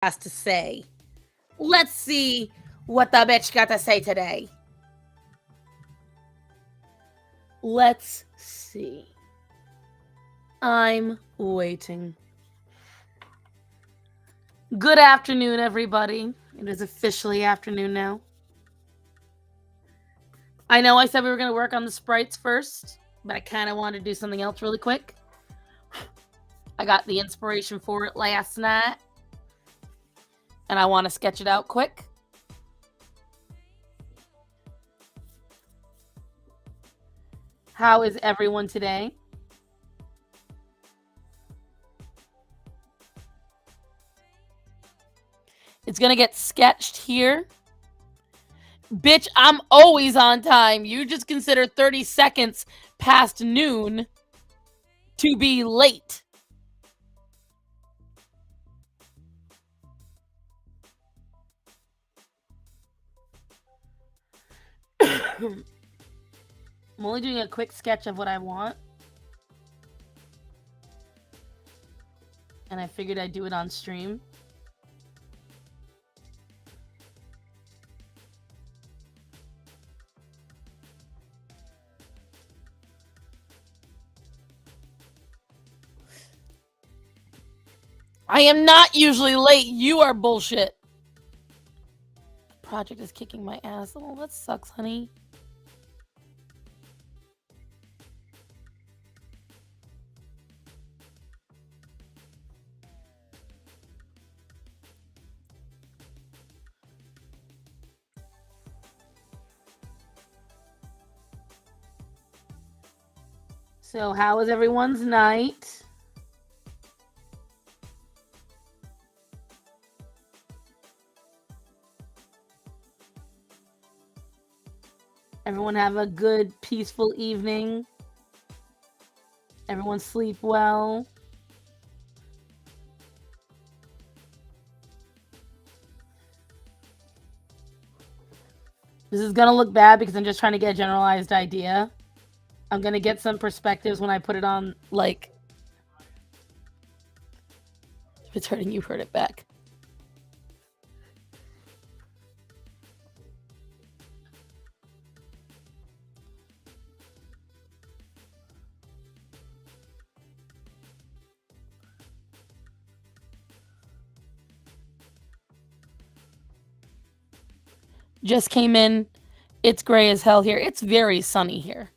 has to say. Let's see what the bitch got to say today. Let's see. I'm waiting. Good afternoon, everybody. It is officially afternoon now. I know I said we were going to work on the sprites first, but I kind of wanted to do something else really quick. I got the inspiration for it last night, and I want to sketch it out quick. How is everyone today? It's going to get sketched here. Bitch, I'm always on time. You just consider 30 seconds past noon to be late. I'm only doing a quick sketch of what I want. And I figured I'd do it on stream. I am not usually late. You are bullshit. The project is kicking my ass. Oh, that sucks, honey. So, how was everyone's night? Everyone have a good, peaceful evening. Everyone sleep well. This is going to look bad because I'm just trying to get a generalized idea. I'm going to get some perspectives when I put it on, like... If it's hurting you, hurt it back. Just came in. It's gray as hell here. It's very sunny here.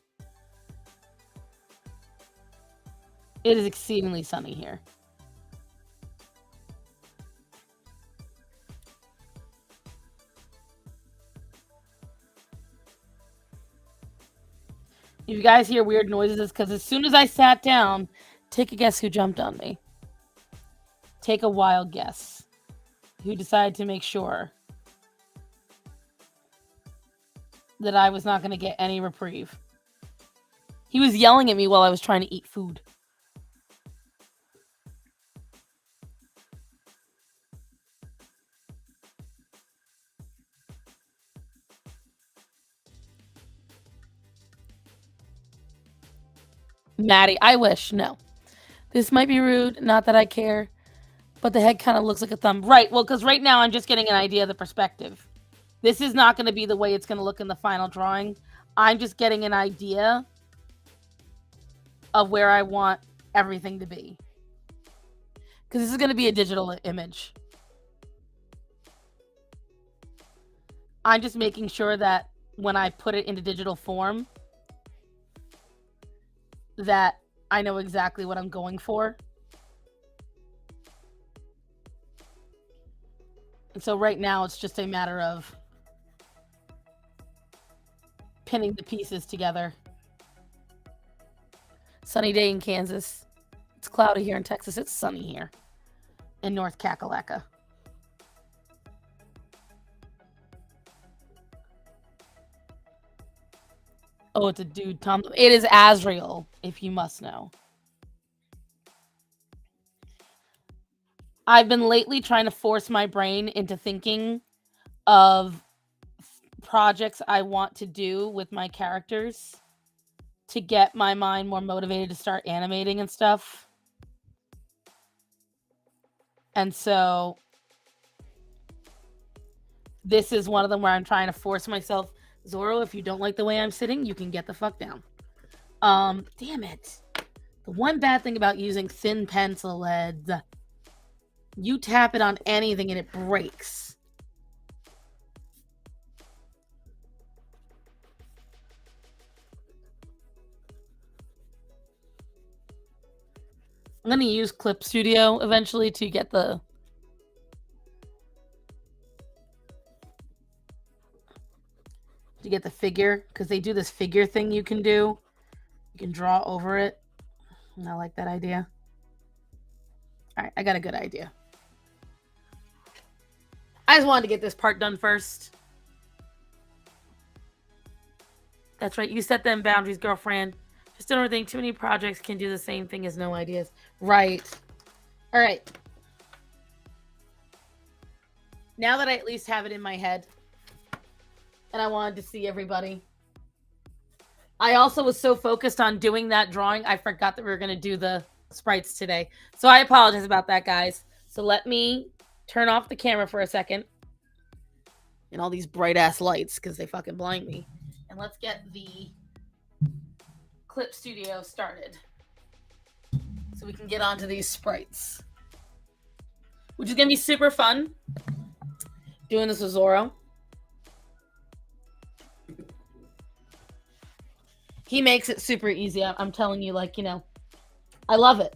It is exceedingly sunny here. If you guys hear weird noises, it's because as soon as I sat down, take a guess who jumped on me. Take a wild guess. Who decided to make sure that I was not going to get any reprieve. He was yelling at me while I was trying to eat food. Maddie, I wish. No. This might be rude. Not that I care. But the head kind of looks like a thumb. Right. Well, because right now I'm just getting an idea of the perspective. This is not going to be the way it's going to look in the final drawing. I'm just getting an idea of where I want everything to be. Because this is going to be a digital image. I'm just making sure that when I put it into digital form, that I know exactly what I'm going for. And so right now it's just a matter of pinning the pieces together. Sunny day in Kansas. It's cloudy here in Texas. It's sunny here in North Kakalaka. Oh, it's a dude, Tom. It is Azrael, if you must know. I've been lately trying to force my brain into thinking of projects I want to do with my characters to get my mind more motivated to start animating and stuff. And so This is one of them where I'm trying to force myself. Zorro, if you don't like the way I'm sitting, you can get the fuck down. Damn it. The one bad thing about using thin pencil leads, you tap it on anything and it breaks. I'm going to use Clip Studio eventually to get the figure, because they do this figure thing you can do. You can draw over it. And I like that idea. All right, I got a good idea. I just wanted to get this part done first. That's right. You set them boundaries, girlfriend. Just don't think too many projects can do the same thing as no ideas. Right. All right. Now that I at least have it in my head, and I wanted to see everybody. I also was so focused on doing that drawing, I forgot that we were going to do the sprites today. So I apologize about that, guys. So let me turn off the camera for a second. And all these bright-ass lights, because they fucking blind me. And let's get the Clip Studio started. So we can get onto these sprites. Which is going to be super fun. Doing this with Zorro. He makes it super easy. I'm telling you, like, you know, I love it.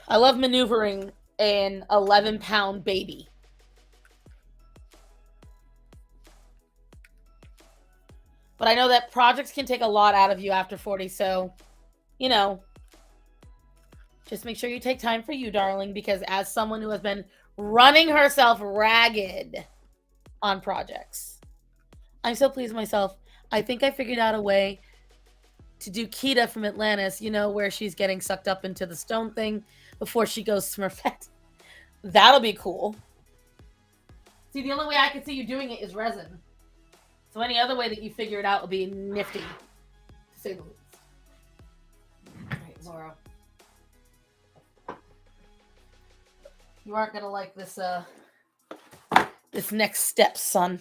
I love maneuvering an 11-pound baby. But I know that projects can take a lot out of you after 40, so, you know, just make sure you take time for you, darling, because as someone who has been running herself ragged on projects, I'm so pleased with myself. I think I figured out a way to do Kita from Atlantis, you know, where she's getting sucked up into the stone thing before she goes Smurfette. That'll be cool. See, the only way I can see you doing it is resin. So any other way that you figure it out will be nifty, to say the least. All right, Zorro. You aren't going to like this, this next step, son.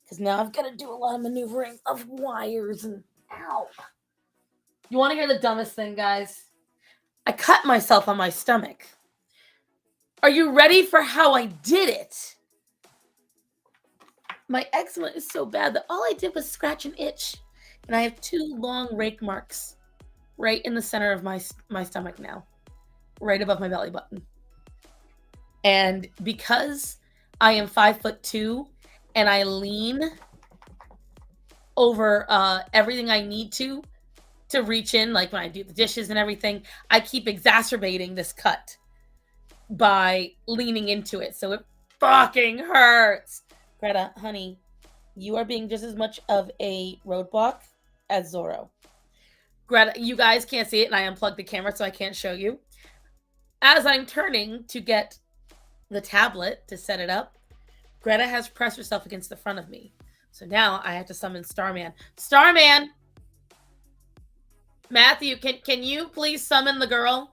Because now I've got to do a lot of maneuvering of wires and ow. You want to hear the dumbest thing, guys? I cut myself on my stomach. Are you ready for how I did it? My eczema is so bad that all I did was scratch and itch. And I have 2 long rake marks right in the center of my stomach now. Right above my belly button. And because I am 5'2", and I lean over everything I need to reach in, like when I do the dishes and everything, I keep exacerbating this cut by leaning into it. So it fucking hurts. Greta, honey, you are being just as much of a roadblock as Zorro. Greta, you guys can't see it, and I unplugged the camera so I can't show you. As I'm turning to get the tablet to set it up, Greta has pressed herself against the front of me. So now I have to summon Starman. Starman! Matthew, can you please summon the girl?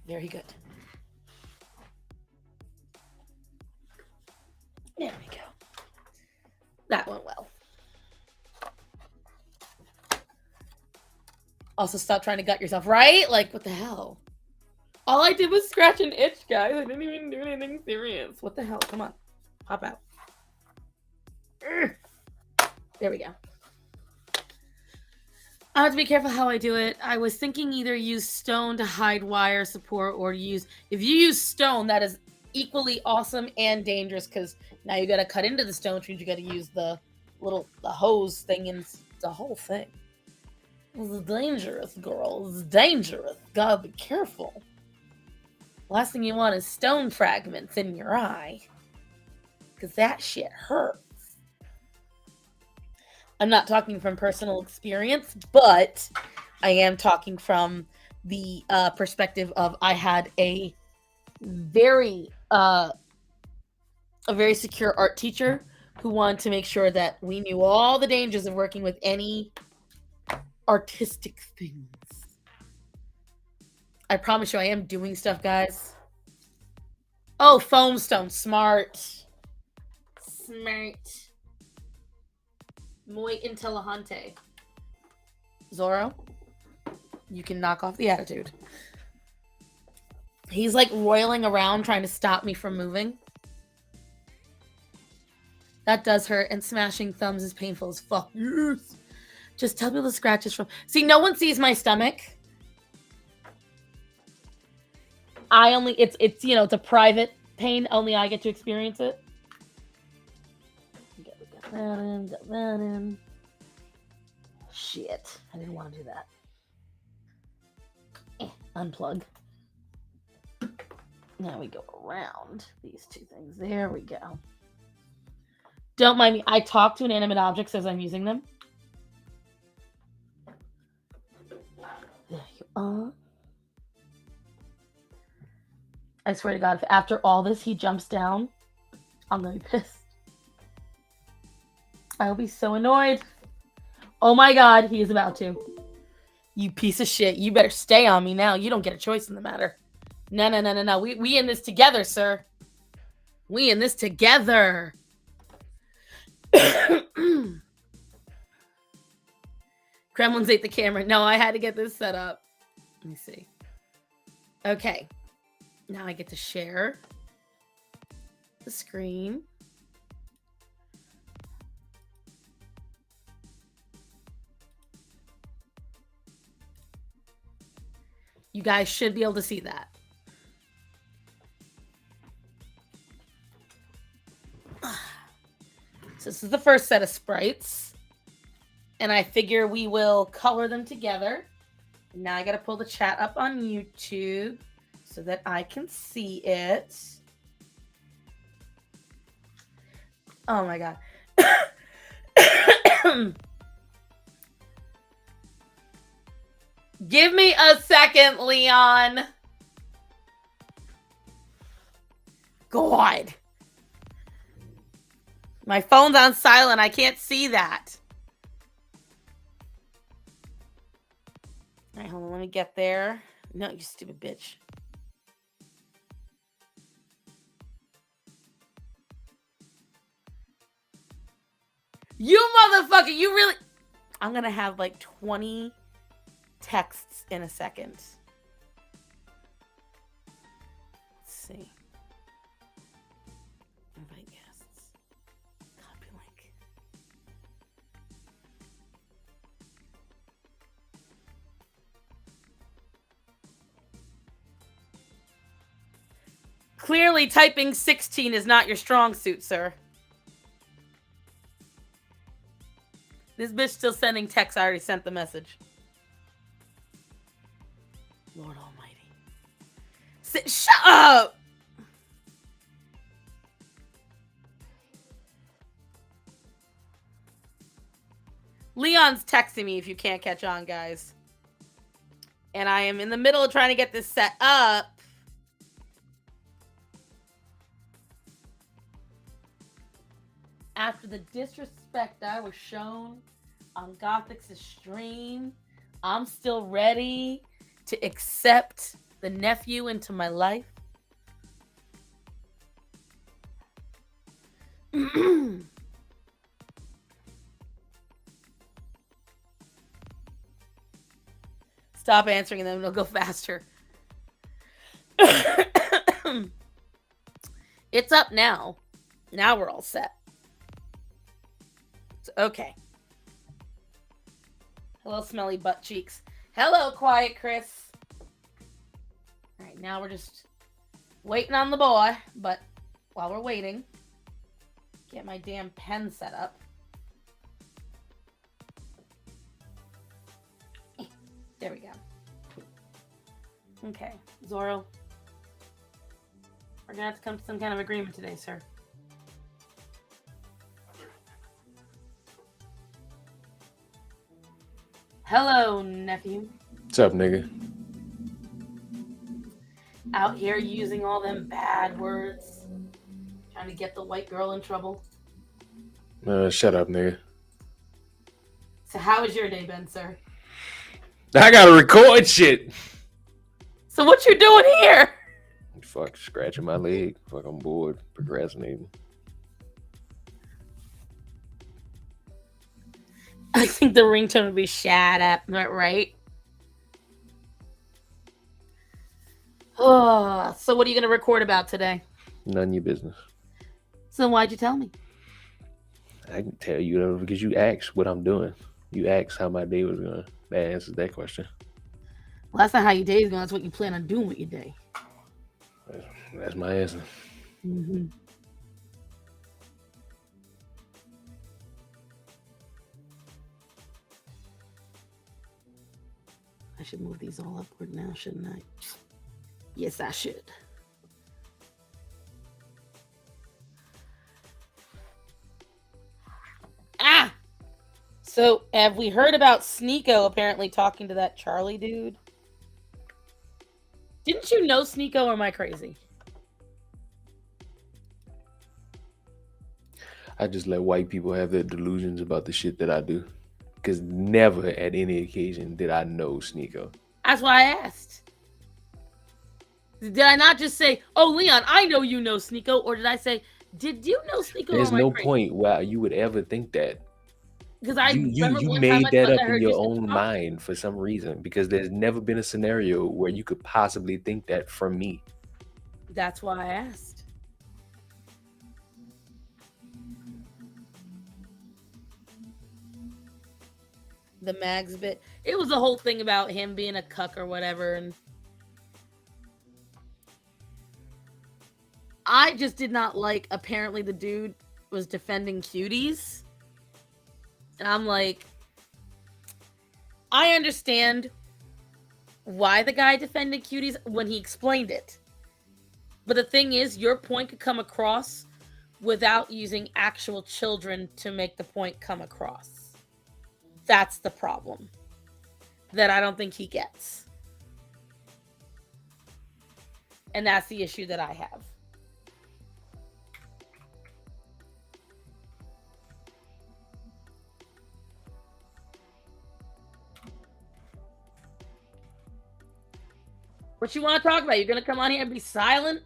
Very good. There we go. That went well. Also, stop trying to gut yourself, right? Like, what the hell? All I did was scratch and itch, guys. I didn't even do anything serious. What the hell? Come on. Pop out. There we go. I have to be careful how I do it. I was thinking either use stone to hide wire support or use... If you use stone, that is equally awesome and dangerous because now you got to cut into the stone, which means you got to use the hose thing and the whole thing. It's dangerous, girl. It's dangerous. Gotta be careful. Last thing you want is stone fragments in your eye. Because that shit hurts. I'm not talking from personal experience, but I am talking from the perspective of I had a very secure art teacher who wanted to make sure that we knew all the dangers of working with any artistic things. I promise you I am doing stuff, guys. Oh, foam stone. Smart. Muy inteligente. Zoro, you can knock off the attitude. He's like roiling around trying to stop me from moving. That does hurt, and smashing thumbs is painful as fuck. Yes. Just tell people the scratches from... See, no one sees my stomach. I only... It's you know, it's a private pain. Only I get to experience it. Got that in, got that in. Shit. I didn't want to do that. Unplug. Now we go around these two things. There we go. Don't mind me. I talk to inanimate objects as I'm using them. There you are. I swear to God, if after all this he jumps down, I'm gonna be pissed. I'll be so annoyed. Oh my God, he is about to. You piece of shit. You better stay on me now. You don't get a choice in the matter. No. We in this together, sir. We in this together. Kremlins ate the camera. No, I had to get this set up. Let me see. Okay. Now I get to share the screen. You guys should be able to see that. So this is the first set of sprites. And I figure we will color them together. Now I got to pull the chat up on YouTube so that I can see it. Oh my God. Give me a second, Leon. God. My phone's on silent. I can't see that. All right, hold on. Let me get there. No, you stupid bitch. You motherfucker. You really... I'm going to have like 20 texts in a second. Let's see. Invite guests. Copy link. Clearly, typing 16 is not your strong suit, sir. This bitch still sending texts. I already sent the message. Lord Almighty. Shut up! Leon's texting me if you can't catch on, guys. And I am in the middle of trying to get this set up. After the disrespect I was shown on Gothic's stream, I'm still ready to accept the nephew into my life. Stop answering them, it'll go faster. It's up now. Now we're all set. Okay. Hello, smelly butt cheeks. Hello, quiet Chris. All right, now we're just waiting on the boy. But while we're waiting, get my damn pen set up. There we go. Okay, Zoro. We're gonna have to come to some kind of agreement today, sir. Hello, nephew. What's up, nigga? Out here using all them bad words. Trying to get the white girl in trouble. Shut up, nigga. So how has your day been, sir? I gotta record shit. So what you doing here? fuck scratching my leg. Fuck, I'm bored, procrastinating. I think the ringtone would be "Shut up," right? Oh, so what are you gonna record about today? None of your business. So why'd you tell me? I can tell you because you asked what I'm doing. You asked how my day was going. That answers that question. Well, that's not how your day is going. That's what you plan on doing with your day. That's my answer. Mm-hmm. I should move these all upward now, shouldn't I? Yes, I should. Ah! So, have we heard about Sneeko apparently talking to that Charlie dude? Didn't you know Sneeko, or am I crazy? I just let white people have their delusions about the shit that I do. Because never at any occasion did I know Sneeko. That's why I asked. Did I not just say, "Oh, Leon, I know you know Sneeko," or did I say, "Did you know Sneeko?" There's no point why you would ever think that. Because I remember you one made time that up I heard in you your say, own mind for some reason, because there's never been a scenario where you could possibly think that from me. That's why I asked. The Mags bit. It was the whole thing about him being a cuck or whatever, and I just did not like. Apparently, the dude was defending cuties, and I'm like, I understand why the guy defended cuties when he explained it, but the thing is, your point could come across without using actual children to make the point come across. That's the problem that I don't think he gets. And that's the issue that I have. What you want to talk about? You're going to come on here and be silent?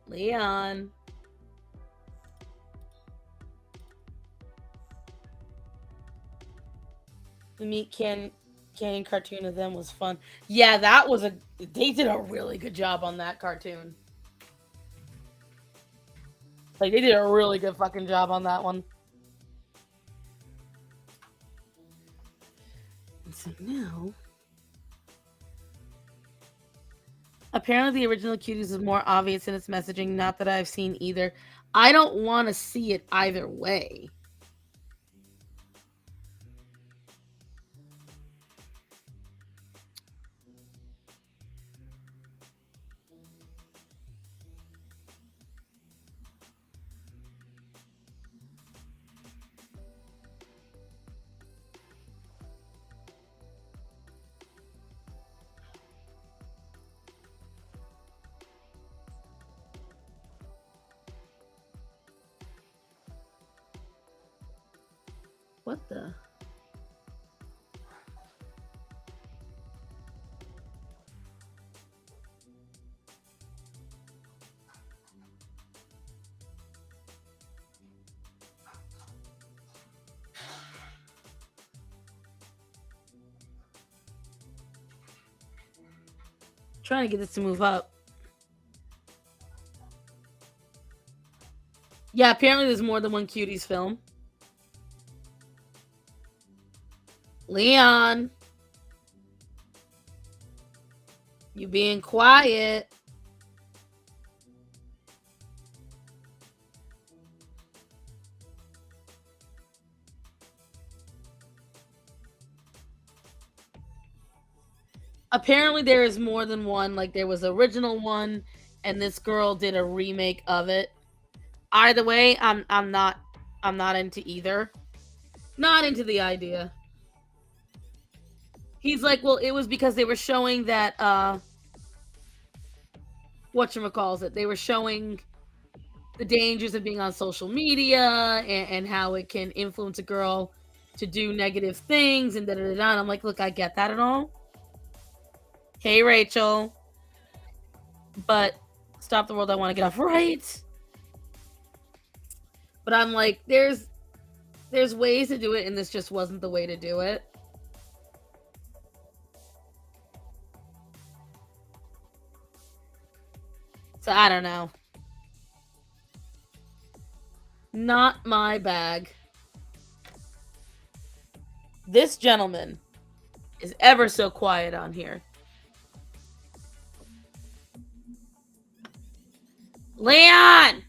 Leon. The Meat Canyon cartoon of them was fun. Yeah, that was they did a really good job on that cartoon. Like, they did a really good fucking job on that one. And so now, apparently the original Cuties is more obvious in its messaging. Not that I've seen either. I don't want to see it either way. What the? Trying to get this to move up. Yeah, apparently there's more than one Cuties film. Leon. You being quiet. Apparently there is more than one. Like, there was the original one, and this girl did a remake of it. Either way, I'm not into either. Not into the idea. He's like, well, it was because they were showing that whatchamacalls they were showing the dangers of being on social media and how it can influence a girl to do negative things and da-da-da-da. And I'm like, look, I get that and all. Hey, Rachel. But Stop the World, I Want to Get Off Right. But I'm like, there's ways to do it, and this just wasn't the way to do it. So I don't know. Not my bag. This gentleman is ever so quiet on here. Leon!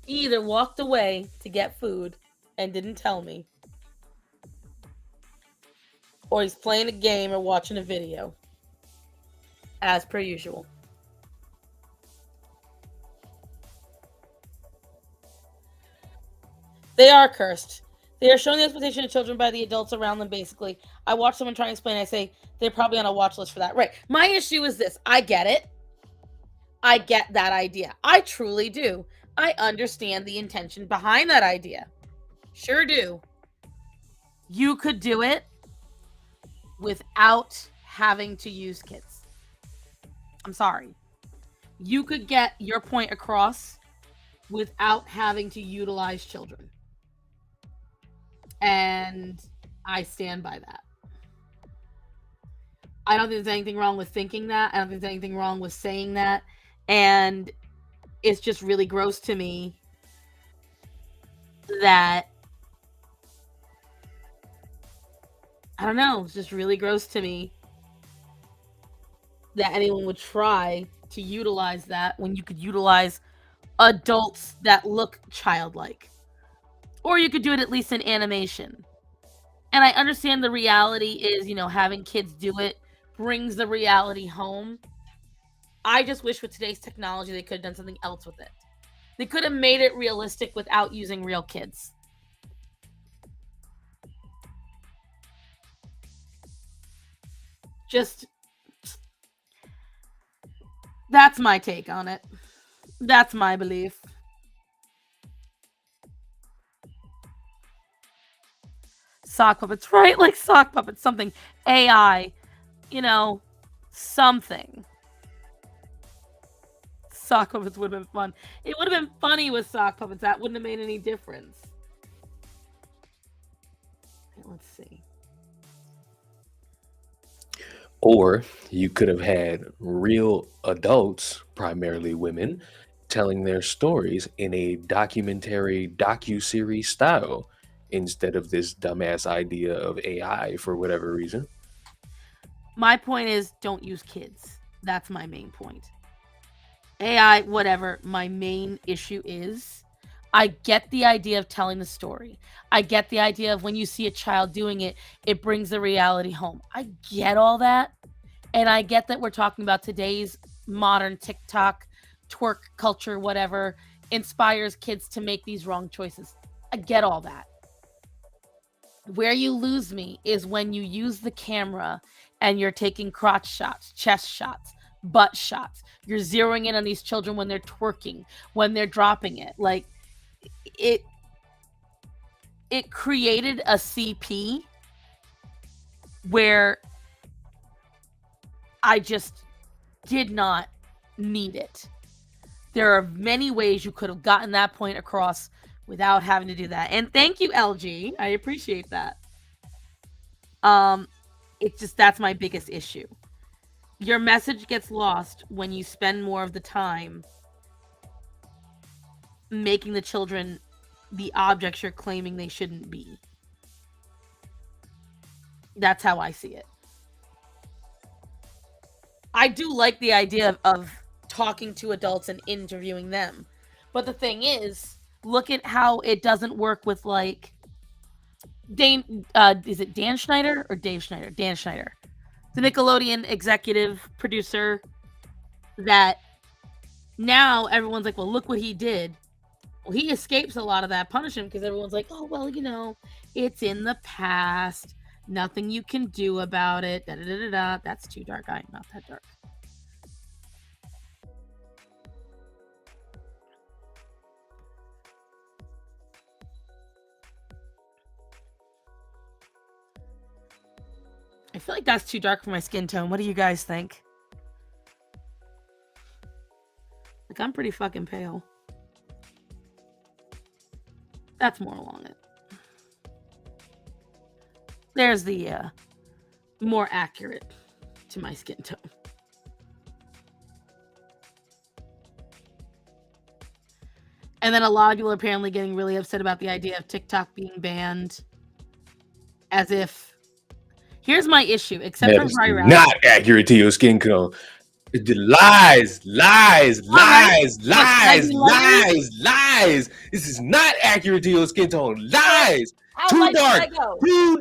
He either walked away to get food and didn't tell me, or he's playing a game or watching a video, as per usual. They are cursed. They are showing the exploitation of children by the adults around them, basically. I watch someone try and explain, I say, they're probably on a watch list for that. Right. My issue is this. I get it. I get that idea. I truly do. I understand the intention behind that idea. Sure do. You could do it without having to use kids. I'm sorry. You could get your point across without having to utilize children. And I stand by that. I don't think there's anything wrong with thinking that. I don't think there's anything wrong with saying that. And it's just really gross to me that, I don't know, it's just really gross to me that anyone would try to utilize that when you could utilize adults that look childlike. Or you could do it at least in animation. And I understand the reality is, having kids do it brings the reality home. I just wish with today's technology they could have done something else with it. They could have made it realistic without using real kids. Just, that's my take on it. That's my belief. Sock puppets, right? Like sock puppets, something. AI, something. Sock puppets would have been fun. It would have been funny with sock puppets. That wouldn't have made any difference. Let's see. Or you could have had real adults, primarily women, telling their stories in a documentary docu-series style instead of this dumbass idea of AI for whatever reason. My point is, don't use kids. That's my main point. AI, whatever. My main issue is, I get the idea of telling the story. I get the idea of when you see a child doing it, it brings the reality home. I get all that. And I get that we're talking about today's modern TikTok, twerk culture, whatever, inspires kids to make these wrong choices. I get all that. Where you lose me is when you use the camera and you're taking crotch shots, chest shots, butt shots. You're zeroing in on these children when they're twerking, when they're dropping it. Like, it created a CP where I just did not need it. There are many ways you could have gotten that point across without having to do that. And thank you, LG. I appreciate that. It's just, that's my biggest issue. Your message gets lost when you spend more of the time making the children the objects you're claiming they shouldn't be. That's how I see it. I do like the idea of talking to adults and interviewing them. But the thing is, look at how it doesn't work with, like, is it Dan Schneider or Dave Schneider? Dan Schneider. The Nickelodeon executive producer that now everyone's like, well, look what he did. Well, he escapes a lot of that punishment because everyone's like, oh, well, it's in the past. Nothing you can do about it. Da, da, da, da, da. That's too dark. I'm not that dark. I feel like that's too dark for my skin tone. What do you guys think? Like, I'm pretty fucking pale. That's more along it. There's the more accurate to my skin tone. And then a lot of people are apparently getting really upset about the idea of TikTok being banned. As if... Here's my issue, except That for is Ryra. not accurate to your skin tone. Lies. This is not accurate to your skin tone. Lies. Too dark. You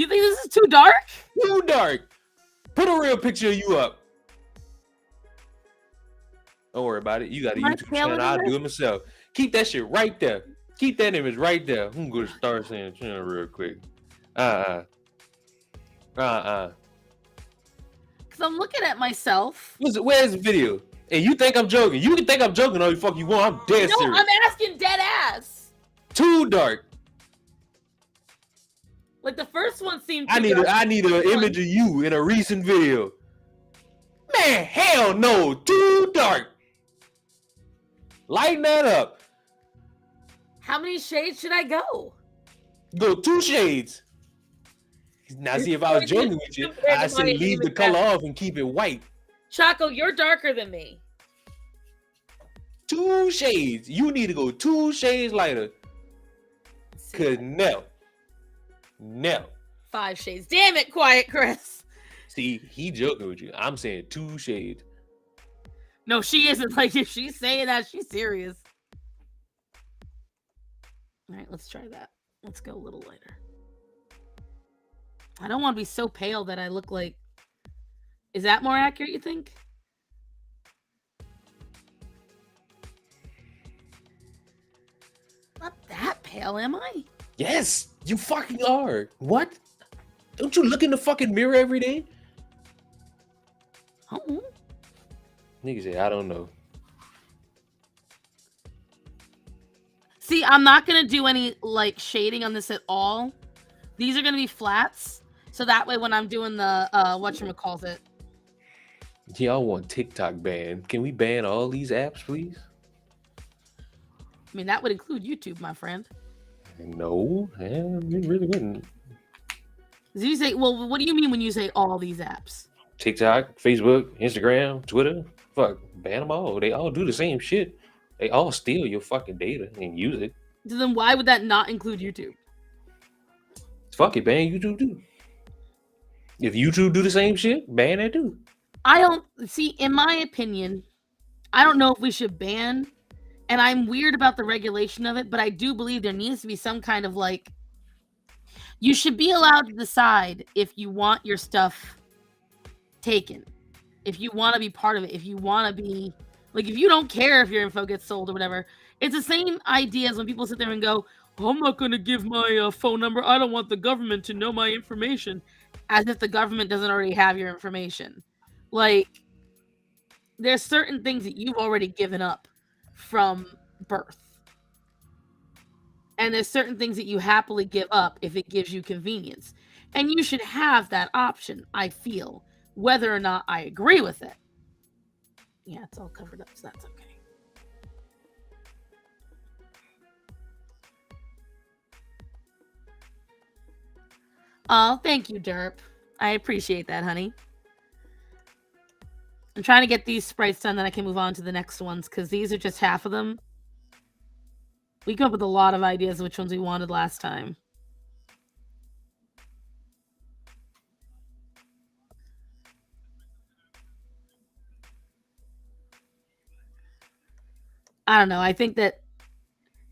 think this is too dark? Too dark. Put a real picture of you up. Don't worry about it. You got a YouTube channel. I'll do it myself. Keep that shit right there. Keep that image right there. I'm going to start saying channel real quick. Because I'm looking at myself. Listen, where's the video? And you think I'm joking. You can think I'm joking all you fuck you want. I'm dead serious. No, I'm asking dead ass. Too dark. Like, the first one seemed I need an image of you in a recent video. Man, hell no. Too dark. Lighten that up. How many shades should I go? Go 2 shades. Now, see, if I was joking with you, I'd say leave the color off and keep it white. Chaco, you're darker than me. 2 shades. You need to go 2 shades lighter. Cause no. 5 shades. Damn it, quiet Chris. See, he joking with you. I'm saying 2 shades. No, she isn't. Like, if she's saying that, she's serious. All right, let's try that. Let's go a little lighter. I don't want to be so pale that I look like... Is that more accurate, you think? Not that pale, am I? Yes, you fucking are. What? Don't you look in the fucking mirror every day? Oh. Nigga say, I don't know. See, I'm not going to do any, like, shading on this at all. These are going to be flats. So that way when I'm doing the, whatchamacallit. Y'all want TikTok banned. Can we ban all these apps, please? I mean, that would include YouTube, my friend. No, it really wouldn't. So you say, well, what do you mean when you say all these apps? TikTok, Facebook, Instagram, Twitter. Fuck, ban them all. They all do the same shit. They all steal your fucking data and use it. So then why would that not include YouTube? Fuck it, ban YouTube too. If YouTube do the same shit, ban it too. I don't see, in my opinion, I don't know if we should ban, and I'm weird about the regulation of it, but I do believe there needs to be some kind of like, you should be allowed to decide if you want your stuff taken, if you want to be part of it, if you want to be, like, if you don't care if your info gets sold or whatever. It's the same idea as when people sit there and go, oh, I'm not going to give my phone number. I don't want the government to know my information. As if the government doesn't already have your information. Like, there's certain things that you've already given up from birth. And there's certain things that you happily give up if it gives you convenience. And you should have that option, I feel, whether or not I agree with it. Yeah, it's all covered up, so that's okay. Oh, thank you, Derp. I appreciate that, honey. I'm trying to get these sprites done, then I can move on to the next ones, because these are just half of them. We came up with a lot of ideas of which ones we wanted last time. I don't know. I think that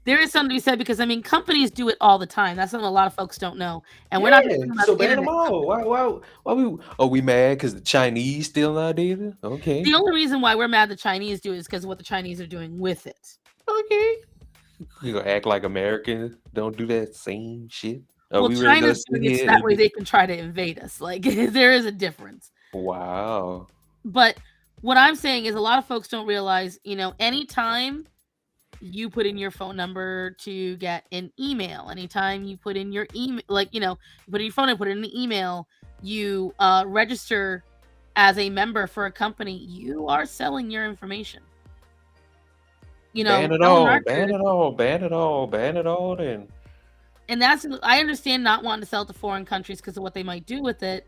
there is something to be said because, I mean, companies do it all the time. That's something a lot of folks don't know. And we're not talking about so ban them all. Why are we mad because the Chinese stealing our data? Okay. The only reason why we're mad the Chinese do it is because of what the Chinese are doing with it. Okay. You gonna act like Americans don't do that same shit? Are Well, we really gonna China's sit doing it so here that and way be they can try to invade us. Like, there is a difference. wow? But what I'm saying is a lot of folks don't realize, anytime you put in your phone number to get an email, anytime you put in your email, like, you put in your phone and put it in the email, you register as a member for a company, you are selling your information. Ban it Selling all! Ban records. it all! Ban it all! Ban it all! Then And I understand not wanting to sell it to foreign countries because of what they might do with it.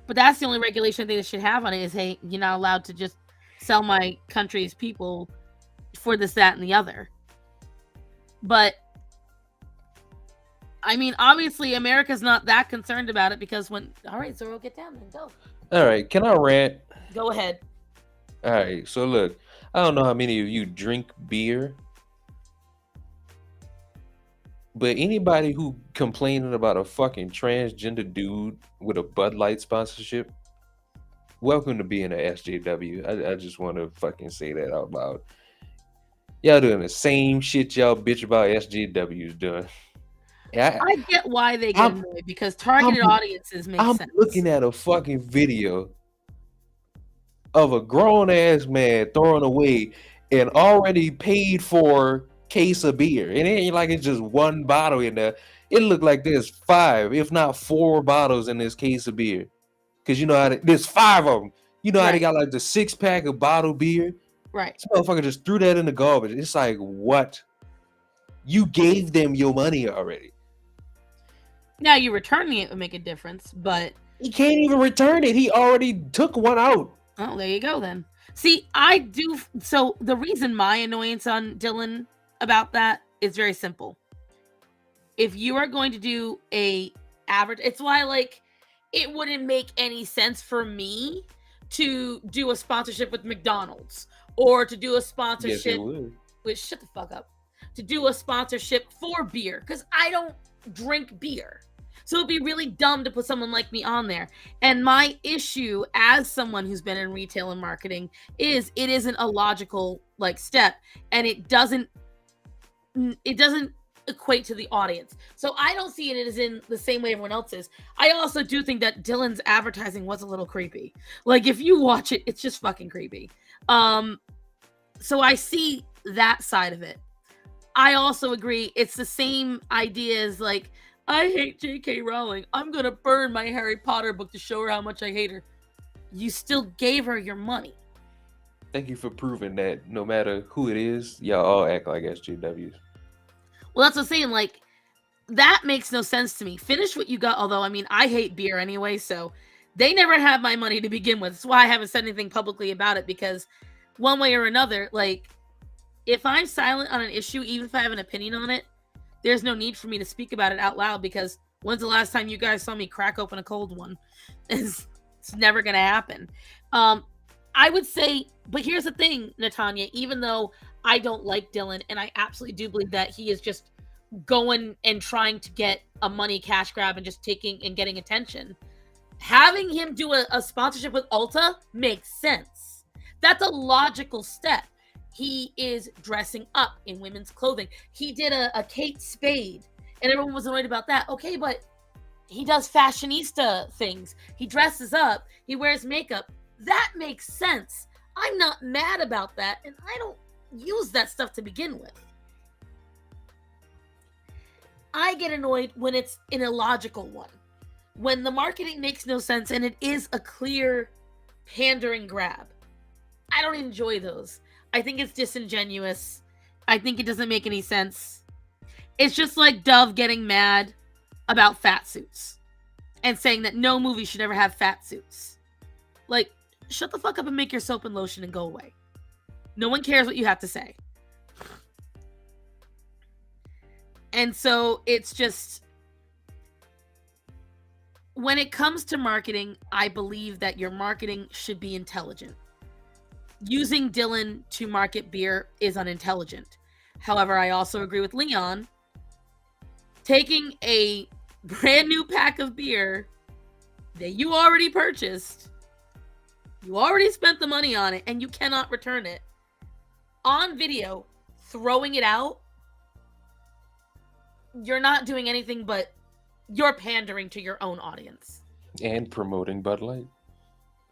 But that's the only regulation they should have on it is, hey, you're not allowed to just sell my country's people for this, that, and the other. But I mean, obviously, America's not that concerned about it because all right, Zoro, get down and go. all right, can I rant? Go ahead. All right, so look, I don't know how many of you drink beer, but anybody who complaining about a fucking transgender dude with a Bud Light sponsorship, welcome to being an SJW. I just want to fucking say that out loud. Y'all doing the same shit y'all bitch about SJWs doing. I get why they get I'm, annoyed because I'm, targeted audiences make I'm sense. looking at a fucking video of a grown ass man throwing away an already paid for case of beer. And it ain't like it's just one bottle in there. It looked like there's 5, if not 4 bottles in this case of beer. Cause you know how there's 5 of them. You know how they Right. got like the 6-pack of bottled beer. Right. This motherfucker just threw that in the garbage. It's like, what? You gave them your money already. Now you returning it would make a difference, but He can't even return it. He already took one out. oh, there you go then. See, I do. So the reason my annoyance on Dylan about that is very simple. If you are going to do a average, it's why like it wouldn't make any sense for me to do a sponsorship with McDonald's or to do a Yes, sponsorship it would. with shut the fuck up. To do a sponsorship for beer because I don't drink beer. So it'd be really dumb to put someone like me on there. And my issue as someone who's been in retail and marketing is it isn't a logical like step and it doesn't equate to the audience. So I don't see it as in the same way everyone else is. I also do think that Dylan's advertising was a little creepy. Like if you watch it, it's just fucking creepy. So I see that side of it. I also agree it's the same idea as like I hate J.K. Rowling. I'm gonna burn my Harry Potter book to show her how much I hate her. You still gave her your money. Thank you for proving that no matter who it is, y'all all act like SJWs. Well, that's what I'm saying. Like, that makes no sense to me. Finish what you got. Although, I mean, I hate beer anyway, so they never had my money to begin with. That's why I haven't said anything publicly about it because one way or another, like, if I'm silent on an issue, even if I have an opinion on it, there's no need for me to speak about it out loud because when's the last time you guys saw me crack open a cold one? It's never going to happen. I would say, but here's the thing, Natanya, even though I don't like Dylan, and I absolutely do believe that he is just going and trying to get a money cash grab and just taking and getting attention, having him do a sponsorship with Ulta makes sense. That's a logical step. He is dressing up in women's clothing. He did a Kate Spade, and everyone was annoyed about that. Okay, but he does fashionista things. He dresses up. He wears makeup. That makes sense. I'm not mad about that, and I don't use that stuff to begin with. I get annoyed when it's an illogical one. When the marketing makes no sense and it is a clear pandering grab. I don't enjoy those. I think it's disingenuous. I think it doesn't make any sense. It's just like Dove getting mad about fat suits and saying that no movie should ever have fat suits. Like, shut the fuck up and make your soap and lotion and go away. No one cares what you have to say. And so it's just, when it comes to marketing, I believe that your marketing should be intelligent. Using Dylan to market beer is unintelligent. However, I also agree with Leon. Taking a brand new pack of beer that you already purchased, you already spent the money on it, and you cannot return it, on video, throwing it out you're not doing anything but you're pandering to your own audience. And promoting Bud Light.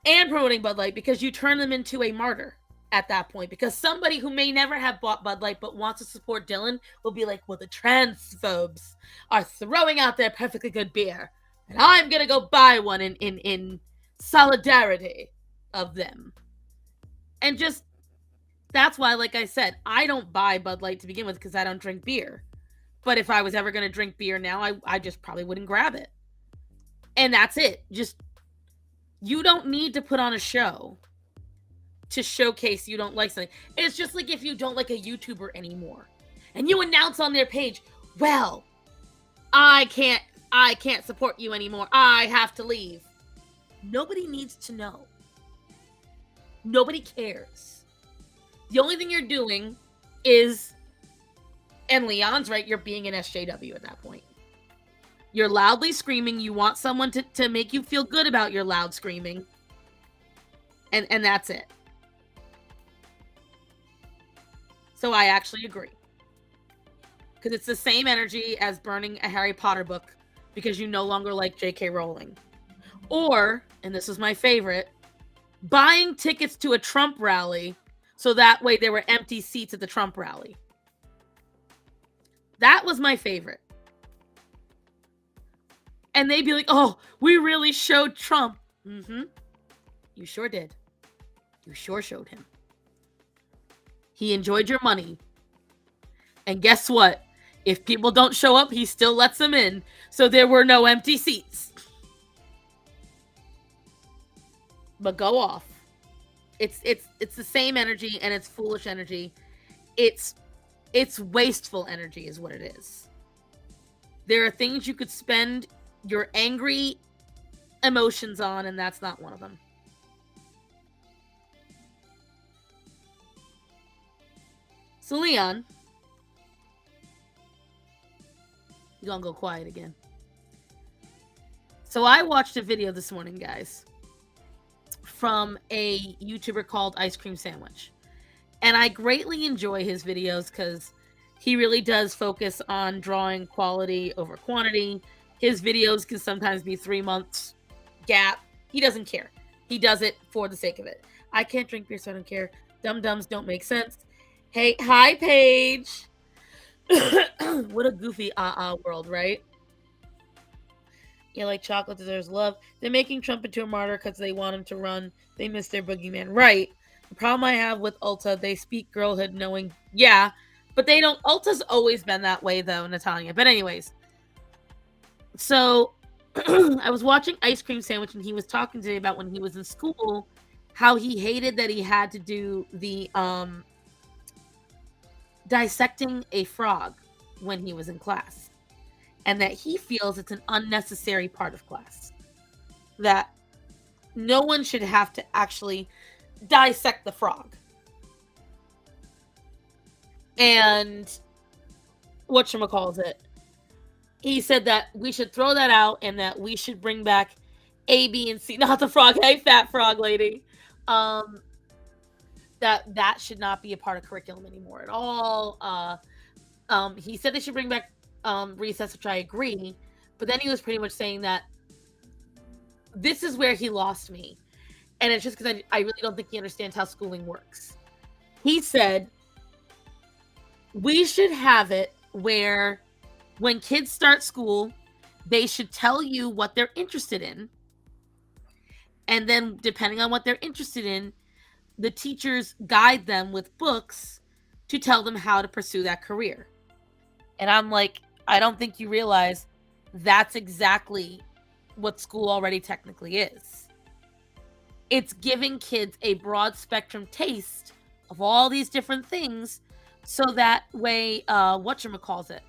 And promoting Bud Light, because you turn them into a martyr at that point. Because somebody who may never have bought Bud Light but wants to support Dylan will be like, well, the transphobes are throwing out their perfectly good beer, and I'm going to go buy one in solidarity of them. And just, that's why, like I said, I don't buy Bud Light to begin with because I don't drink beer. But if I was ever going to drink beer now, I just probably wouldn't grab it. And that's it. Just, you don't need to put on a show to showcase you don't like something. It's just like if you don't like a YouTuber anymore and you announce on their page, well, I can't support you anymore. I have to leave. Nobody needs to know. Nobody cares. The only thing you're doing is, and Leon's right, you're being an SJW at that point. You're loudly screaming. You want someone to make you feel good about your loud screaming. And that's it. So I actually agree. Because it's the same energy as burning a Harry Potter book because you no longer like J.K. Rowling. Or, and this is my favorite, buying tickets to a Trump rally so that way there were empty seats at the Trump rally. That was my favorite. And they'd be like, oh, we really showed Trump. Mm-hmm. You sure did. You sure showed him. He enjoyed your money. And guess what? If people don't show up, he still lets them in. So there were no empty seats. But go off. It's the same energy, and it's foolish energy. It's wasteful energy is what it is. There are things you could spend your angry emotions on, and that's not one of them. So Leon, you're gonna go quiet again. So I watched a video this morning, guys, from a YouTuber called Ice Cream Sandwich. And I greatly enjoy his videos because he really does focus on drawing quality over quantity. His videos can sometimes be 3 months gap. He doesn't care. He does it for the sake of it. I can't drink beer, so I don't care. Dum-dums don't make sense. Hey, hi, Paige. What a goofy world, right? Yeah, like chocolate deserves love. They're making Trump into a martyr because they want him to run. They miss their boogeyman. Right. The problem I have with Ulta, they speak girlhood knowing, yeah, but they don't. Ulta's always been that way, though, Natalia. But anyways, so I was watching Ice Cream Sandwich, and he was talking to me about when he was in school, how he hated that he had to do the dissecting a frog when he was in class, and that he feels it's an unnecessary part of class, that no one should have to actually dissect the frog. And whatchamacallit, he said that we should throw that out and that we should bring back A, B, and C, not the frog, hey, fat frog lady. That should not be a part of curriculum anymore at all. He said they should bring back recess, which I agree, but then he was pretty much saying that this is where he lost me, and it's just because I really don't think he understands how schooling works. He said we should have it where when kids start school, they should tell you what they're interested in, and then depending on what they're interested in, the teachers guide them with books to tell them how to pursue that career. And I'm like, I don't think you realize that's exactly what school already technically is. It's giving kids a broad spectrum taste of all these different things, so that way, whatchamacallit,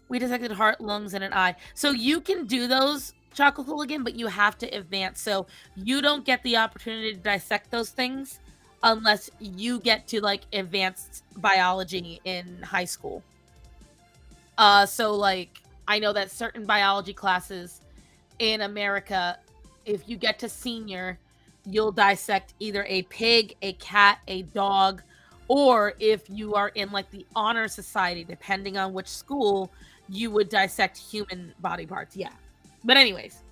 we dissected heart, lungs, and an eye. So you can do those, Chocolate Hooligan, but you have to advance. So you don't get the opportunity to dissect those things unless you get to like advanced biology in high school. So like, I know that certain biology classes in America, if you get to senior, you'll dissect either a pig, a cat, a dog, Or if you are in like the honor society, depending on which school, you would dissect human body parts. Yeah. But anyways,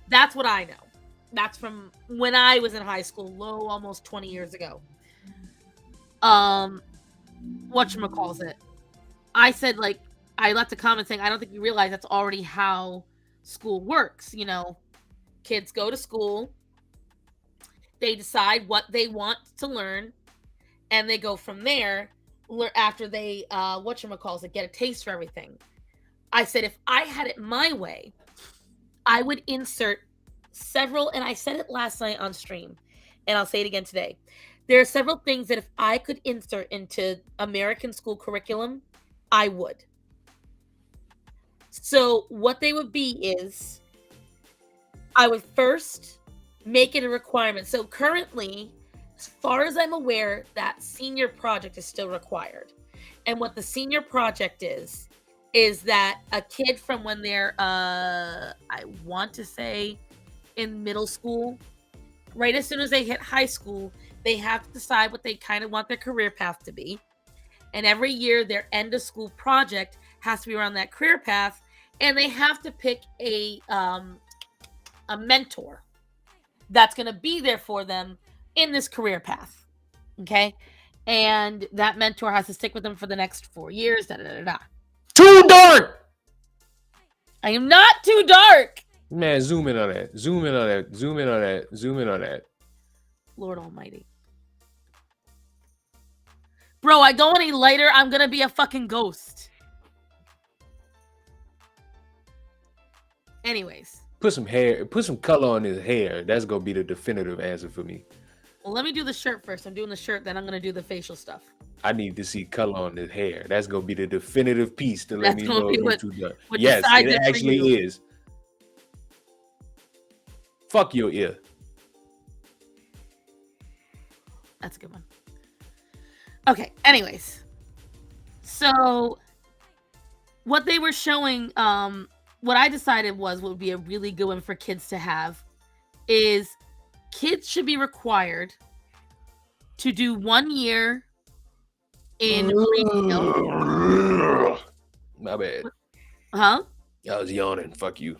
that's what I know. That's from when I was in high school, almost 20 years ago. Whatchamacallit. I said, like, I left a comment saying, I don't think you realize that's already how school works. You know, kids go to school, they decide what they want to learn, and they go from there after they, get a taste for everything. I said, if I had it my way, I would insert several, and I said it last night on stream, and I'll say it again today. There are several things that if I could insert into American school curriculum, I would. So what they would be is, I would first make it a requirement. So currently, as far as I'm aware, that senior project is still required. And what the senior project is that a kid from when they're, I want to say in middle school, right as soon as they hit high school, they have to decide what they kind of want their career path to be. And every year, their end of school project has to be around that career path. And they have to pick a mentor that's going to be there for them in this career path. Okay. And that mentor has to stick with them for the next 4 years. Too dark. I am not too dark. Man, zoom in on that. Zoom in on that. Zoom in on that. Zoom in on that. Lord Almighty. Bro, I go any lighter, I'm going to be a fucking ghost. Anyways. Put some color on his hair. That's going to be the definitive answer for me. Well, let me do the shirt first. I'm doing the shirt, then I'm going to do the facial stuff. I need to see color on his hair. That's going to be the definitive piece to let me know who's too dark. Yes, it actually is. Fuck your ear. That's a good one. Okay, anyways. So, what they were showing, what I decided would be a really good one for kids to have is kids should be required to do 1 year in retail. My bad. Huh? I was yawning. Fuck you.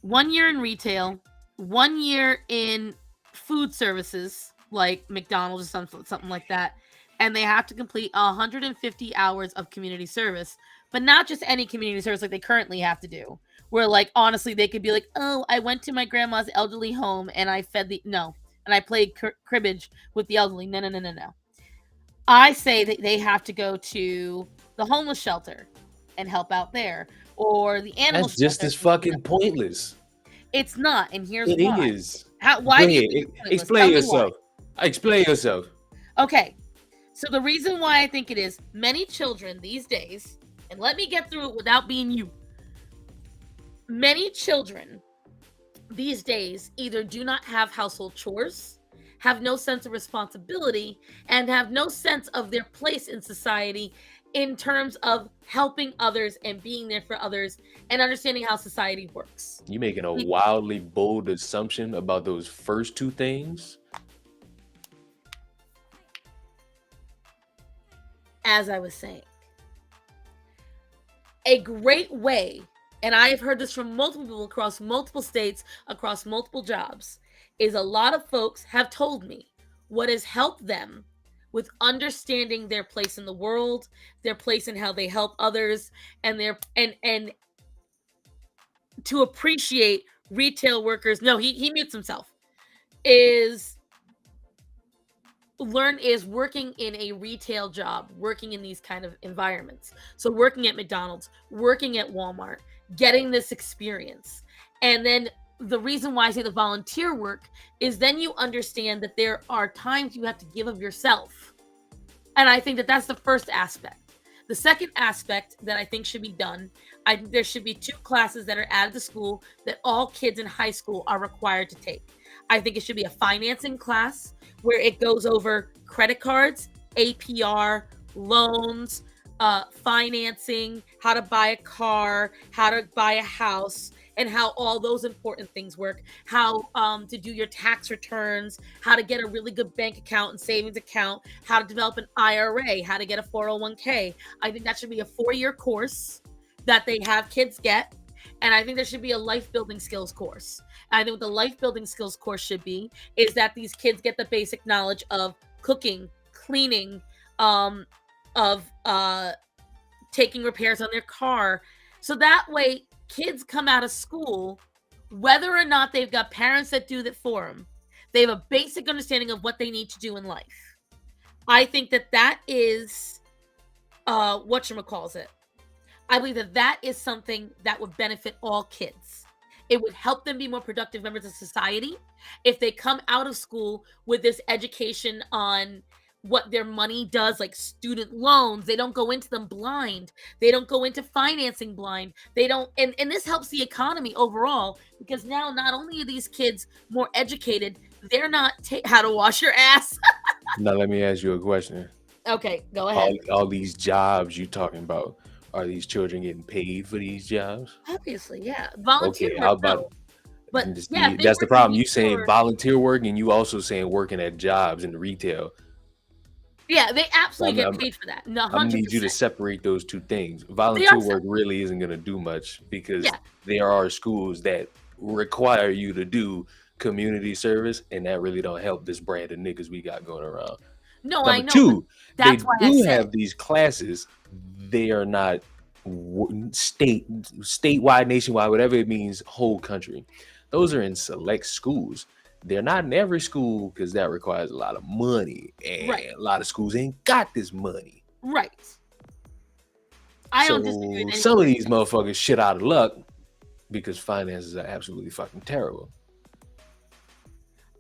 1 year in retail, 1 year in food services like McDonald's or something like that. And they have to complete 150 hours of community service, but not just any community service like they currently have to do. Where, like, honestly, they could be like, oh, I went to my grandma's elderly home and I fed and I played cribbage with the elderly. No. I say that they have to go to the homeless shelter and help out there, or the animal shelter. That's just as fucking pointless. It's not, and here's why. It is. Why do you think it's explain yourself. Explain yourself. Okay. So the reason why I think it is, many children these days, and let me get through it without being you. Many children these days either do not have household chores, have no sense of responsibility, and have no sense of their place in society in terms of helping others and being there for others and understanding how society works. You making a wildly bold assumption about those first two things? As I was saying, a great way, and I have heard this from multiple people across multiple states, across multiple jobs, is a lot of folks have told me what has helped them with understanding their place in the world, their place in how they help others, and and to appreciate retail workers. No, he mutes himself. Is working in a retail job, working in these kind of environments. So working at McDonald's, working at Walmart, getting this experience. And then the reason why I say the volunteer work is then you understand that there are times you have to give of yourself. And I think that that's the first aspect. The second aspect that I think should be done, there should be 2 classes that are added to school that all kids in high school are required to take. I think it should be a financing class where it goes over credit cards, APR, loans, financing, how to buy a car, how to buy a house, and how all those important things work, how to do your tax returns, how to get a really good bank account and savings account, how to develop an IRA, how to get a 401k. I think that should be a 4-year course that they have kids get. And I think there should be a life building skills course. And I think what the life building skills course should be is that these kids get the basic knowledge of cooking, cleaning, of taking repairs on their car. So that way kids come out of school, whether or not they've got parents that do that for them, they have a basic understanding of what they need to do in life. I think that is whatchamacallit. I believe that is something that would benefit all kids. It would help them be more productive members of society if they come out of school with this education on what their money does, like student loans. They don't go into them blind. They don't go into financing blind. They don't, and this helps the economy overall, because now not only are these kids more educated, they're not how to wash your ass. Now let me ask you a question. Okay, go ahead. All these jobs you talking about, are these children getting paid for these jobs? Obviously, yeah. Volunteer Okay, how work, no. about But yeah, that's the problem. You saying for, volunteer work, and you also saying working at jobs in retail. yeah, they absolutely get paid for that. No, I need you to separate those two things. Volunteer work really isn't going to do much, because there are schools that require you to do community service, and that really don't help this brand of niggas we got going around. No, Number I know. Two, that's why I said have these classes. They are not statewide, nationwide, whatever it means, whole country. Those are in select schools. They're not in every school, because that requires a lot of money, and a lot of schools ain't got this money. Right. I don't disagree with some of these motherfuckers shit out of luck because finances are absolutely fucking terrible.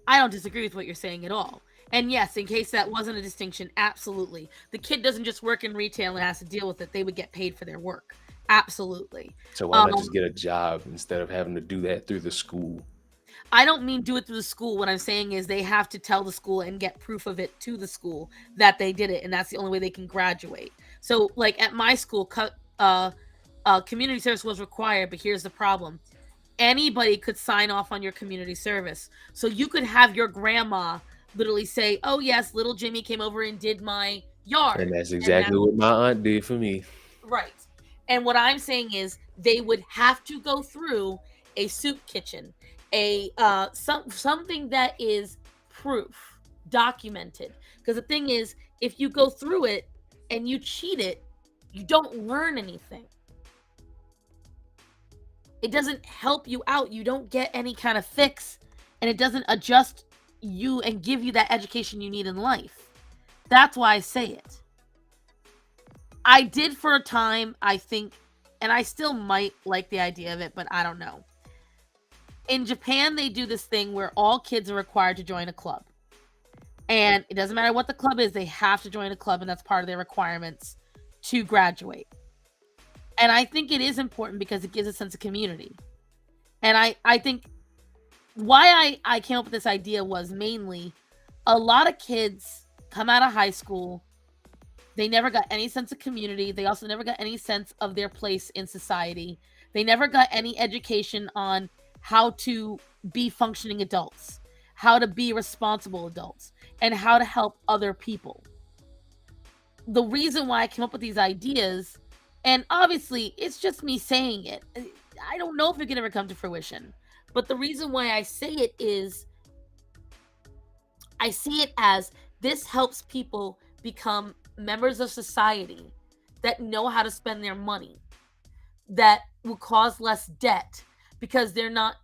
I don't disagree with what you're saying at all. And yes, in case that wasn't a distinction, absolutely. The kid doesn't just work in retail and has to deal with it. They would get paid for their work. Absolutely. So why not just get a job instead of having to do that through the school? I don't mean do it through the school. What I'm saying is they have to tell the school and get proof of it to the school that they did it, and that's the only way they can graduate. So, like at my school, community service was required, but here's the problem. Anybody could sign off on your community service. So you could have your grandma literally say, oh yes, little Jimmy came over and did my yard. And that's exactly what my aunt did for me. Right. And what I'm saying is they would have to go through a soup kitchen, something that is proof, documented. Because the thing is, if you go through it and you cheat it, you don't learn anything. It doesn't help you out. You don't get any kind of fix, and it doesn't adjust you and give you that education you need in life. That's why I say it. I did for a time, I think, and I still might like the idea of it, but I don't know. In Japan, they do this thing where all kids are required to join a club. And it doesn't matter what the club is, they have to join a club, and that's part of their requirements to graduate. And I think it is important because it gives a sense of community. And I think why I came up with this idea was mainly a lot of kids come out of high school. They never got any sense of community. They also never got any sense of their place in society. They never got any education on how to be functioning adults, how to be responsible adults, and how to help other people. The reason why I came up with these ideas, and obviously it's just me saying it, I don't know if it can ever come to fruition, but the reason why I say it is I see it as this helps people become members of society that know how to spend their money, that will cause less debt because they're not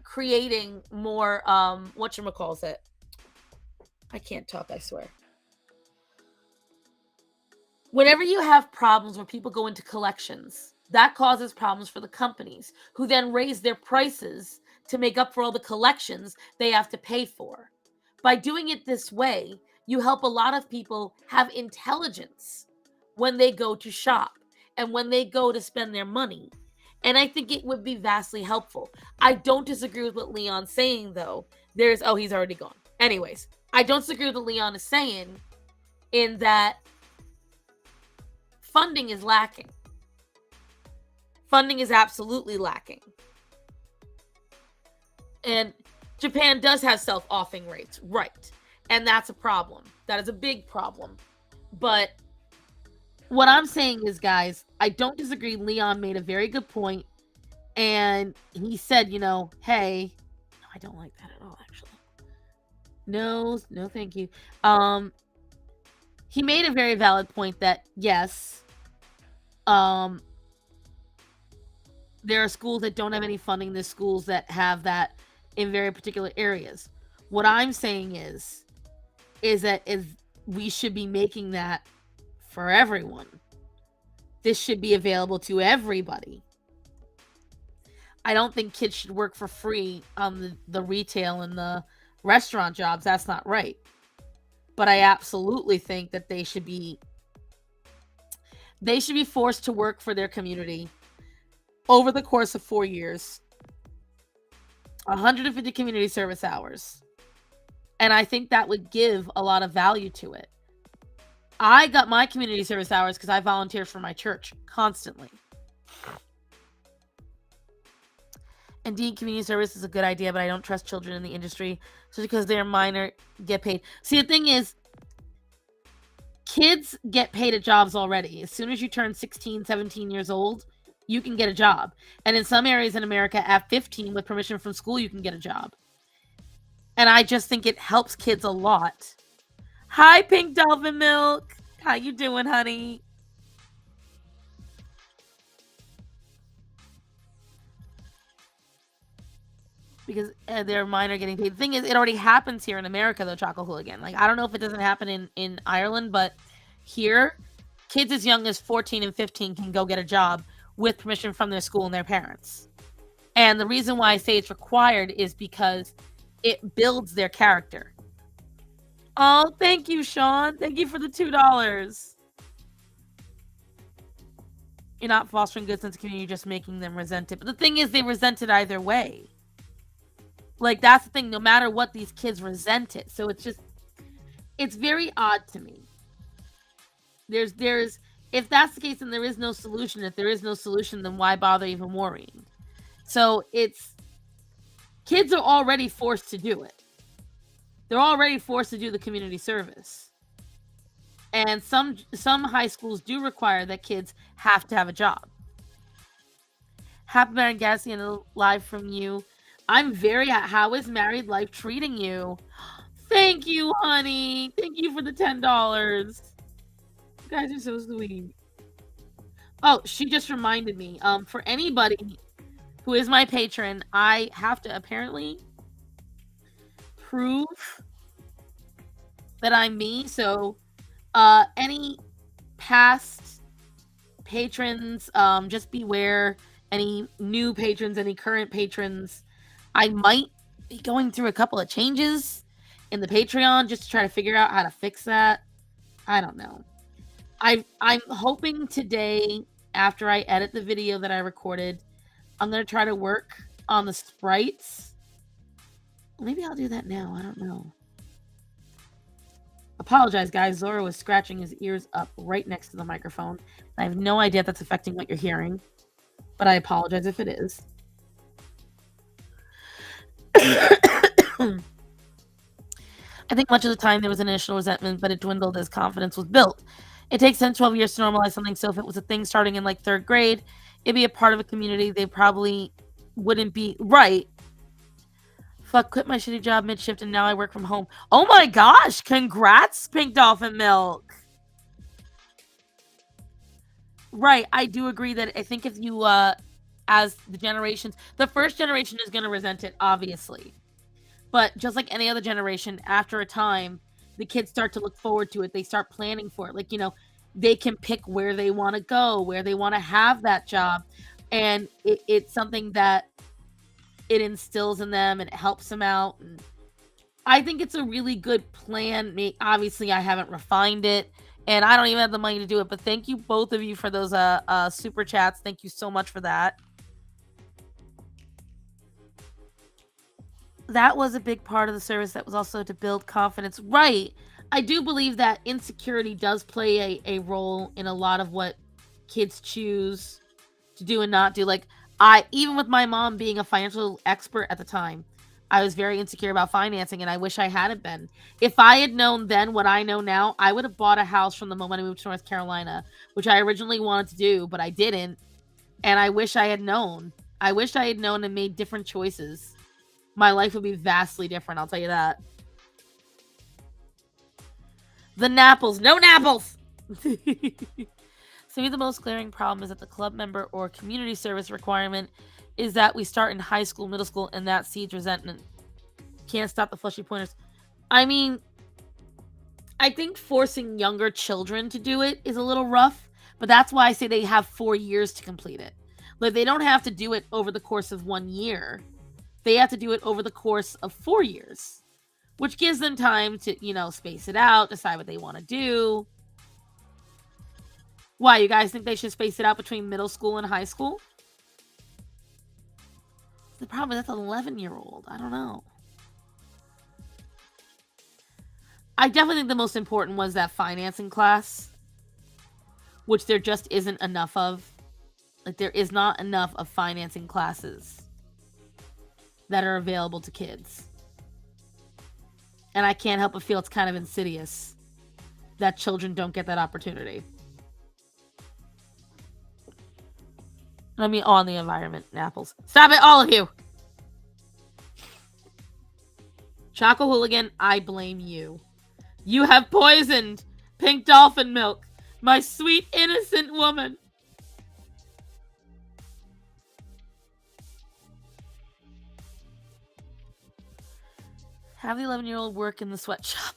creating more whatchamacallit. I can't talk, I swear. Whenever you have problems where people go into collections, that causes problems for the companies, who then raise their prices to make up for all the collections they have to pay for. By doing it this way, you help a lot of people have intelligence when they go to shop and when they go to spend their money. And I think it would be vastly helpful. I don't disagree with what Leon's saying, though. He's already gone. Anyways, I don't disagree with what Leon is saying in that funding is lacking. Funding is absolutely lacking. And Japan does have self-offing rates, right? And that's a problem. That is a big problem. But what I'm saying is, guys, I don't disagree. Leon made a very good point, and he said, hey, no, I don't like that at all, actually. No, thank you. He made a very valid point that yes, there are schools that don't have any funding. There's schools that have that in very particular areas. What I'm saying is that we should be making that for everyone. This should be available to everybody. I don't think kids should work for free on the retail and the restaurant jobs. That's not right. But I absolutely think that they should be forced to work for their community over the course of 4 years, 150 community service hours. And I think that would give a lot of value to it. I got my community service hours because I volunteer for my church constantly. Indeed, community service is a good idea, but I don't trust children in the industry just because they're minor, get paid. See, the thing is, kids get paid at jobs already. As soon as you turn 16, 17 years old, you can get a job. And in some areas in America, at 15, with permission from school, you can get a job. And I just think it helps kids a lot. Hi, Pink Dolphin Milk. How you doing, honey? Because they're minor getting paid. The thing is, it already happens here in America, though, Choco Hooligan. Like, I don't know if it doesn't happen in Ireland, but here, kids as young as 14 and 15 can go get a job with permission from their school and their parents. And the reason why I say it's required is because it builds their character. Oh, thank you, Sean. Thank you for the $2. You're not fostering good sense of community, you're just making them resent it. But the thing is, they resent it either way. Like, that's the thing. No matter what, these kids resent it. So it's very odd to me. There's if that's the case, then there is no solution. If there is no solution, then why bother even worrying? So kids are already forced to do it. They're already forced to do the community service. And some high schools do require that kids have to have a job. Happy Baron Gassy and live from you. I'm very at how is married life treating you? Thank you, honey. Thank you for the $10. You guys are so sweet. Oh, she just reminded me. For anybody who is my patron, I have to apparently prove that I'm me. So, any past patrons, just beware. Any new patrons, any current patrons, I might be going through a couple of changes in the Patreon just to try to figure out how to fix that. I don't know. I'm hoping today, after I edit the video that I recorded, I'm going to try to work on the sprites. Maybe I'll do that now. I don't know. Apologize, guys. Zora was scratching his ears up right next to the microphone. I have no idea if that's affecting what you're hearing, but I apologize if it is. I think much of the time there was an initial resentment, but it dwindled as confidence was built. It takes 10, 12 years to normalize something, so if it was a thing starting in like 3rd grade, it'd be a part of a community, they probably wouldn't be right. Fuck, quit my shitty job mid-shift and now I work from home. Oh my gosh, congrats, Pink Dolphin Milk. Right, I do agree that I think if you, as the generations, the first generation is going to resent it, obviously. But just like any other generation, after a time, the kids start to look forward to it. They start planning for it. Like, they can pick where they want to go, where they want to have that job. And it's something that it instills in them and it helps them out. And I think it's a really good plan. Obviously, I haven't refined it and I don't even have the money to do it. But thank you, both of you, for those super chats. Thank you so much for that. That was a big part of the service. That was also to build confidence. Right. I do believe that insecurity does play a role in a lot of what kids choose to do and not do. Like, even with my mom being a financial expert at the time, I was very insecure about financing, and I wish I hadn't been. If I had known then what I know now, I would have bought a house from the moment I moved to North Carolina, which I originally wanted to do, but I didn't. And I wish I had known. I wish I had known and made different choices. My life would be vastly different, I'll tell you that. The Napples. No Napples! To me, the most glaring problem is that the club member or community service requirement is that we start in high school, middle school, and that seeds resentment. Can't stop the fleshy pointers. I mean, I think forcing younger children to do it is a little rough, but that's why I say they have 4 years to complete it. Like, they don't have to do it over the course of 1 year. They have to do it over the course of 4 years, which gives them time to, space it out, decide what they want to do. Why, you guys think they should space it out between middle school and high school? The problem is that's an 11-year-old. I don't know. I definitely think the most important was that financing class, which there just isn't enough of. Like, there is not enough of financing classes that are available to kids. And I can't help but feel it's kind of insidious that children don't get that opportunity. I mean, on the environment, apples. Stop it, all of you! Choco Hooligan, I blame you. You have poisoned Pink Dolphin Milk, my sweet, innocent woman. Have the 11-year-old work in the sweatshop.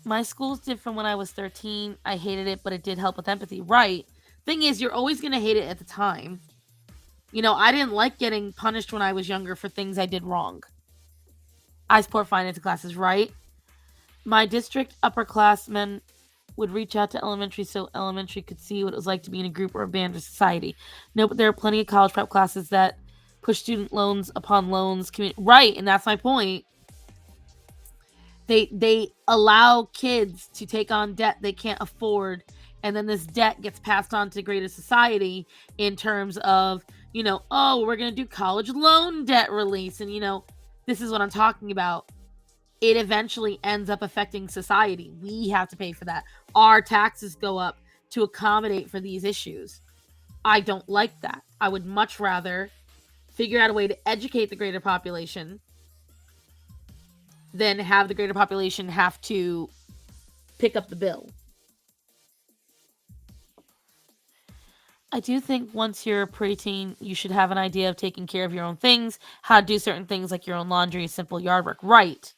My schools did from when I was 13. I hated it, but it did help with empathy. Right. Thing is, you're always going to hate it at the time. I didn't like getting punished when I was younger for things I did wrong. I support finance classes, right? My district upperclassmen would reach out to elementary so elementary could see what it was like to be in a group or a band or society. No, but there are plenty of college prep classes that push student loans upon loans. Right, and that's my point. They allow kids to take on debt they can't afford, and then this debt gets passed on to greater society in terms of, we're going to do college loan debt release. And, this is what I'm talking about. It eventually ends up affecting society. We have to pay for that. Our taxes go up to accommodate for these issues. I don't like that. I would much rather figure out a way to educate the greater population than have the greater population have to pick up the bill. I do think once you're a preteen, you should have an idea of taking care of your own things, how to do certain things like your own laundry, simple yard work. Right.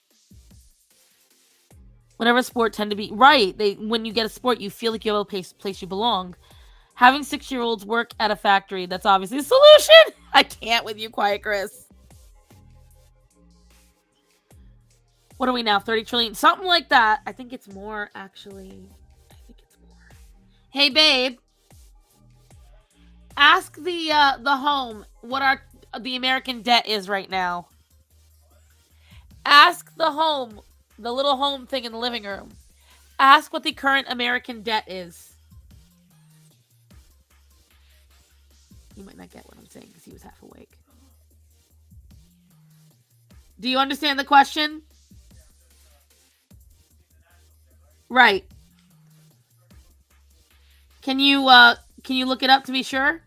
Whenever sport tend to be right, when you get a sport, you feel like you have a place you belong. Having 6-year-olds work at a factory, that's obviously a solution. I can't with you, Quiet Chris. What are we now? 30 trillion? Something like that. I think it's more, actually. I think it's more. Hey, babe. Ask the home what the American debt is right now. Ask the home, the little home thing in the living room. Ask what the current American debt is. You might not get what I'm saying because he was half awake. Do you understand the question? Right. Can you look it up to be sure?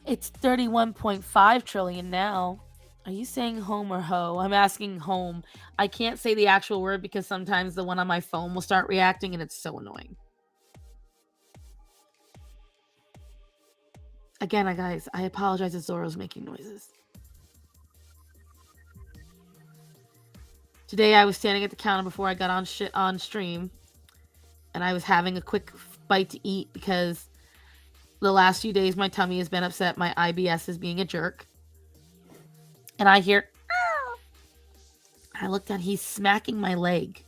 It's 31.5 trillion now. Are you saying home or ho? I'm asking home. I can't say the actual word because sometimes the one on my phone will start reacting and it's so annoying. Again, guys, I apologize if Zoro's making noises. Today I was standing at the counter before I got on stream, and I was having a quick bite to eat because the last few days my tummy has been upset. My IBS is being a jerk. And I hear, ah! I looked down, he's smacking my leg.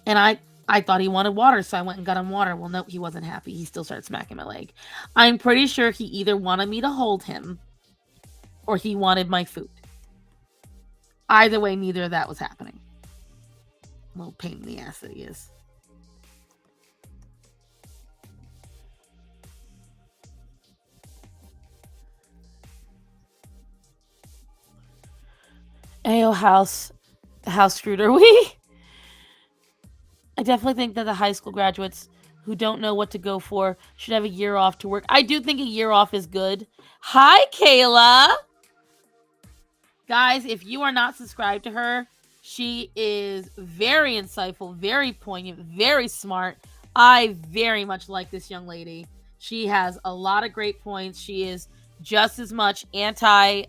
And I thought he wanted water, so I went and got him water. Well, no, he wasn't happy. He still started smacking my leg. I'm pretty sure he either wanted me to hold him or he wanted my food. Either way, neither of that was happening. Little pain in the ass that he is. Ayo, how screwed are we? I definitely think that the high school graduates who don't know what to go for should have a year off to work. I do think a year off is good. Hi, Kayla. Guys, if you are not subscribed to her, she is very insightful, very poignant, very smart. I very much like this young lady. She has a lot of great points. She is just as much anti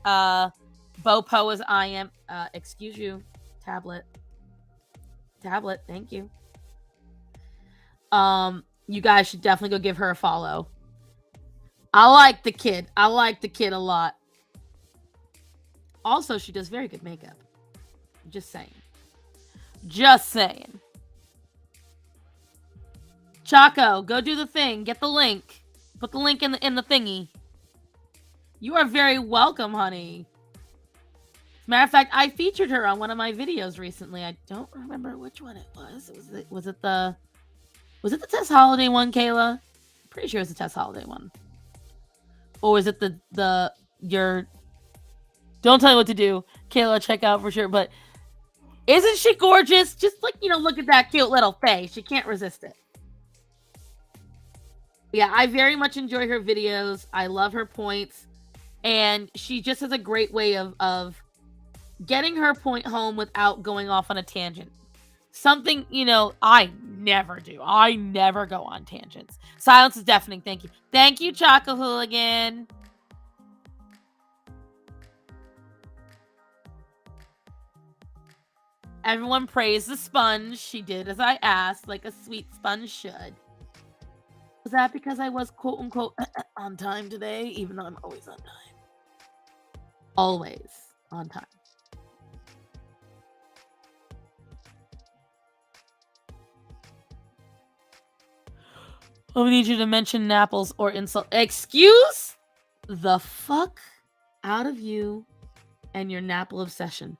Bopo as I am. Excuse you, tablet. Thank you. You guys should definitely go give her a follow. I like the kid a lot. Also, she does very good makeup. Just saying. Chaco, go do the thing. Get the link. Put the link in the thingy. You are very welcome, honey. As a matter of fact, I featured her on one of my videos recently. I don't remember which one it was. Was it the Tess Holiday one, Kayla? I'm pretty sure it was the Tess Holiday one. Or was it your Don't Tell Me What to Do, Kayla, check out for sure. But isn't she gorgeous? Just like, look at that cute little face. You can't resist it. Yeah, I very much enjoy her videos. I love her points. And she just has a great way of getting her point home without going off on a tangent. Something, I never do. I never go on tangents. Silence is deafening. Thank you. Thank you, Choco Hooligan. Everyone praised the sponge. She did as I asked, like a sweet sponge should. Was that because I was quote unquote on time today, even though I'm always on time? Always on time. I need you to mention Napples or insult. Excuse the fuck out of you and your Napple obsession.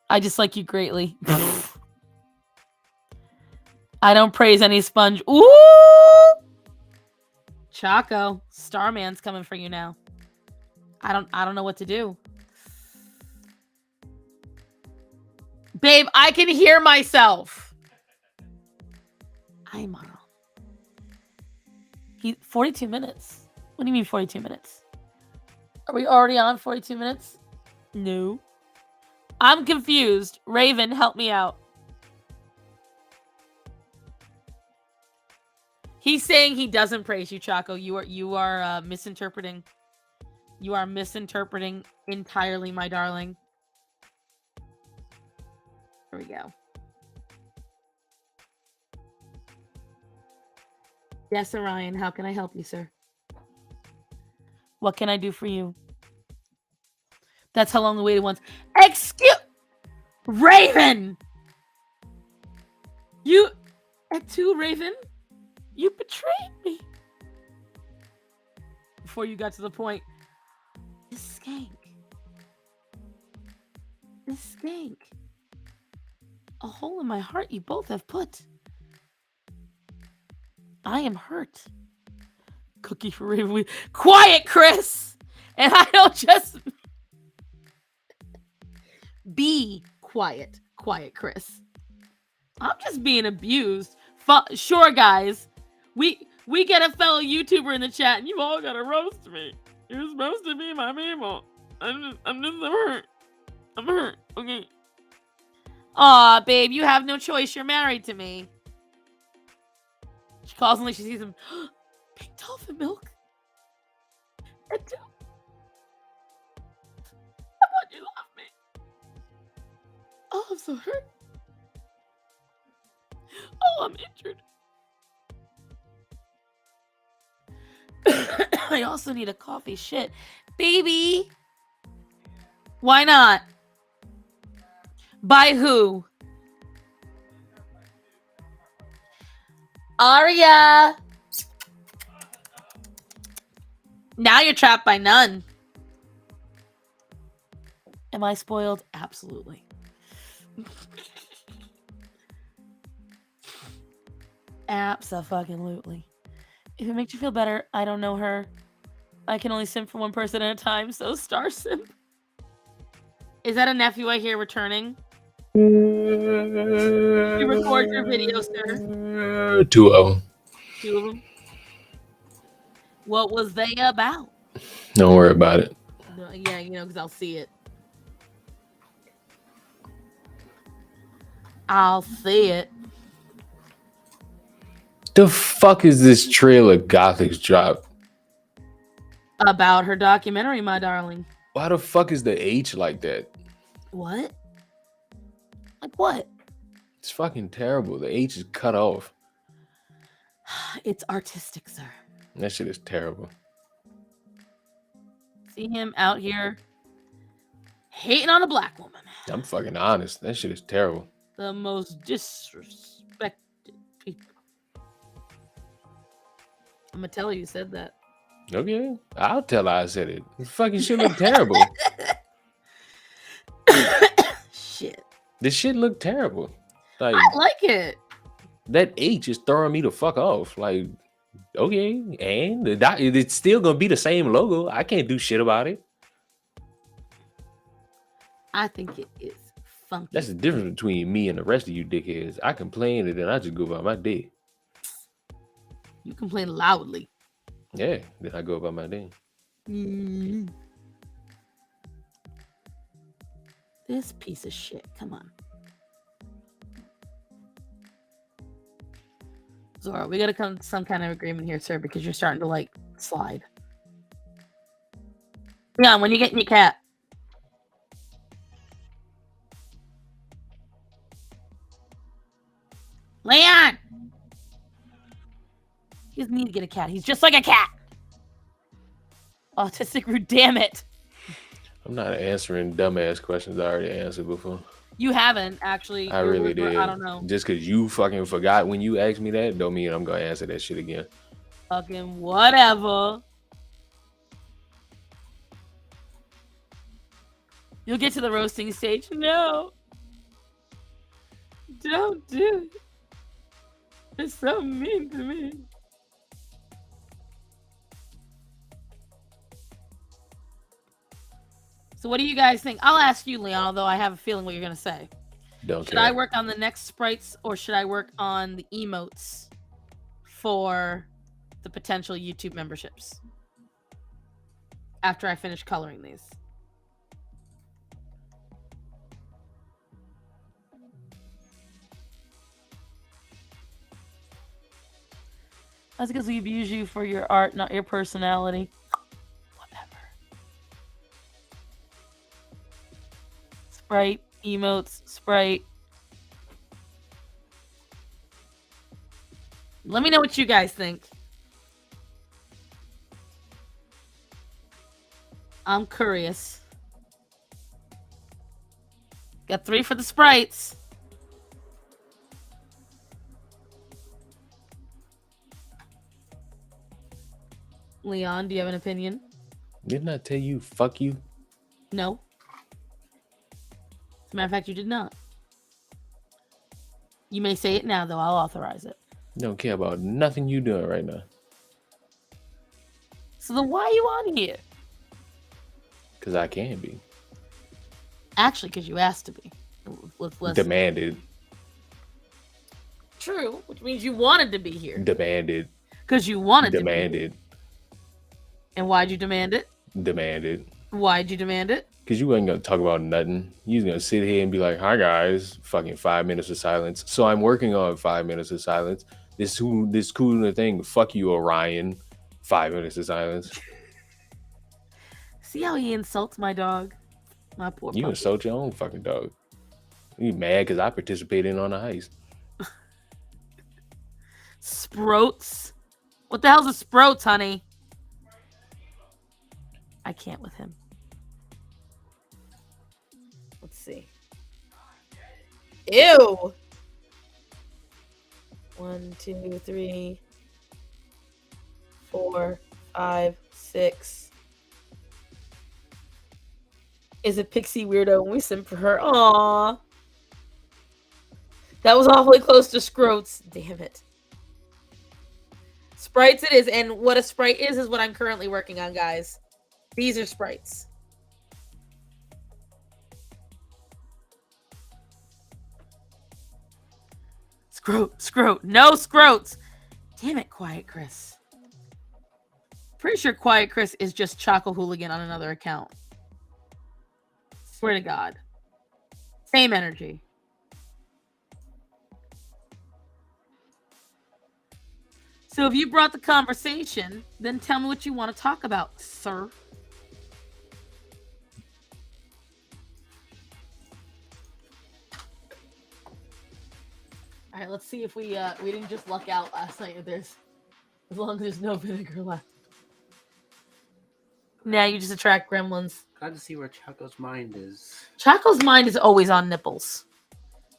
I dislike you greatly. I don't praise any sponge. Ooh! Chaco, Starman's coming for you now. I don't know what to do. Babe, I can hear myself. I'm on. 42 minutes. What do you mean 42 minutes? Are we already on 42 minutes? No. I'm confused. Raven, help me out. He's saying he doesn't praise you, Chaco. You are misinterpreting. You are misinterpreting entirely, my darling. Here we go. Yes, Orion, how can I help you, sir? What can I do for you? That's how long the waited ones. Excuse Raven! You at 2, Raven? You betrayed me. Before you got to the point. This skank. A hole in my heart you both have put. I am hurt. Cookie for Raven. Quiet, Chris! And I don't just... Be quiet, Chris. I'm just being abused. Sure, guys. We get a fellow YouTuber in the chat, and you all gotta roast me. You're supposed to be my people. I'm hurt. I'm hurt. Okay. Aw, babe, you have no choice. You're married to me. She calls him like she sees him. Pink dolphin milk. I thought you loved me. Oh, I'm so hurt. Oh, I'm injured. I also need a coffee. Shit. Baby. Why not? By who? Arya. Now you're trapped by none. Am I spoiled? Absolutely. Abso-fucking-lutely. If it makes you feel better, I don't know her. I can only simp for one person at a time, so star simp. Is that a nephew I hear returning? You record your video, sir. 2 of them. 2 of them. What was they about? Don't worry about it. Yeah, because I'll see it. I'll see it. The fuck is this trailer Gothic's dropped? About her documentary, my darling. Why the fuck is the H like that? What? Like what? It's fucking terrible. The H is cut off. It's artistic, sir. That shit is terrible. See him out here hating on a black woman. I'm fucking honest. That shit is terrible. The most disrespected people. I'm gonna tell you said that. Okay. I'll tell her I said it. This fucking shit look terrible. Shit. This shit look terrible. Like, I like it. That H is throwing me the fuck off. Like, okay, and it's still gonna be the same logo. I can't do shit about it. I think it is funky. That's the difference between me and the rest of you dickheads. I complain and then I just go about my day. You complain loudly. Yeah, then I go about my day. Mm. This piece of shit. Come on. Zora, we gotta come to some kind of agreement here, sir, because you're starting to, like, slide. Yeah, when you get your cat. Leon! He doesn't need to get a cat. He's just like a cat. Autistic rude, damn it. I'm not answering dumbass questions I already answered before. You haven't, actually. I really did. I don't know. Just because you fucking forgot when you asked me that, don't mean I'm going to answer that shit again. Fucking whatever. You'll get to the roasting stage. No. Don't do it. It's so mean to me. So what do you guys think? I'll ask you, Leon, although I have a feeling what you're going to say. Should I work on the next sprites or should I work on the emotes for the potential YouTube memberships after I finish coloring these? That's because we abuse you for your art, not your personality. Whatever. Sprite, emotes, Sprite. Let me know what you guys think. I'm curious. Got 3 for the sprites. Leon, do you have an opinion? Didn't I tell you, fuck you? No. As a matter of fact, you did not. You may say it now, though. I'll authorize it. Don't care about nothing you doing right now. So then why are you on here? Because I can be. Actually, because you asked to be. Let's Demanded. True, which means you wanted to be here. Demanded. Because you wanted Demanded. to be here. And why'd you demand it? Demanded. Why'd you demand it? Because you wasn't going to talk about nothing. You was going to sit here and be like, hi, guys. Fucking 5 minutes of silence. So I'm working on 5 minutes of silence. This cool thing. Fuck you, Orion. 5 minutes of silence. See how he insults my dog? My poor You puppy. insult your own fucking dog. You mad because I participated on the heist. Sproats? What the hell's a Sproats, honey? I can't with him. Let's see. Ew! 1, 2, 3, 4, 5, 6. Is a pixie weirdo when we simp for her? Aww. That was awfully close to Scroats. Damn it. Sprites it is, and what a Sprite is what I'm currently working on, guys. These are Sprites. Scrote. No scrotes. Damn it, Quiet Chris. Pretty sure Quiet Chris is just Choco Hooligan on another account. Swear to God. Same energy. So if you brought the conversation, then tell me what you want to talk about, sir. All right, let's see if we didn't just luck out last night with this. As long as there's no vinegar left. Now you just attract gremlins. Glad to see where Choco's mind is. Choco's mind is always on nipples.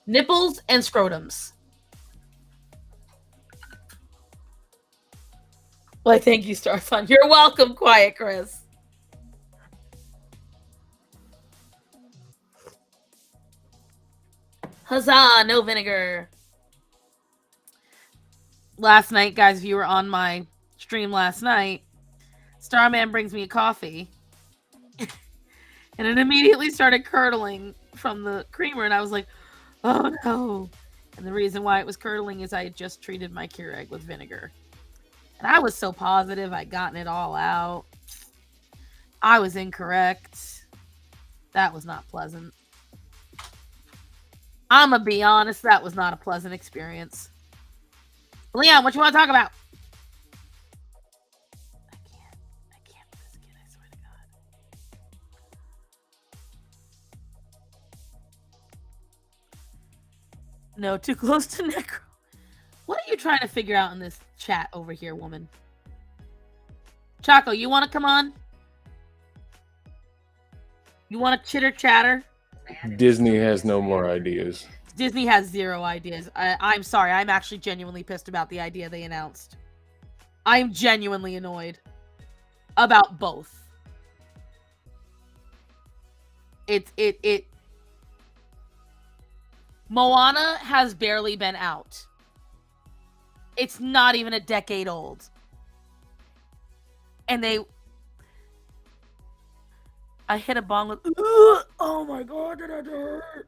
Nipples and scrotums. Well, thank you, Starfun. You're welcome, Quiet Chris. Huzzah, no vinegar. Last night, guys, if you were on my stream last night, Starman brings me a coffee. And it immediately started curdling from the creamer, and I was like, oh no. And the reason why it was curdling is I had just treated my Keurig with vinegar. And I was so positive I'd gotten it all out. I was incorrect. That was not pleasant. I'm going to be honest, that was not a pleasant experience. Leon, what you want to talk about? I can't with this kid, I swear to God. No, too close to Necro. What are you trying to figure out in this chat over here, woman? Choco, you want to come on? You want to chitter chatter? Disney has no more ideas. Disney has zero ideas. I'm sorry. I'm actually genuinely pissed about the idea they announced. I'm genuinely annoyed about both. Moana has barely been out. It's not even a decade old. And I hit a bong with, oh my God, did that hurt?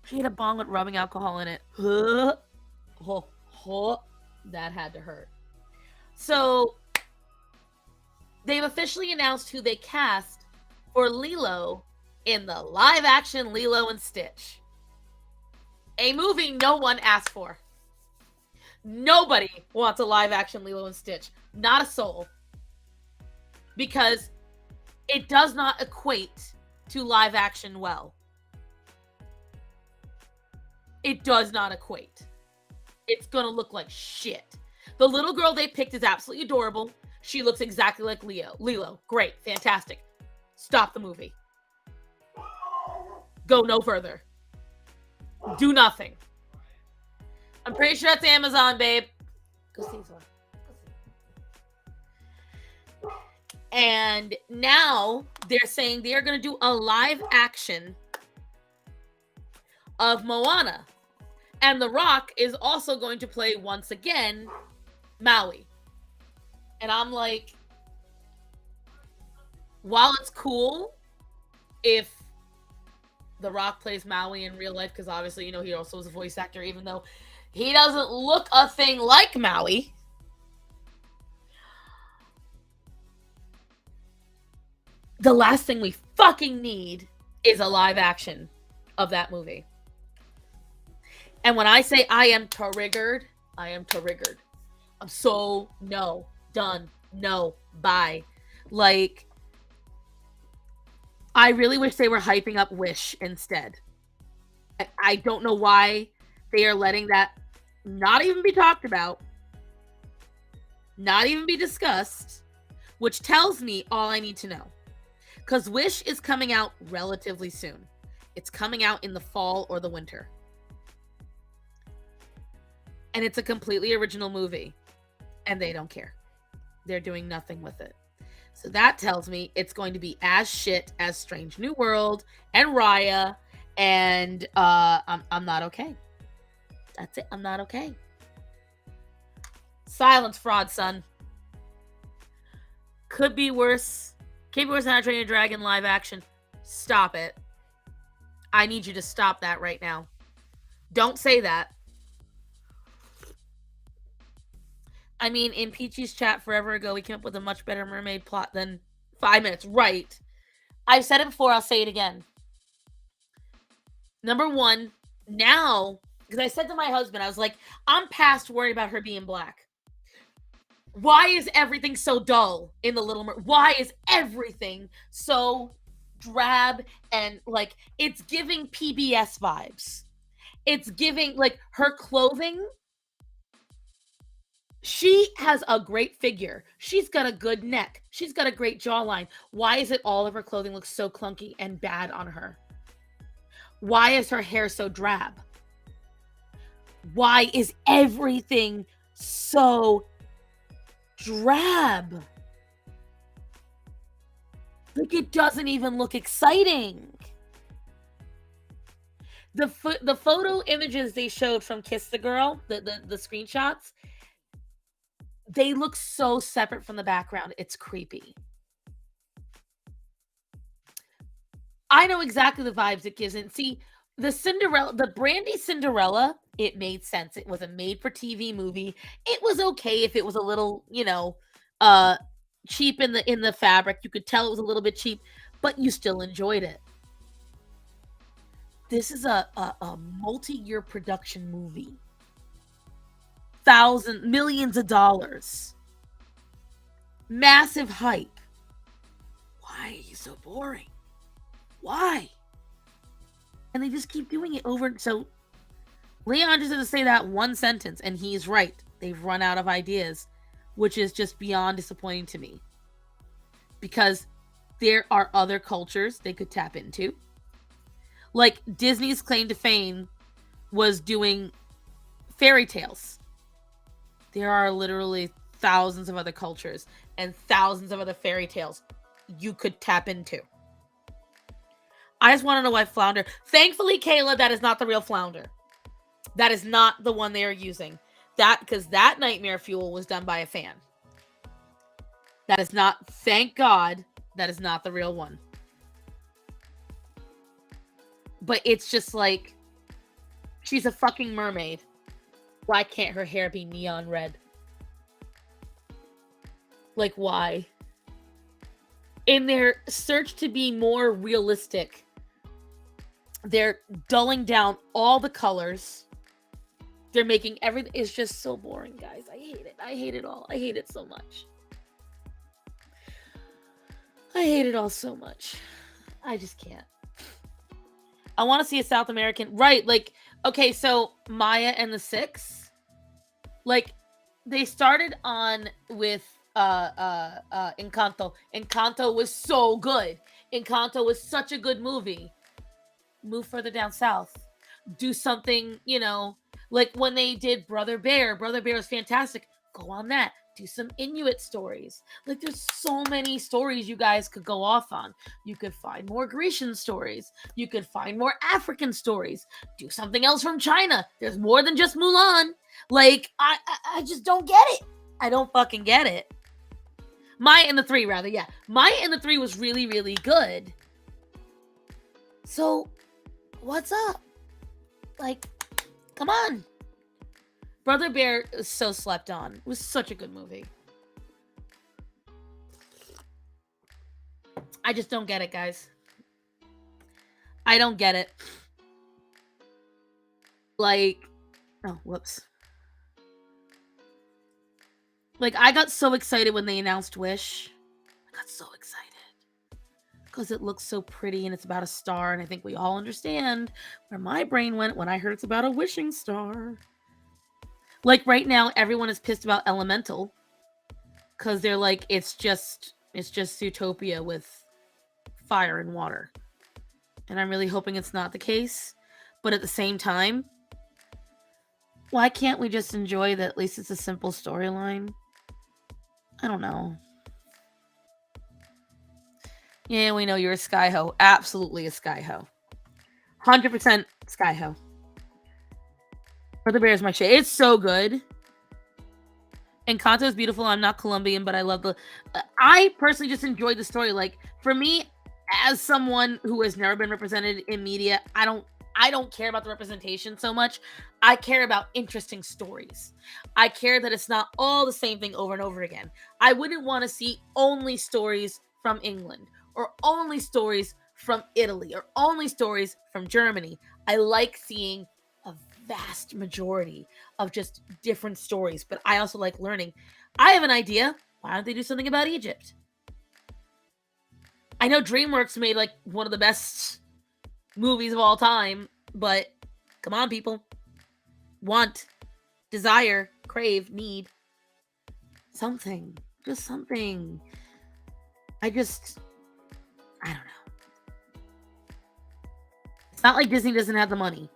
She hit a bong with rubbing alcohol in it. That had to hurt. So, they've officially announced who they cast for Lilo in the live-action Lilo and Stitch. A movie no one asked for. Nobody wants a live-action Lilo and Stitch. Not a soul. Because it does not equate to live-action well. It does not equate. It's gonna look like shit. The little girl they picked is absolutely adorable. She looks exactly like Lilo. Great. Fantastic. Stop the movie. Go no further. Do nothing. I'm pretty sure that's Amazon, babe. Go see this one. And now they're saying they're going to do a live action of Moana. And The Rock is also going to play, once again, Maui. And I'm like, while it's cool if The Rock plays Maui in real life, because obviously, you know, he also is a voice actor, even though he doesn't look a thing like Maui. The last thing we fucking need is a live action of that movie. And when I say I am triggered, I am triggered. I'm so no, done, no, bye. Like, I really wish they were hyping up Wish instead. I don't know why they are letting that not even be talked about, not even be discussed, which tells me all I need to know. Because Wish is coming out relatively soon. It's coming out in the fall or the winter. And it's a completely original movie. And they don't care. They're doing nothing with it. So that tells me it's going to be as shit as Strange New World and Raya. And I'm not okay. That's it. I'm not okay. Silence fraud, son. Could be worse. Can't be worse than How to Train Your Dragon live action. Stop it. I need you to stop that right now. Don't say that. I mean, in Peachy's chat forever ago, we came up with a much better mermaid plot than 5 minutes. Right. I've said it before. I'll say it again. Number one, now, because I said to my husband, I was like, I'm past worried about her being black. Why is everything so dull in The Little Mermaid? Why is everything so drab and like it's giving PBS vibes? It's giving like her clothing. She has a great figure. She's got a good neck. She's got a great jawline. Why is it all of her clothing looks so clunky and bad on her? Why is her hair so drab? Why is everything so drab? Like it doesn't even look exciting. The photo images they showed from Kiss the Girl, the screenshots, they look so separate from the background. It's creepy. I know exactly the vibes it gives. And see, the Brandy Cinderella, it made sense. It was a made-for-TV movie. It was okay if it was a little, cheap in the fabric. You could tell it was a little bit cheap, but you still enjoyed it. This is a multi-year production movie. Millions of dollars. Massive hype. Why are you so boring? Why? And they just keep doing it over. So Leon just had to say that one sentence, and he's right. They've run out of ideas, which is just beyond disappointing to me. Because there are other cultures they could tap into. Like Disney's claim to fame was doing fairy tales. There are literally thousands of other cultures and thousands of other fairy tales you could tap into. I just want to know why Flounder. Thankfully, Kayla, that is not the real Flounder. That is not the one they are using. Because that Nightmare Fuel was done by a fan. That is not, thank God, that is not the real one. But it's just like, she's a fucking mermaid. Why can't her hair be neon red? Like, why? In their search to be more realistic, they're dulling down all the colors. They're making everything. It's just so boring, guys. I hate it. I hate it all. I hate it so much. I hate it all so much. I just can't. I want to see a South American. Right, like, okay, so Maya and the Six. Like, they started on with Encanto. Encanto was so good. Encanto was such a good movie. Move further down south. Do something, like when they did Brother Bear. Brother Bear was fantastic. Go on that. Do some Inuit stories. Like, there's so many stories you guys could go off on. You could find more Grecian stories. You could find more African stories. Do something else from China. There's more than just Mulan. Like, I just don't get it. I don't fucking get it. Maya and the Three, rather, yeah. Maya and the Three was really, really good. So, what's up? Like, come on. Brother Bear is so slept on. It was such a good movie. I just don't get it, guys. I don't get it. Like, oh, whoops. Like, I got so excited when they announced Wish. I got so excited. Because it looks so pretty and it's about a star. And I think we all understand where my brain went when I heard it's about a wishing star. Like, right now, everyone is pissed about Elemental. Because they're like, it's just Zootopia with fire and water. And I'm really hoping it's not the case. But at the same time, why can't we just enjoy that at least it's a simple storyline? I don't know. Yeah, we know you're a Skyho. Absolutely a Skyho. 100% Skyho. Brother Bear is my shit. It's so good. Encanto is beautiful. I'm not Colombian, but I love the. I personally just enjoyed the story. Like for me, as someone who has never been represented in media, I don't care about the representation so much. I care about interesting stories. I care that it's not all the same thing over and over again. I wouldn't want to see only stories from England or only stories from Italy or only stories from Germany. I like seeing a vast majority of just different stories, but I also like learning. I have an idea. Why don't they do something about Egypt? I know DreamWorks made like one of the best movies of all time, but come on, people. Want, desire, crave, need something. Just something. I don't know. It's not like Disney doesn't have the money.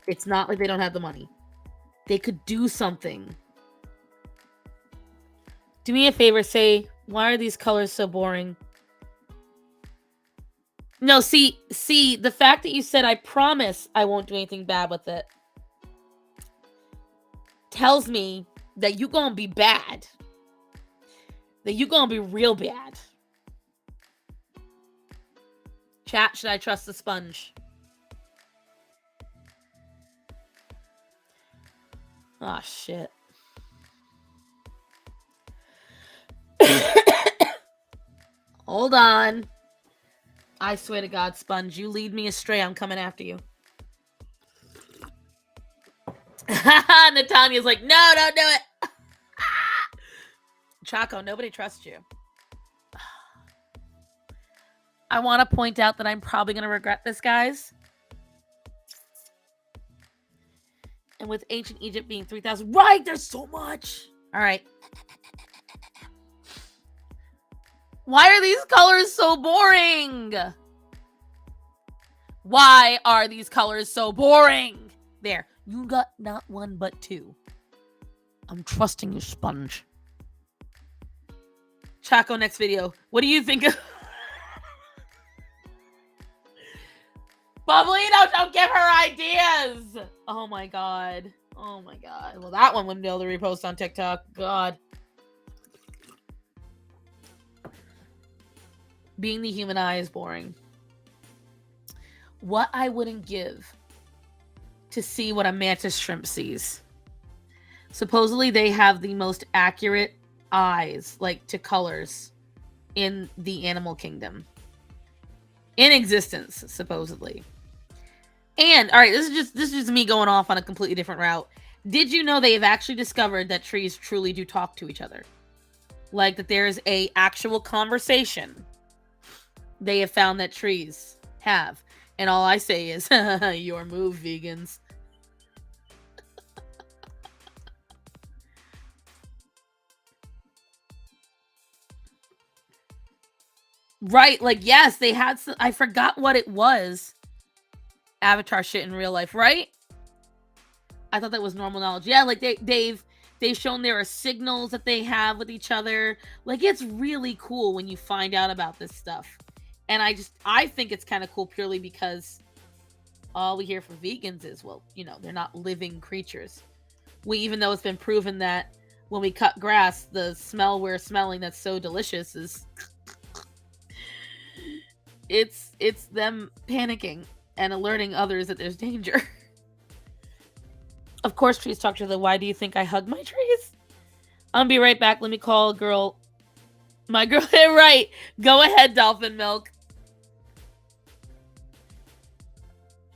It's not like they don't have the money. They could do something. Do me a favor, say, why are these colors so boring? No, see, the fact that you said, I promise I won't do anything bad with it, tells me that you gonna be bad. That you gonna be real bad. Chat, should I trust the sponge? Oh, shit. Hold on. I swear to God, Sponge, you lead me astray, I'm coming after you. Natania's like, no, don't do it. Chaco, nobody trusts you. I want to point out that I'm probably going to regret this, guys. And with ancient Egypt being 3,000, right? There's so much. All right. Why are these colors so boring? Why are these colors so boring? There. You got not one, but two. I'm trusting you, Sponge. Chaco, next video. What do you think of... Bubbleino, don't give her ideas! Oh my god. Oh my god. Well, that one wouldn't be able to repost on TikTok. God. Being the human eye is boring. What I wouldn't give to see what a mantis shrimp sees. Supposedly they have the most accurate eyes, like to colors, in the animal kingdom. In existence, supposedly. And, all right, this is just me going off on a completely different route. Did you know they have actually discovered that trees truly do talk to each other? Like that there is a actual conversation they have found that trees have. And all I say is, your move, vegans. Right, like, yes, they had some, I forgot what it was. Avatar shit in real life, right? I thought that was normal knowledge. Yeah, like they've shown there are signals that they have with each other. Like, it's really cool when you find out about this stuff. And I think it's kind of cool purely because all we hear from vegans is, well, you know, they're not living creatures. Even though it's been proven that when we cut grass, the smell we're smelling that's so delicious is it's them panicking and alerting others that there's danger. Of course, trees talk to the why do you think I hug my trees? I'll be right back. Let me call a girl. My girl, right. Go ahead, Dolphin Milk.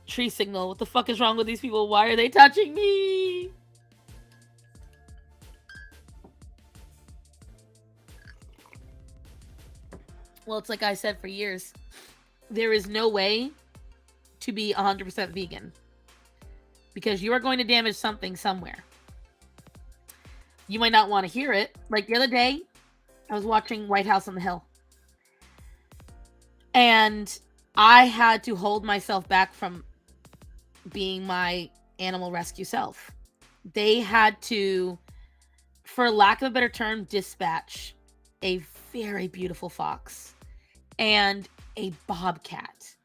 Tree signal. What the fuck is wrong with these people? Why are they touching me? Well, it's like I said for years. There is no way to be 100% vegan. Because you are going to damage something somewhere. You might not want to hear it. Like the other day, I was watching White House on the Hill. And I had to hold myself back from being my animal rescue self. They had to, for lack of a better term, dispatch a very beautiful fox and a bobcat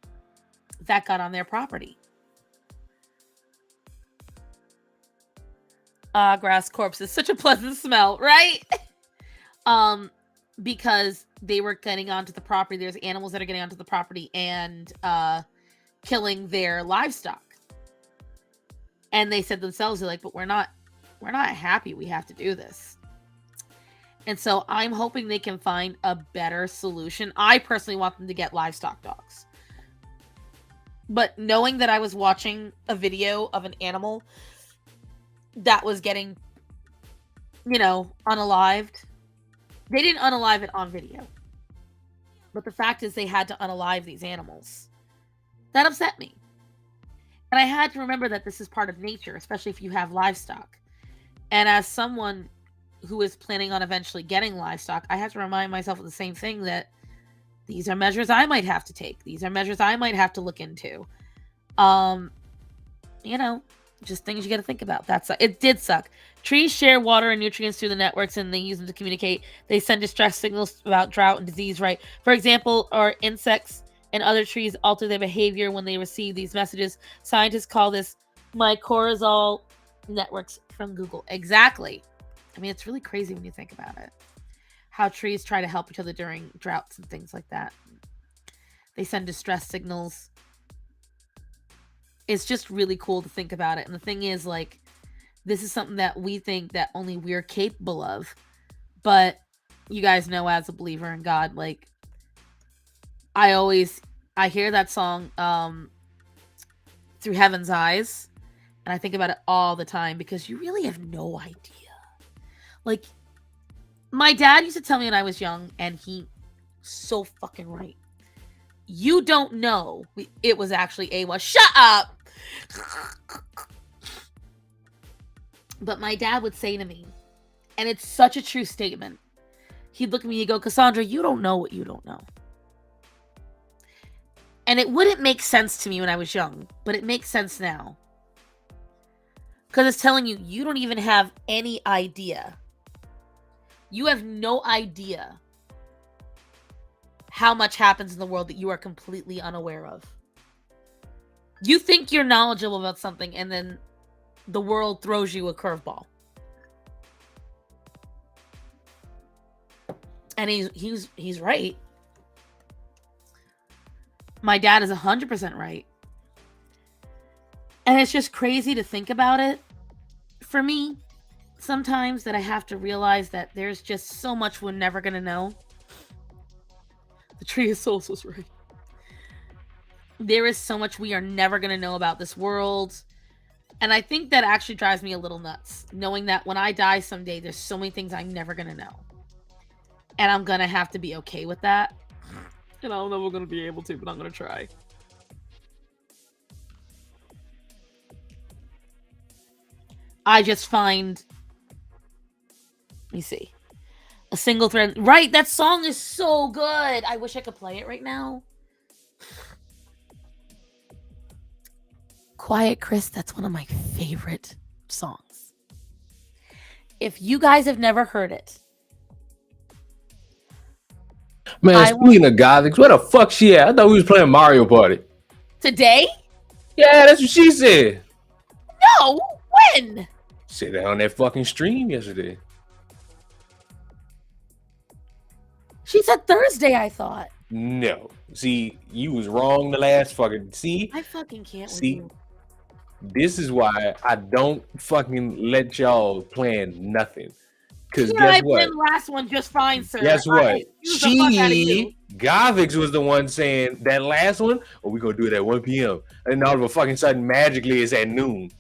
that got on their property. Grass corpses. Such a pleasant smell, right? Because they were getting onto the property. There's animals that are getting onto the property and killing their livestock. And they said themselves, they're like, but we're not happy we have to do this. And so I'm hoping they can find a better solution. I personally want them to get livestock dogs. But knowing that I was watching a video of an animal that was getting, unalived. They didn't unalive it on video. But the fact is they had to unalive these animals. That upset me. And I had to remember that this is part of nature, especially if you have livestock. And as someone who is planning on eventually getting livestock, I have to remind myself of the same thing, that these are measures I might have to take. These are measures I might have to look into. Just things you got to think about. It did suck. Trees share water and nutrients through the networks, and they use them to communicate. They send distress signals about drought and disease, right? For example, our insects and other trees alter their behavior when they receive these messages. Scientists call this mycorrhizal networks from Google. Exactly. I mean, it's really crazy when you think about it. How trees try to help each other during droughts and things like that. They send distress signals. It's just really cool to think about it. And the thing is, like, this is something that we think that only we're capable of. But you guys know, as a believer in God, like, I hear that song Through Heaven's Eyes, and I think about it all the time, because you really have no idea. Like, my dad used to tell me when I was young, and he so fucking right. You don't know it was actually AWA. Shut up! But my dad would say to me, and it's such a true statement, he'd look at me and go, Cassandra, you don't know what you don't know. And it wouldn't make sense to me when I was young, but it makes sense now. Because it's telling you, you don't even have any idea. You have no idea how much happens in the world that you are completely unaware of. You think you're knowledgeable about something, and then the world throws you a curveball. And he's right. My dad is 100% right. And it's just crazy to think about it for me sometimes, that I have to realize that there's just so much we're never going to know. The tree is so right. There is so much we are never going to know about this world. And I think that actually drives me a little nuts, knowing that when I die someday, there's so many things I'm never going to know. And I'm going to have to be okay with that. And I don't know if we're going to be able to, but I'm going to try. I just find... Let me see. A single thread. Right, that song is so good. I wish I could play it right now. Quiet Chris, that's one of my favorite songs. If you guys have never heard it. Man, speaking of Gothics, where the fuck she at? I thought we was playing Mario Party. Today? Yeah, that's what she said. No, when? She said that on that fucking stream yesterday. She said Thursday, I thought. No. See, you was wrong the last fucking... See? I fucking can't. See? This is why I don't fucking let y'all plan nothing. Because guess what? I played the last one just fine, sir. Guess what? Gothics was the one saying that last one, oh, we gonna do it at 1 p.m. And all of a fucking sudden, magically, it's at noon.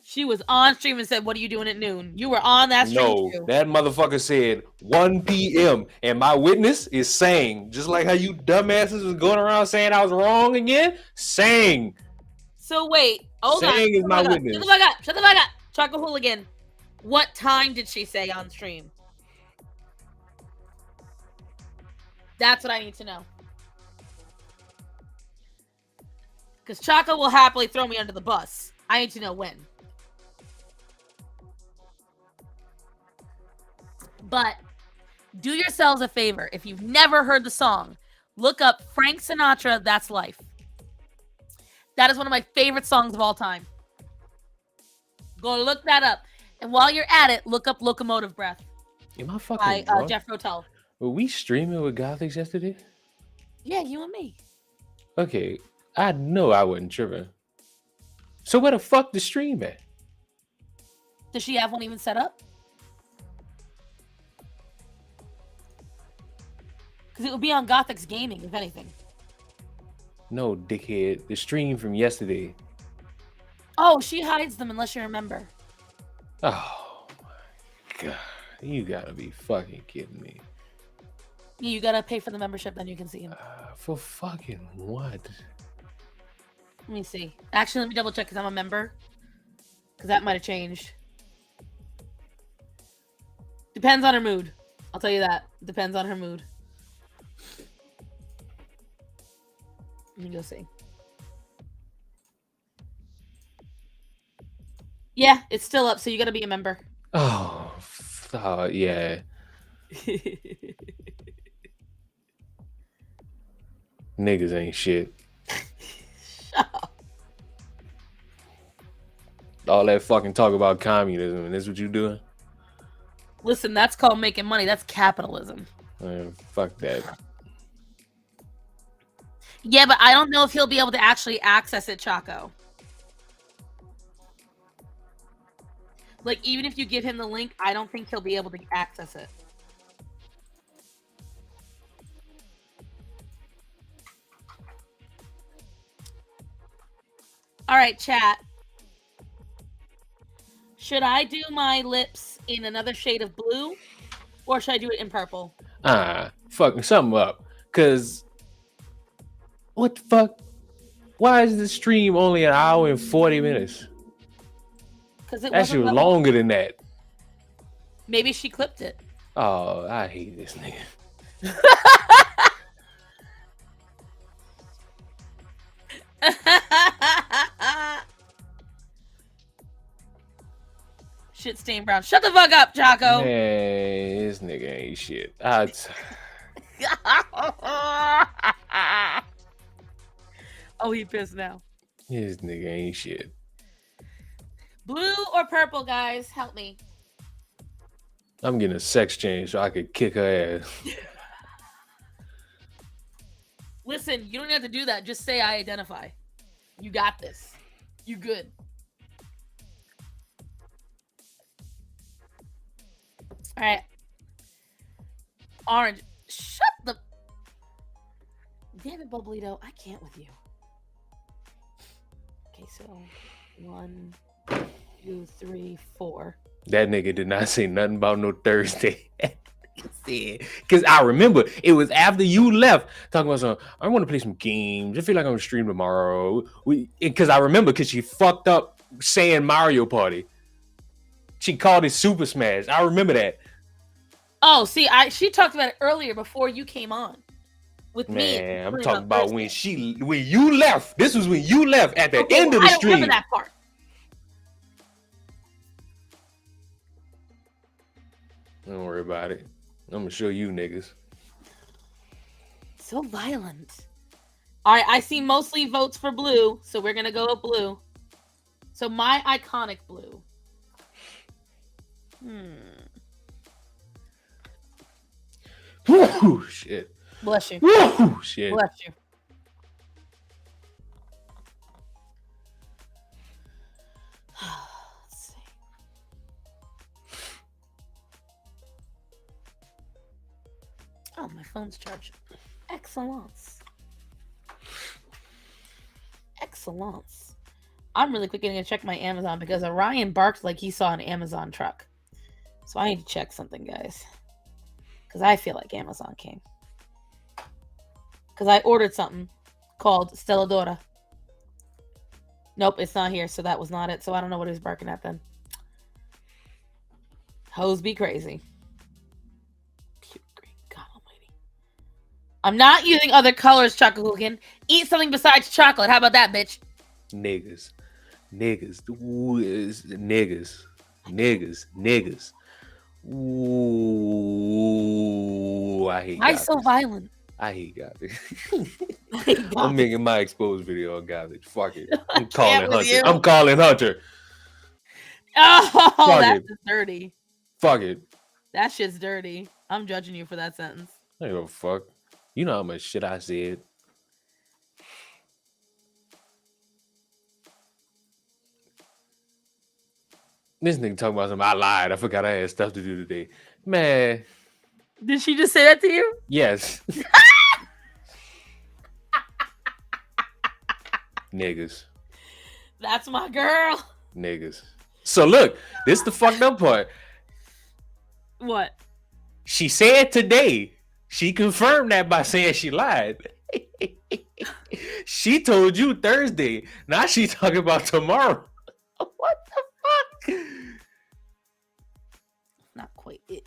She was on stream and said, what are you doing at noon? You were on that stream too. That motherfucker said 1 p.m. And my witness is saying, just like how you dumbasses was going around saying I was wrong again, saying. So wait, hold on. Saying is my witness. Shut the fuck up. Shut the fuck up. Choco Hooligan. What time did she say on stream? That's what I need to know. Because Choco will happily throw me under the bus. I need to know when. But do yourselves a favor. If you've never heard the song, look up Frank Sinatra, That's Life. That is one of my favorite songs of all time. Go look that up. And while you're at it, look up Locomotive Breath Am I by fucking drunk? Jeff Rotel. Were we streaming with Gothics yesterday? Yeah, you and me. Okay, I know I wasn't tripping. So where the fuck the stream at? Does she have one even set up? Because it would be on Gothic's Gaming, if anything. No, dickhead. The stream from yesterday. Oh, she hides them unless you remember. Oh my god. You gotta be fucking kidding me. You gotta pay for the membership, then you can see him. For fucking what? Let me see. Actually, let me double check because I'm a member. Because that might have changed. Depends on her mood. I'll tell you that. Depends on her mood. Let me go see. Yeah, it's still up, so you gotta be a member. Oh, yeah. Niggas ain't shit. All that fucking talk about communism, and this what you doing? Listen, that's called making money. That's capitalism. Man, fuck that. Yeah, but I don't know if he'll be able to actually access it, Chaco. Like, even if you give him the link, I don't think he'll be able to access it. All right, chat. Should I do my lips in another shade of blue, or should I do it in purple? Fucking something up. Cause what the fuck? Why is the stream only an hour and 40 minutes? Because it That shit was wasn't longer than that. Maybe she clipped it. Oh, I hate this nigga. Shit stained brown. Shut the fuck up, Chaco. Man, this nigga ain't shit. Oh, he pissed now. This nigga ain't shit. Blue or purple, guys? Help me. I'm getting a sex change so I could kick her ass. Listen, you don't have to do that. Just say I identify. You got this. You good. All right. Orange. Shut the... Damn it, Boblito. I can't with you. Okay, so 1, 2, 3, 4. That nigga did not say nothing about no Thursday. Because I remember it was after you left talking about some, I want to play some games. I feel like I'm going to stream tomorrow. Because I remember because she fucked up saying Mario Party. She called it Super Smash. I remember that. Oh, see, she talked about it earlier before you came on with me. Man, I'm talking about when you left. This was when you left at the end of the stream. I don't remember that part. Don't worry about it. I'm gonna show you niggas. So violent. All right, I see mostly votes for blue, so we're gonna go with blue. So my iconic blue. Woo, shit. Bless you. Woo, shit. Bless you. Let's see. Oh, my phone's charged. Excellence. Excellence. I'm really quickly going to check my Amazon because Orion barked like he saw an Amazon truck. So I need to check something, guys. Because I feel like Amazon came. Because I ordered something called Stelladora. Nope, it's not here, so that was not it. So I don't know what he was barking at then. Hoes be crazy. Cute green, God almighty. I'm not using other colors, Chocolate Hooligan. Eat something besides chocolate. How about that, bitch? Niggas. Ooh, I hate Why garbage. so violent? I hate garbage. I'm making my exposed video on garbage. Fuck it. I'm calling Hunter. Oh, Fuck that's it. dirty. Fuck it. That shit's dirty. I'm judging you for that sentence. I don't give a fuck. You know how much shit I said. This nigga talking about something. I lied. I forgot I had stuff to do today. Man, Did she just say that to you? yes. Niggas. That's my girl. Niggas. So look, this the fucked up part. What? She said today. She confirmed that by saying she lied. She told you Thursday. Now she talking about tomorrow. What the fuck? Not quite it.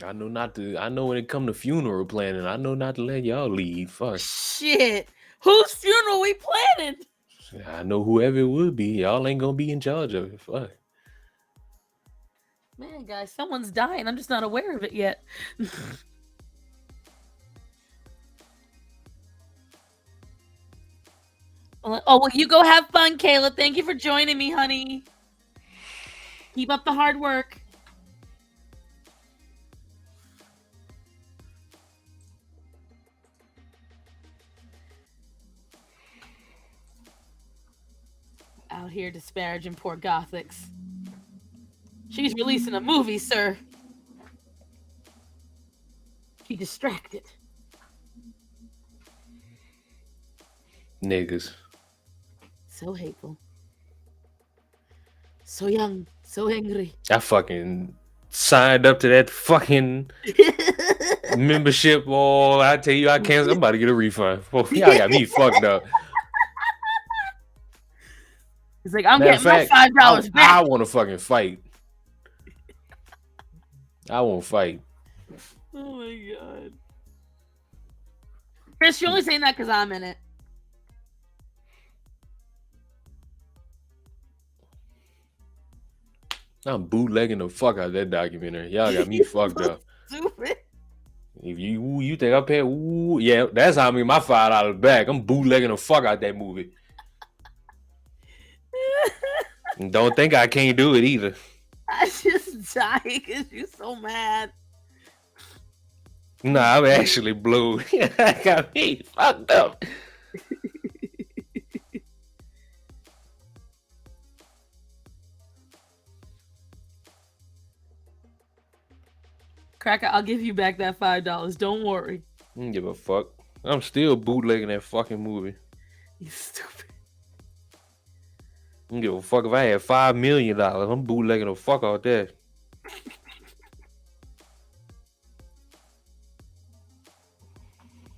I know not to. I know when it come to funeral planning, I know not to let y'all lead. Fuck. Shit. Whose funeral we planning? I know whoever it would be, y'all ain't gonna be in charge of it. Fuck. Man, guys, someone's dying. I'm just not aware of it yet. Oh, well, you go have fun, Kayla. Thank you for joining me, honey. Keep up the hard work. Out here disparaging poor Gothics. She's releasing a movie, sir. She distracted. Niggas. So hateful. So young. So angry. I fucking signed up to that fucking membership. Oh, I tell you, I canceled. I'm about to get a refund. Oh, y'all got me fucked up. He's like, I'm Matter of getting fact, my $5 back. I want to fucking fight. I won't fight. Oh my god. Chris, you're only saying that because I'm in it. I'm bootlegging the fuck out of that documentary. Y'all got me fucked up. Stupid. If you think I pay, yeah, that's how I mean my $5 back. I'm bootlegging the fuck out that movie. And don't think I can't do it either. I just dying because you're so mad. Nah, I'm actually blue. I got me fucked up. Cracker, I'll give you back that $5. Don't worry. I don't give a fuck. I'm still bootlegging that fucking movie. You stupid. I don't give a fuck if I had $5 million. I'm bootlegging the fuck out that.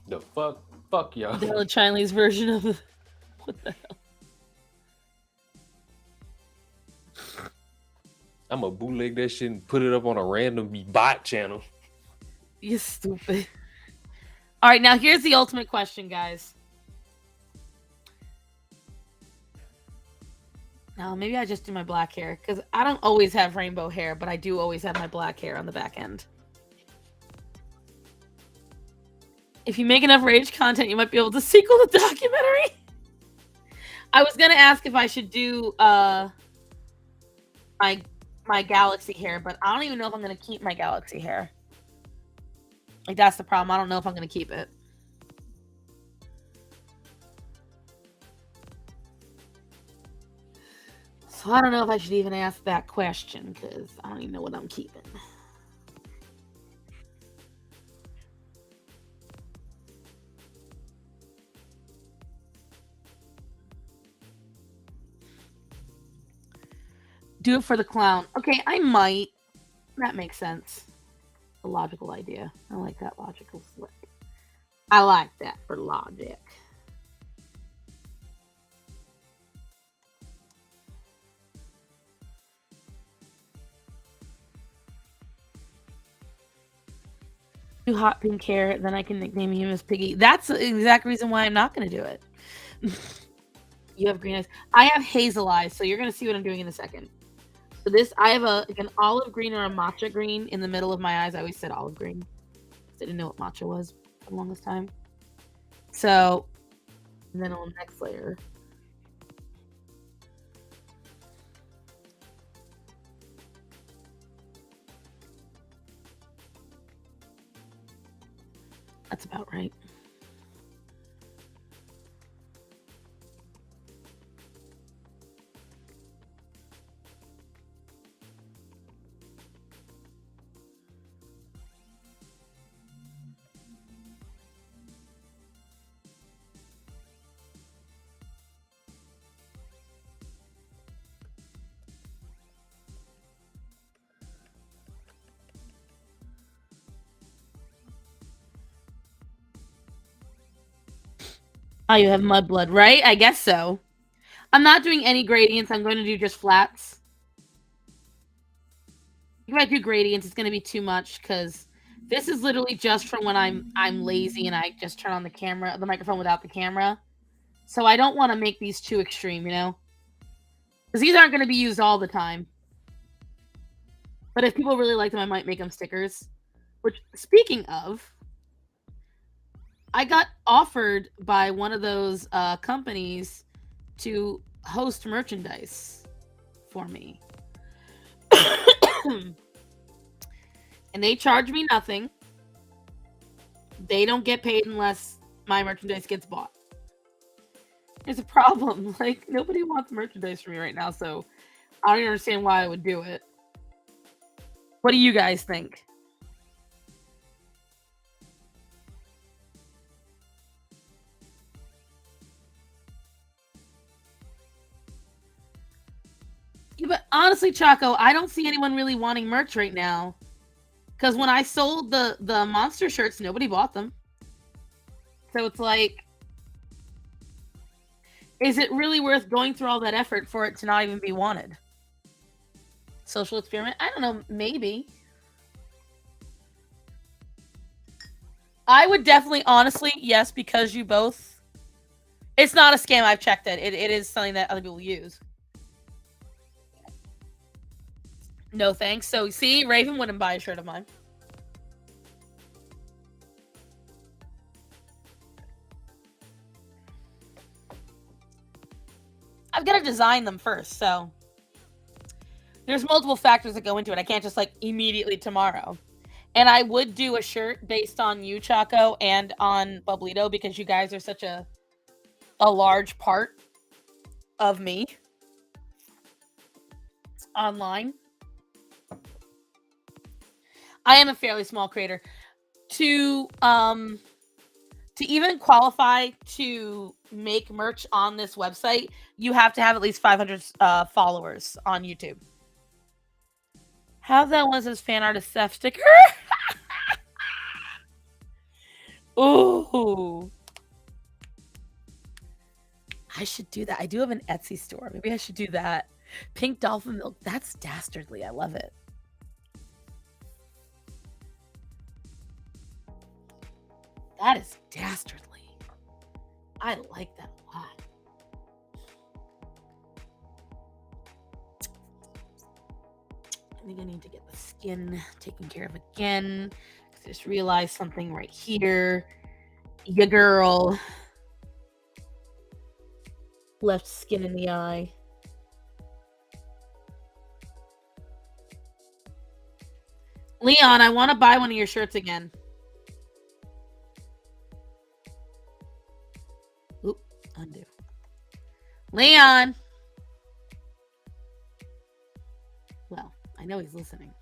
The fuck? Fuck y'all. The Chinese version of the... What the hell? I'm gonna bootleg that shit and put it up on a random bot channel. You stupid. All right, now here's the ultimate question, guys. Now, maybe I just do my black hair, because I don't always have rainbow hair, but I do always have my black hair on the back end. If you make enough rage content, you might be able to sequel the documentary. I was gonna ask if I should do my galaxy hair, but I don't even know if I'm gonna keep my galaxy hair. Like, that's the problem. I don't know if I'm gonna keep it. So I don't know if I should even ask that question, because I don't even know what I'm keeping. Do it for the clown. Okay, I might. That makes sense. A logical idea. I like that logical flip. I like that for logic. Do hot pink hair, then I can nickname him as Piggy. That's the exact reason why I'm not going to do it. You have green eyes. I have hazel eyes, so you're going to see what I'm doing in a second. So this, I have an olive green or a matcha green in the middle of my eyes. I always said olive green. I didn't know what matcha was for the longest time. So, and then on the next layer. That's about right. Oh, you have mudblood, right? I guess so. I'm not doing any gradients. I'm going to do just flats. If I do gradients, it's going to be too much because this is literally just from when I'm lazy and I just turn on the microphone without the camera. So I don't want to make these too extreme, you know? Because these aren't going to be used all the time. But if people really like them, I might make them stickers. Which, speaking of, I got offered by one of those companies to host merchandise for me. And they charge me nothing. They don't get paid unless my merchandise gets bought. There's a problem. Like, nobody wants merchandise from me right now, so I don't understand why I would do it. What do you guys think? Yeah, but honestly, Chaco, I don't see anyone really wanting merch right now. Because when I sold the monster shirts, nobody bought them. So it's like, is it really worth going through all that effort for it to not even be wanted? Social experiment? I don't know, maybe. I would definitely, honestly, yes, because you both... It's not a scam, I've checked it. It is something that other people use. No thanks. So, see, Raven wouldn't buy a shirt of mine. I've got to design them first, so... There's multiple factors that go into it. I can't just, like, immediately tomorrow. And I would do a shirt based on you, Chaco, and on Bublito, because you guys are such a large part of me online. I am a fairly small creator. To even qualify to make merch on this website, you have to have at least 500 followers on YouTube. Have that one that says fan art Seth sticker. Ooh. I should do that. I do have an Etsy store. Maybe I should do that. Pink dolphin milk. That's dastardly. I love it. That is dastardly. I like that a lot. I think I need to get the skin taken care of again. I just realized something right here. Ya girl left skin in the eye. Leon, I want to buy one of your shirts again. Oop, undo. Leon! Well, I know he's listening.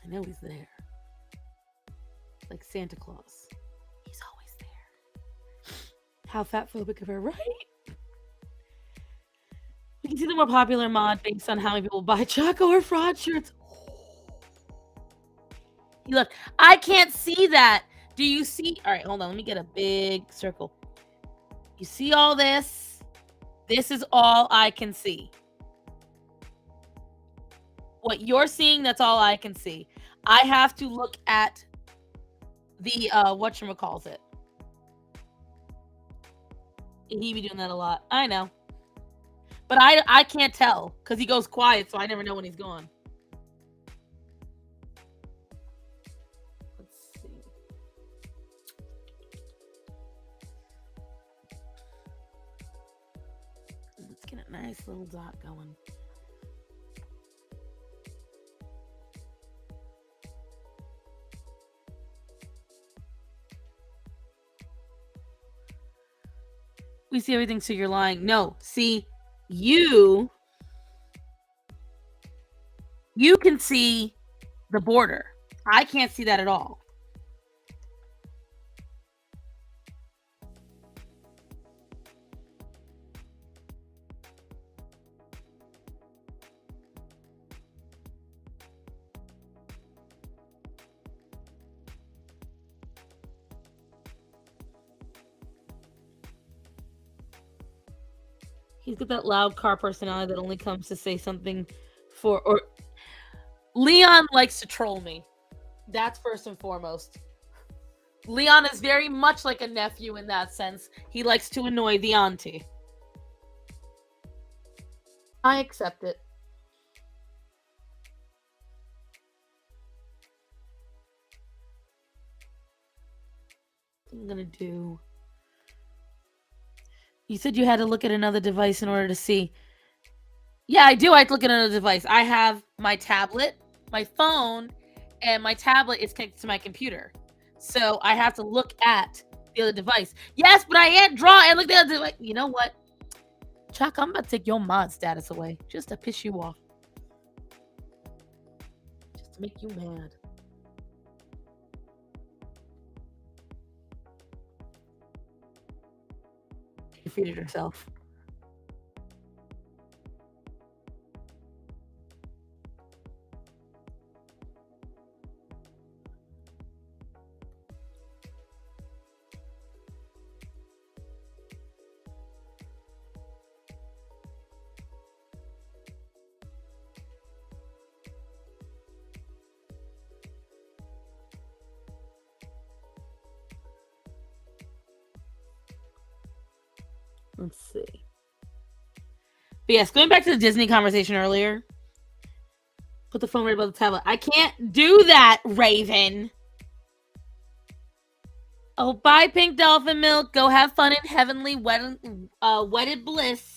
I know he's there. Like Santa Claus. He's always there. How fat phobic of her, right? You can see the more popular mod based on how many people buy Chaco or fraud shirts. He left. I can't see that. Do you see? All right, hold on. Let me get a big circle. You see all this? This is all I can see. What you're seeing, that's all I can see. I have to look at the whatchamacallit. He be doing that a lot. I know. But I can't tell because he goes quiet, so I never know when he's gone. Let's see. Let's get a nice little dot going. We see everything, so you're lying. No, see, you can see the border. I can't see that at all. He's got that loud car personality that only comes to say something or Leon likes to troll me. That's first and foremost. Leon is very much like a nephew in that sense. He likes to annoy the auntie. I accept it. I'm gonna do. You said you had to look at another device in order to see. Yeah, I do. I have to look at another device. I have my tablet, my phone, and my tablet is connected to my computer. So I have to look at the other device. Yes, but I can't draw and look at the other device. You know what? Chuck, I'm about to take your mod status away just to piss you off. Just to make you mad. She defeated herself. Let's see. But yes, going back to the Disney conversation earlier. Put the phone right above the tablet. I can't do that, Raven. Oh, bye, Pink Dolphin Milk. Go have fun in heavenly wedded bliss.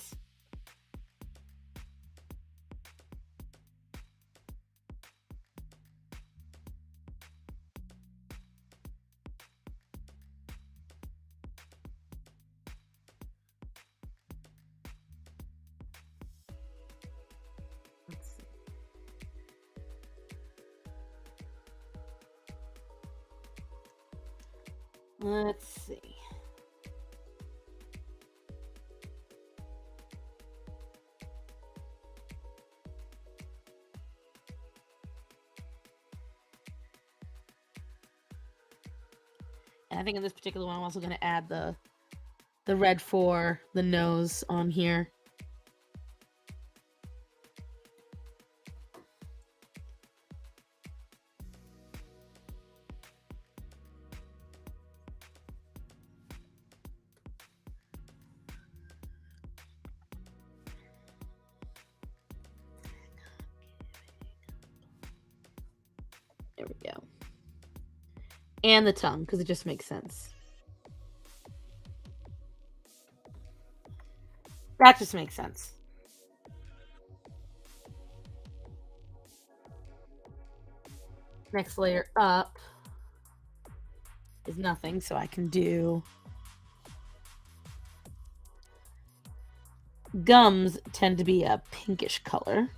Let's see. And I think in this particular one, I'm also going to add the red for the nose on here. There we go. And the tongue, because it just makes sense. That just makes sense. Next layer up is nothing, so I can do gums tend to be a pinkish color.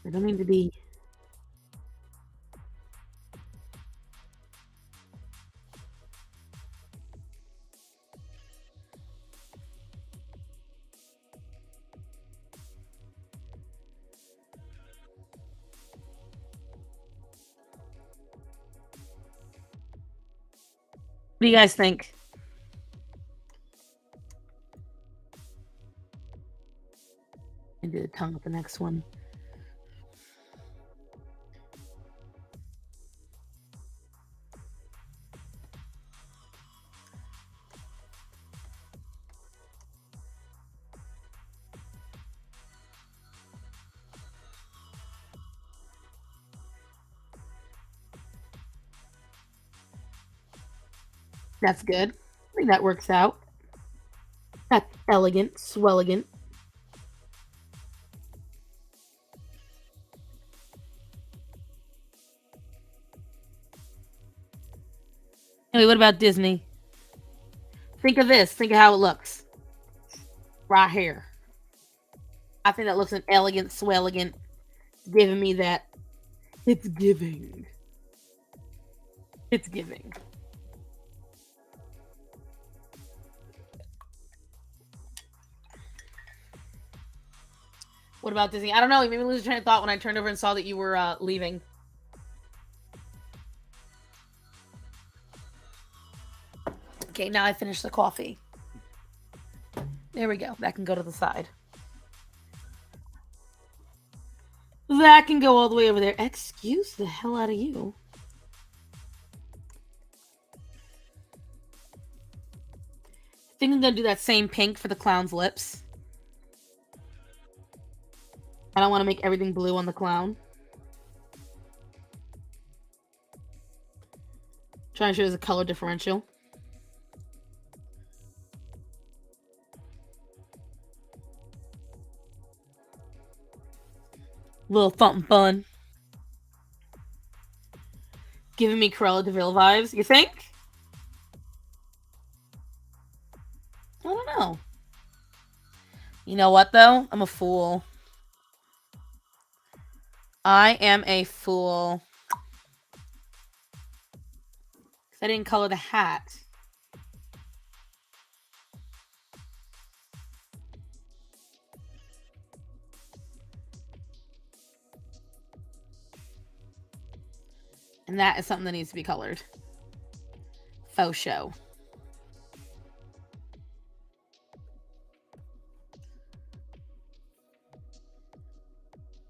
I don't mean to be. What do you guys think? I do the tongue with the next one. That's good. I think that works out. That's elegant, swelligant. Okay, what about Disney? Think of this. Think of how it looks. Right here. I think that looks an elegant, swelligant. Giving me that. It's giving. It's giving. What about Disney? I don't know. You made me lose a train of thought when I turned over and saw that you were leaving. Okay, now I finished the coffee. There we go. That can go to the side. That can go all the way over there. Excuse the hell out of you. I think I'm going to do that same pink for the clown's lips. I don't want to make everything blue on the clown. Trying to show there's a color differential. Little something fun. Giving me Cruella de Vil vibes, you think? I don't know. You know what, though? I'm a fool. I am a fool. I didn't color the hat. And that is something that needs to be colored. Faux show.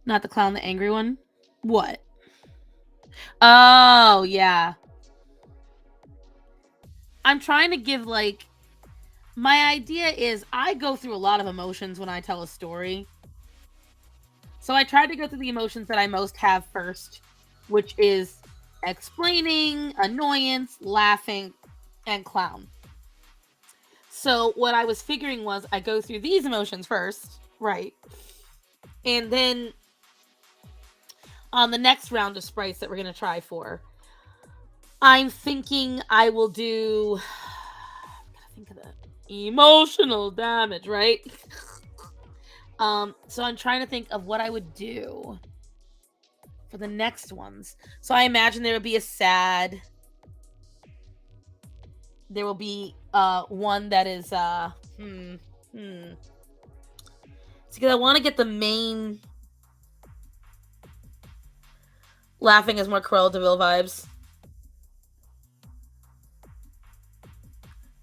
Not the clown, the angry one? What? Oh, yeah. I'm trying to give, like... My idea is I go through a lot of emotions when I tell a story. So I tried to go through the emotions that I most have first, which is explaining, annoyance, laughing, and clown. So what I was figuring was I go through these emotions first, right? And then on the next round of sprites that we're going to try for, I'm thinking I will do... I gotta think of that. Emotional damage, right? So I'm trying to think of what I would do for the next ones. So I imagine there would be a sad. There will be one that is So because I want to get the main laughing as more Cruella de Vil vibes.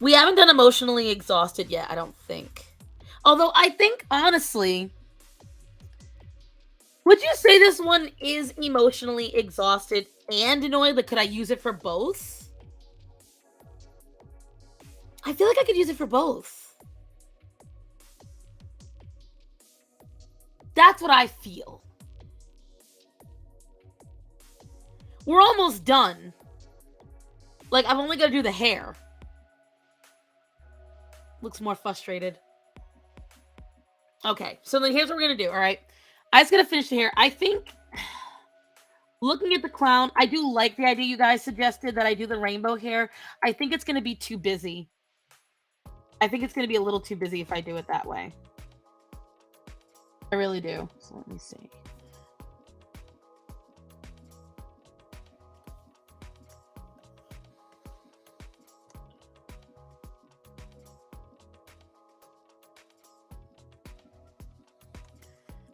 We haven't done emotionally exhausted yet, I don't think. Although I think, honestly, would you say this one is emotionally exhausted and annoyed? Like, could I use it for both? I feel like I could use it for both. That's what I feel. We're almost done. Like, I'm only going to do the hair. Looks more frustrated. Okay, so then here's what we're going to do, all right? I just got to finish the hair. I think, looking at the clown, I do like the idea you guys suggested that I do the rainbow hair. I think it's going to be too busy. I think it's going to be a little too busy if I do it that way. I really do. So let me see.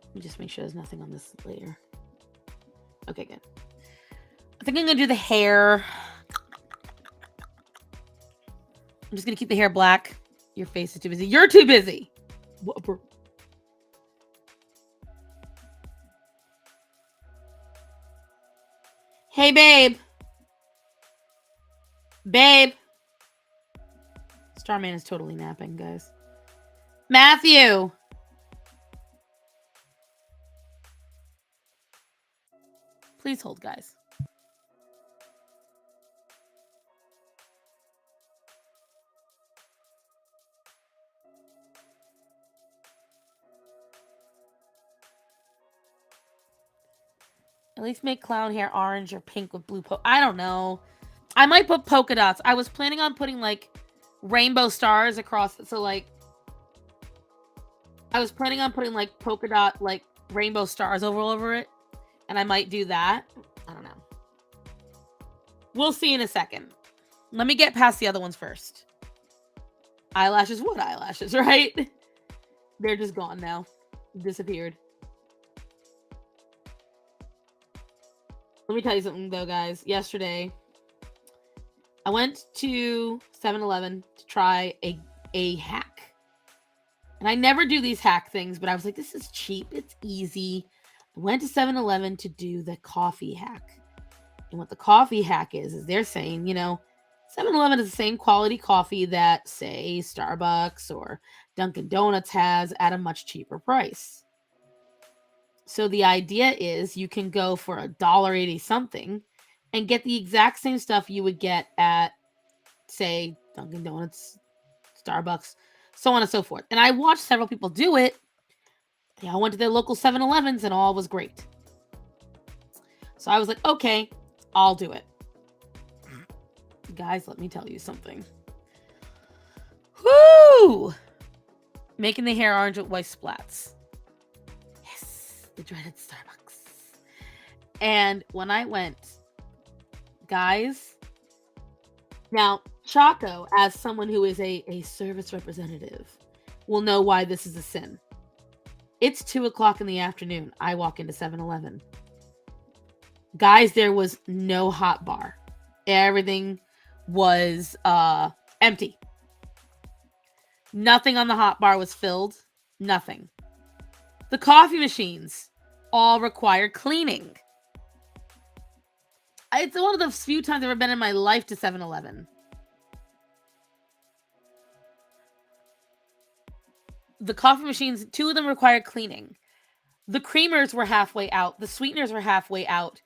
Let me just make sure there's nothing on this layer. Okay, good. I think I'm going to do the hair. I'm just going to keep the hair black. Your face is too busy. You're too busy. Hey, babe. Babe. Starman is totally napping, guys. Matthew. Please hold, guys. At least make clown hair orange or pink with blue I don't know. I might put polka dots. I was planning on putting like rainbow stars across it. So like I was planning on putting like polka dot like rainbow stars over it. And I might do that. I don't know. We'll see in a second. Let me get past the other ones first. Eyelashes, what eyelashes, right? They're just gone now. Disappeared. Let me tell you something though, guys. Yesterday, I went to 7-Eleven to try a hack. And I never do these hack things, but I was like, this is cheap. It's easy. I went to 7-Eleven to do the coffee hack. And what the coffee hack is they're saying, 7-Eleven is the same quality coffee that, say, Starbucks or Dunkin' Donuts has at a much cheaper price. So the idea is you can go for $1.80 something and get the exact same stuff you would get at, say, Dunkin' Donuts, Starbucks, so on and so forth. And I watched several people do it. They all went to their local 7-Elevens and all was great. So I was like, okay, I'll do it. Guys, let me tell you something. Woo! Making the hair orange with white splats. Yes, the dreaded Starbucks. And when I went, guys, now Chaco, as someone who is a service representative, will know why this is a sin. It's 2:00 in the afternoon. I walk into 7-Eleven. Guys, there was no hot bar. Everything was empty. Nothing on the hot bar was filled. Nothing. The coffee machines all require cleaning. It's one of the few times I've ever been in my life to 7-Eleven. The coffee machines, 2 of them required cleaning. The creamers were halfway out. The sweeteners were halfway out.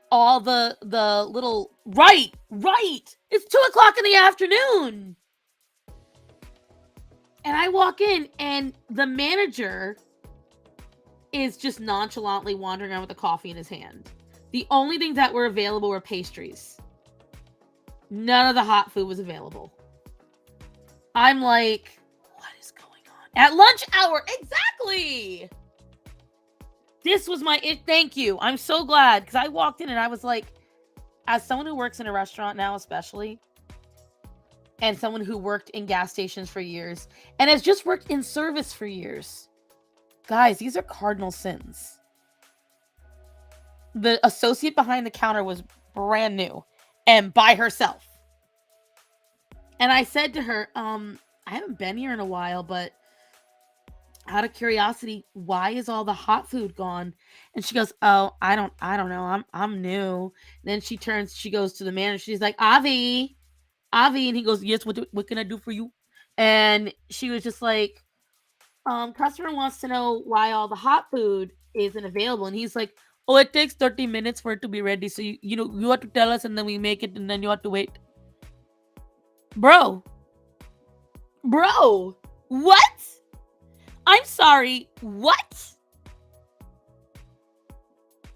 All the little... Right! It's 2:00 in the afternoon! And I walk in, and the manager is just nonchalantly wandering around with a coffee in his hand. The only things that were available were pastries. None of the hot food was available. I'm like, what is going on? At lunch hour! Exactly! This was my... Thank you. I'm so glad, because I walked in and I was like, as someone who works in a restaurant now especially, and someone who worked in gas stations for years, and has just worked in service for years, guys, these are cardinal sins. The associate behind the counter was brand new and by herself. And I said to her, I haven't been here in a while, but out of curiosity, why is all the hot food gone? And she goes, oh, I don't know. I'm new. And then she goes to the manager. She's like, Avi. And he goes, yes, what can I do for you? And she was just like, customer wants to know why all the hot food isn't available. And he's like, oh, it takes 30 minutes for it to be ready. So you have to tell us and then we make it and then you have to wait. Bro, what? I'm sorry, what?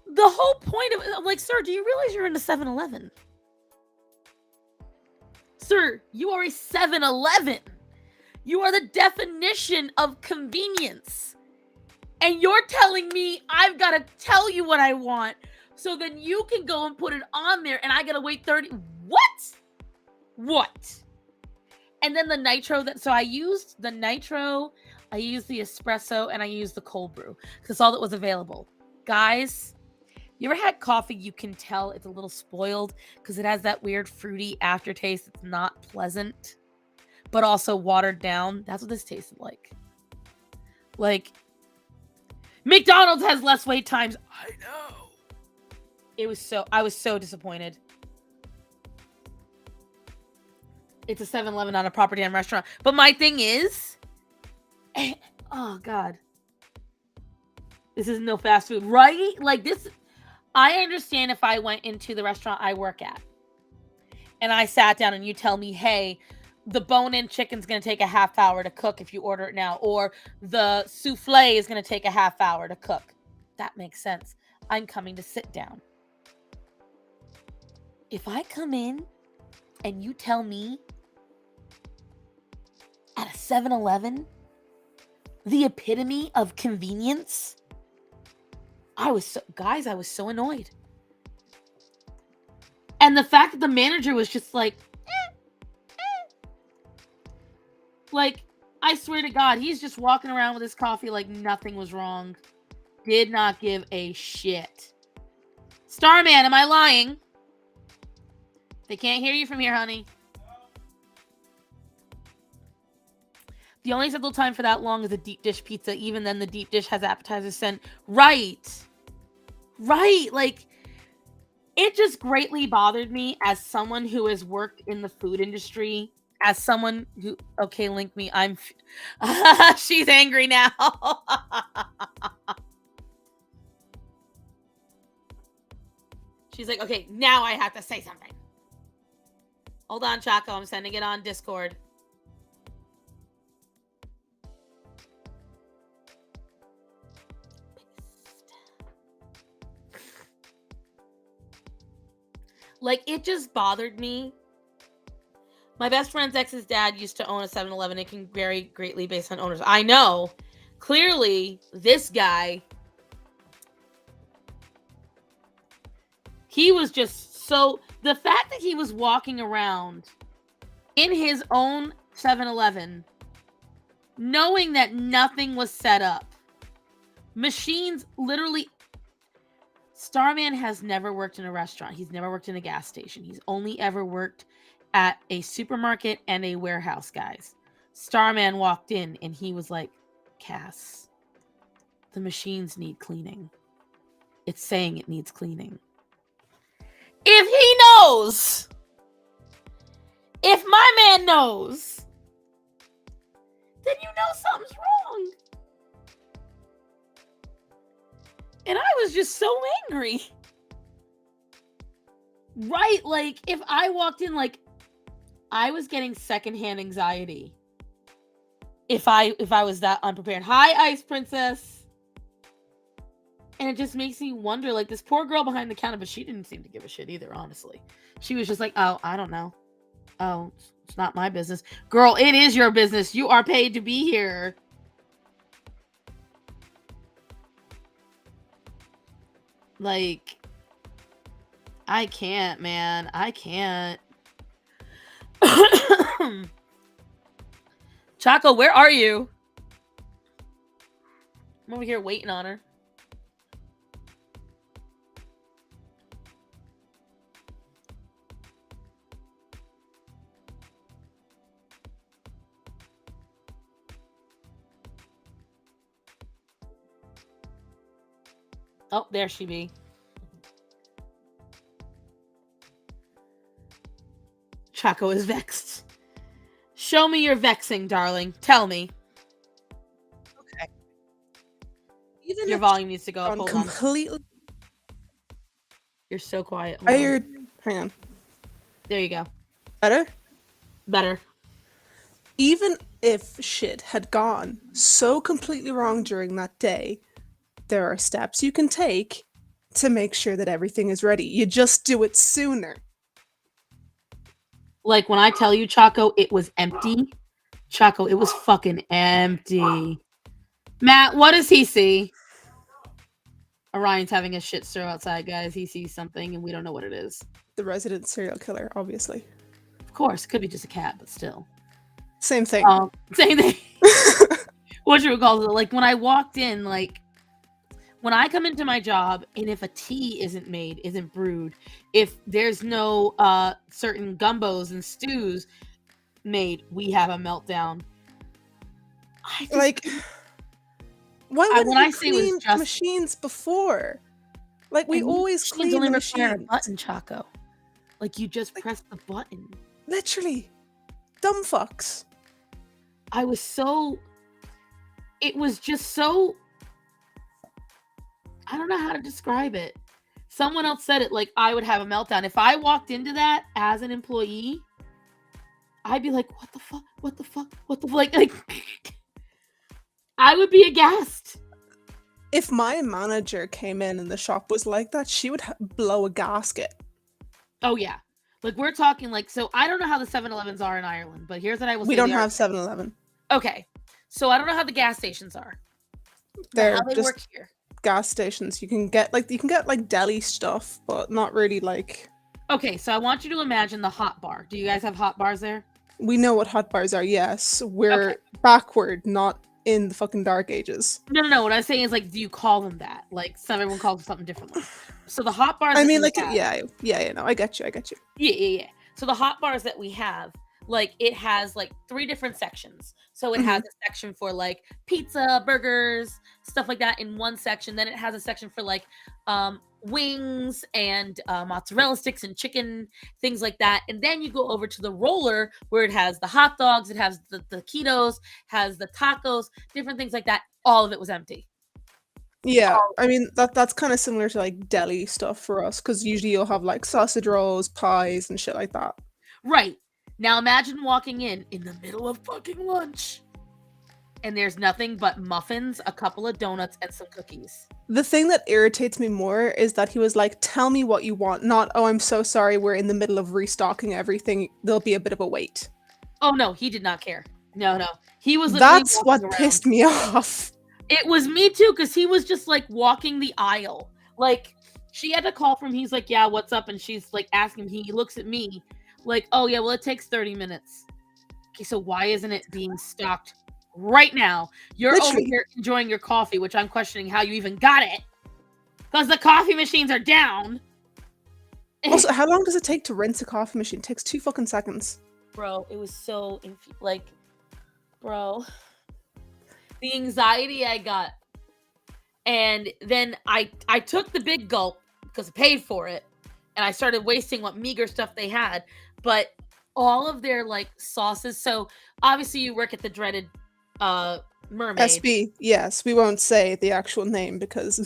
The whole point of it, I'm like, sir, do you realize you're in a 7-Eleven? Sir, you are a 7-Eleven. You are the definition of convenience. And you're telling me I've got to tell you what I want so then you can go and put it on there and I got to wait 30... What? And then the nitro, so I used the nitro, I used the espresso, and I used the cold brew because all that was available. Guys, you ever had coffee you can tell it's a little spoiled because it has that weird fruity aftertaste that's not pleasant, but also watered down? That's what this tasted like. Like, McDonald's has less wait times. I know. I was so disappointed. It's a 7-Eleven, not a proper damn restaurant. But my thing is, oh God, this is no fast food, right? Like this, I understand if I went into the restaurant I work at and I sat down and you tell me, hey, the bone-in chicken's going to take a half hour to cook if you order it now, or the souffle is going to take a half hour to cook. That makes sense. I'm coming to sit down. If I come in And you tell me at a 7-Eleven, the epitome of convenience, I was so annoyed. And the fact that the manager was just like, like, I swear to God, he's just walking around with his coffee like nothing was wrong. Did not give a shit. Starman, am I lying? They can't hear you from here, honey. The only acceptable time for that long is a deep dish pizza. Even then, the deep dish has appetizers sent. Right. Like, it just greatly bothered me as someone who has worked in the food industry, as someone who, okay, link me. She's angry now. She's like, okay, now I have to say something. Hold on, Chaco. I'm sending it on Discord. Like, it just bothered me. My best friend's ex's dad used to own a 7-Eleven. It can vary greatly based on owners. I know. Clearly, this guy, he was just so... The fact that he was walking around in his own 7-Eleven, knowing that nothing was set up. Machines literally... Starman has never worked in a restaurant. He's never worked in a gas station. He's only ever worked at a supermarket and a warehouse, guys. Starman walked in and he was like, Cass, the machines need cleaning. It's saying it needs cleaning. If he knows, if my man knows, then you know something's wrong. And I was just so angry. Right? Like, if I walked in, like, I was getting secondhand anxiety. If I was that unprepared. Hi, Ice Princess. And it just makes me wonder, like, this poor girl behind the counter, but she didn't seem to give a shit either, honestly. She was just like, oh, I don't know. Oh, it's not my business. Girl, it is your business. You are paid to be here. Like, I can't, man. I can't. Chaco, where are you? I'm over here waiting on her. Oh, there she be. Chaco is vexed. Show me your vexing, darling. Tell me. Okay. Even Your volume needs to go up. Hold on. completely. You're so quiet. Hold I on. heard. Hang on. There you go. Better? Better. Even if shit had gone so completely wrong during that day, there are steps you can take to make sure that everything is ready. You just do it sooner. Like, when I tell you, Chaco, it was empty. Chaco, it was fucking empty. Matt, what does he see? Orion's having a shit stir outside, guys. He sees something and we don't know what it is. The resident serial killer, obviously. Of course, it could be just a cat, but still. Same thing. Same thing. What you would call it? Like, when I walked in, like, when I come into my job and if a tea isn't made, isn't brewed, if there's no certain gumbos and stews made, we have a meltdown. Like, why wouldn't when I we say it was clean just- machines before? Like, we always She clean the only require a machines. button, Chaco. Like, you just press the button. Literally. Dumb fucks. It was just so, I don't know how to describe it. Someone else said it, like, I would have a meltdown. If I walked into that as an employee, I'd be like, what the fuck? What the fuck? What the fuck? Like, I would be aghast. If my manager came in and the shop was like that, she would blow a gasket. Oh, yeah. Like we're talking like, so I don't know how the 7-Elevens are in Ireland, but here's what I will say. We don't they are- have 7-Eleven. Okay. So I don't know how the gas stations are. But They're how they just work here. gas stations. You can get like deli stuff, but not really like. Okay, so I want you to imagine the hot bar. Do you guys have hot bars there? We know what hot bars are. Yes, we're Okay. backward, not in the fucking dark ages. No. What I'm saying is like, do you call them that? Like, some everyone calls them something differently. So the hot bars. I that mean, we like, have- yeah. No, I get you. Yeah. So the hot bars that we have, like, it has like 3 different sections. So it has a section for like pizza, burgers, stuff like that in one section. Then it has a section for like wings and mozzarella sticks and chicken, things like that. And then you go over to the roller where it has the hot dogs, it has the taquitos, has the tacos, different things like that. All of it was empty. Yeah, I mean that's kind of similar to like deli stuff for us, because usually you'll have like sausage rolls, pies, and shit like that. Right. Now imagine walking in the middle of fucking lunch and there's nothing but muffins, a couple of donuts, and some cookies. The thing that irritates me more is that he was like, "Tell me what you want," not, "Oh, I'm so sorry, we're in the middle of restocking everything. There'll be a bit of a wait." Oh no, he did not care. No. He was That's literally what walking around. pissed me off. It was me too, because he was just like walking the aisle. Like, she had to call from, he's like, yeah, what's up? And she's like asking him, he looks at me like, oh yeah, well, it takes 30 minutes. Okay, so why isn't it being stocked right now? You're Literally. over here enjoying your coffee, which I'm questioning how you even got it. Because the coffee machines are down. Also, how long does it take to rinse a coffee machine? It takes 2 fucking seconds. Bro, it was so, bro, the anxiety I got. And then I took the big gulp because I paid for it, and I started wasting what meager stuff they had. But all of their like sauces. So obviously you work at the dreaded Mermaid. SB, yes, we won't say the actual name because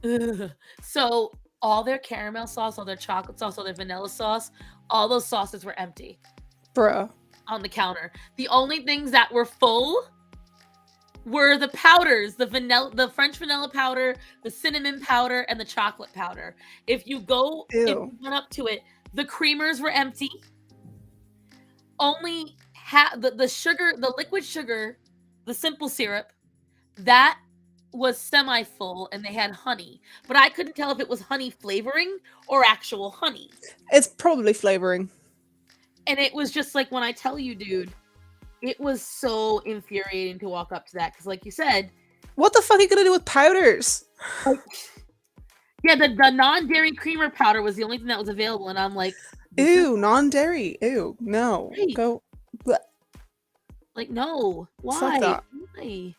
Ugh. So all their caramel sauce, all their chocolate sauce, all their vanilla sauce, all those sauces were empty bruh. on the counter. The only things that were full were the powders, the French vanilla powder, the cinnamon powder, and the chocolate powder. If you went up to it, the creamers were empty. Only the sugar, the liquid sugar, the simple syrup, that was semi-full, and they had honey. But I couldn't tell if it was honey flavoring or actual honey. It's probably flavoring. And it was just like, when I tell you, dude, it was so infuriating to walk up to that, because like you said, What the fuck are you gonna do with powders? yeah, the non-dairy creamer powder was the only thing that was available, and I'm like, Ew, non-dairy. Ew, no. Right. Go. bleh. like, no, why? Fuck that. Why?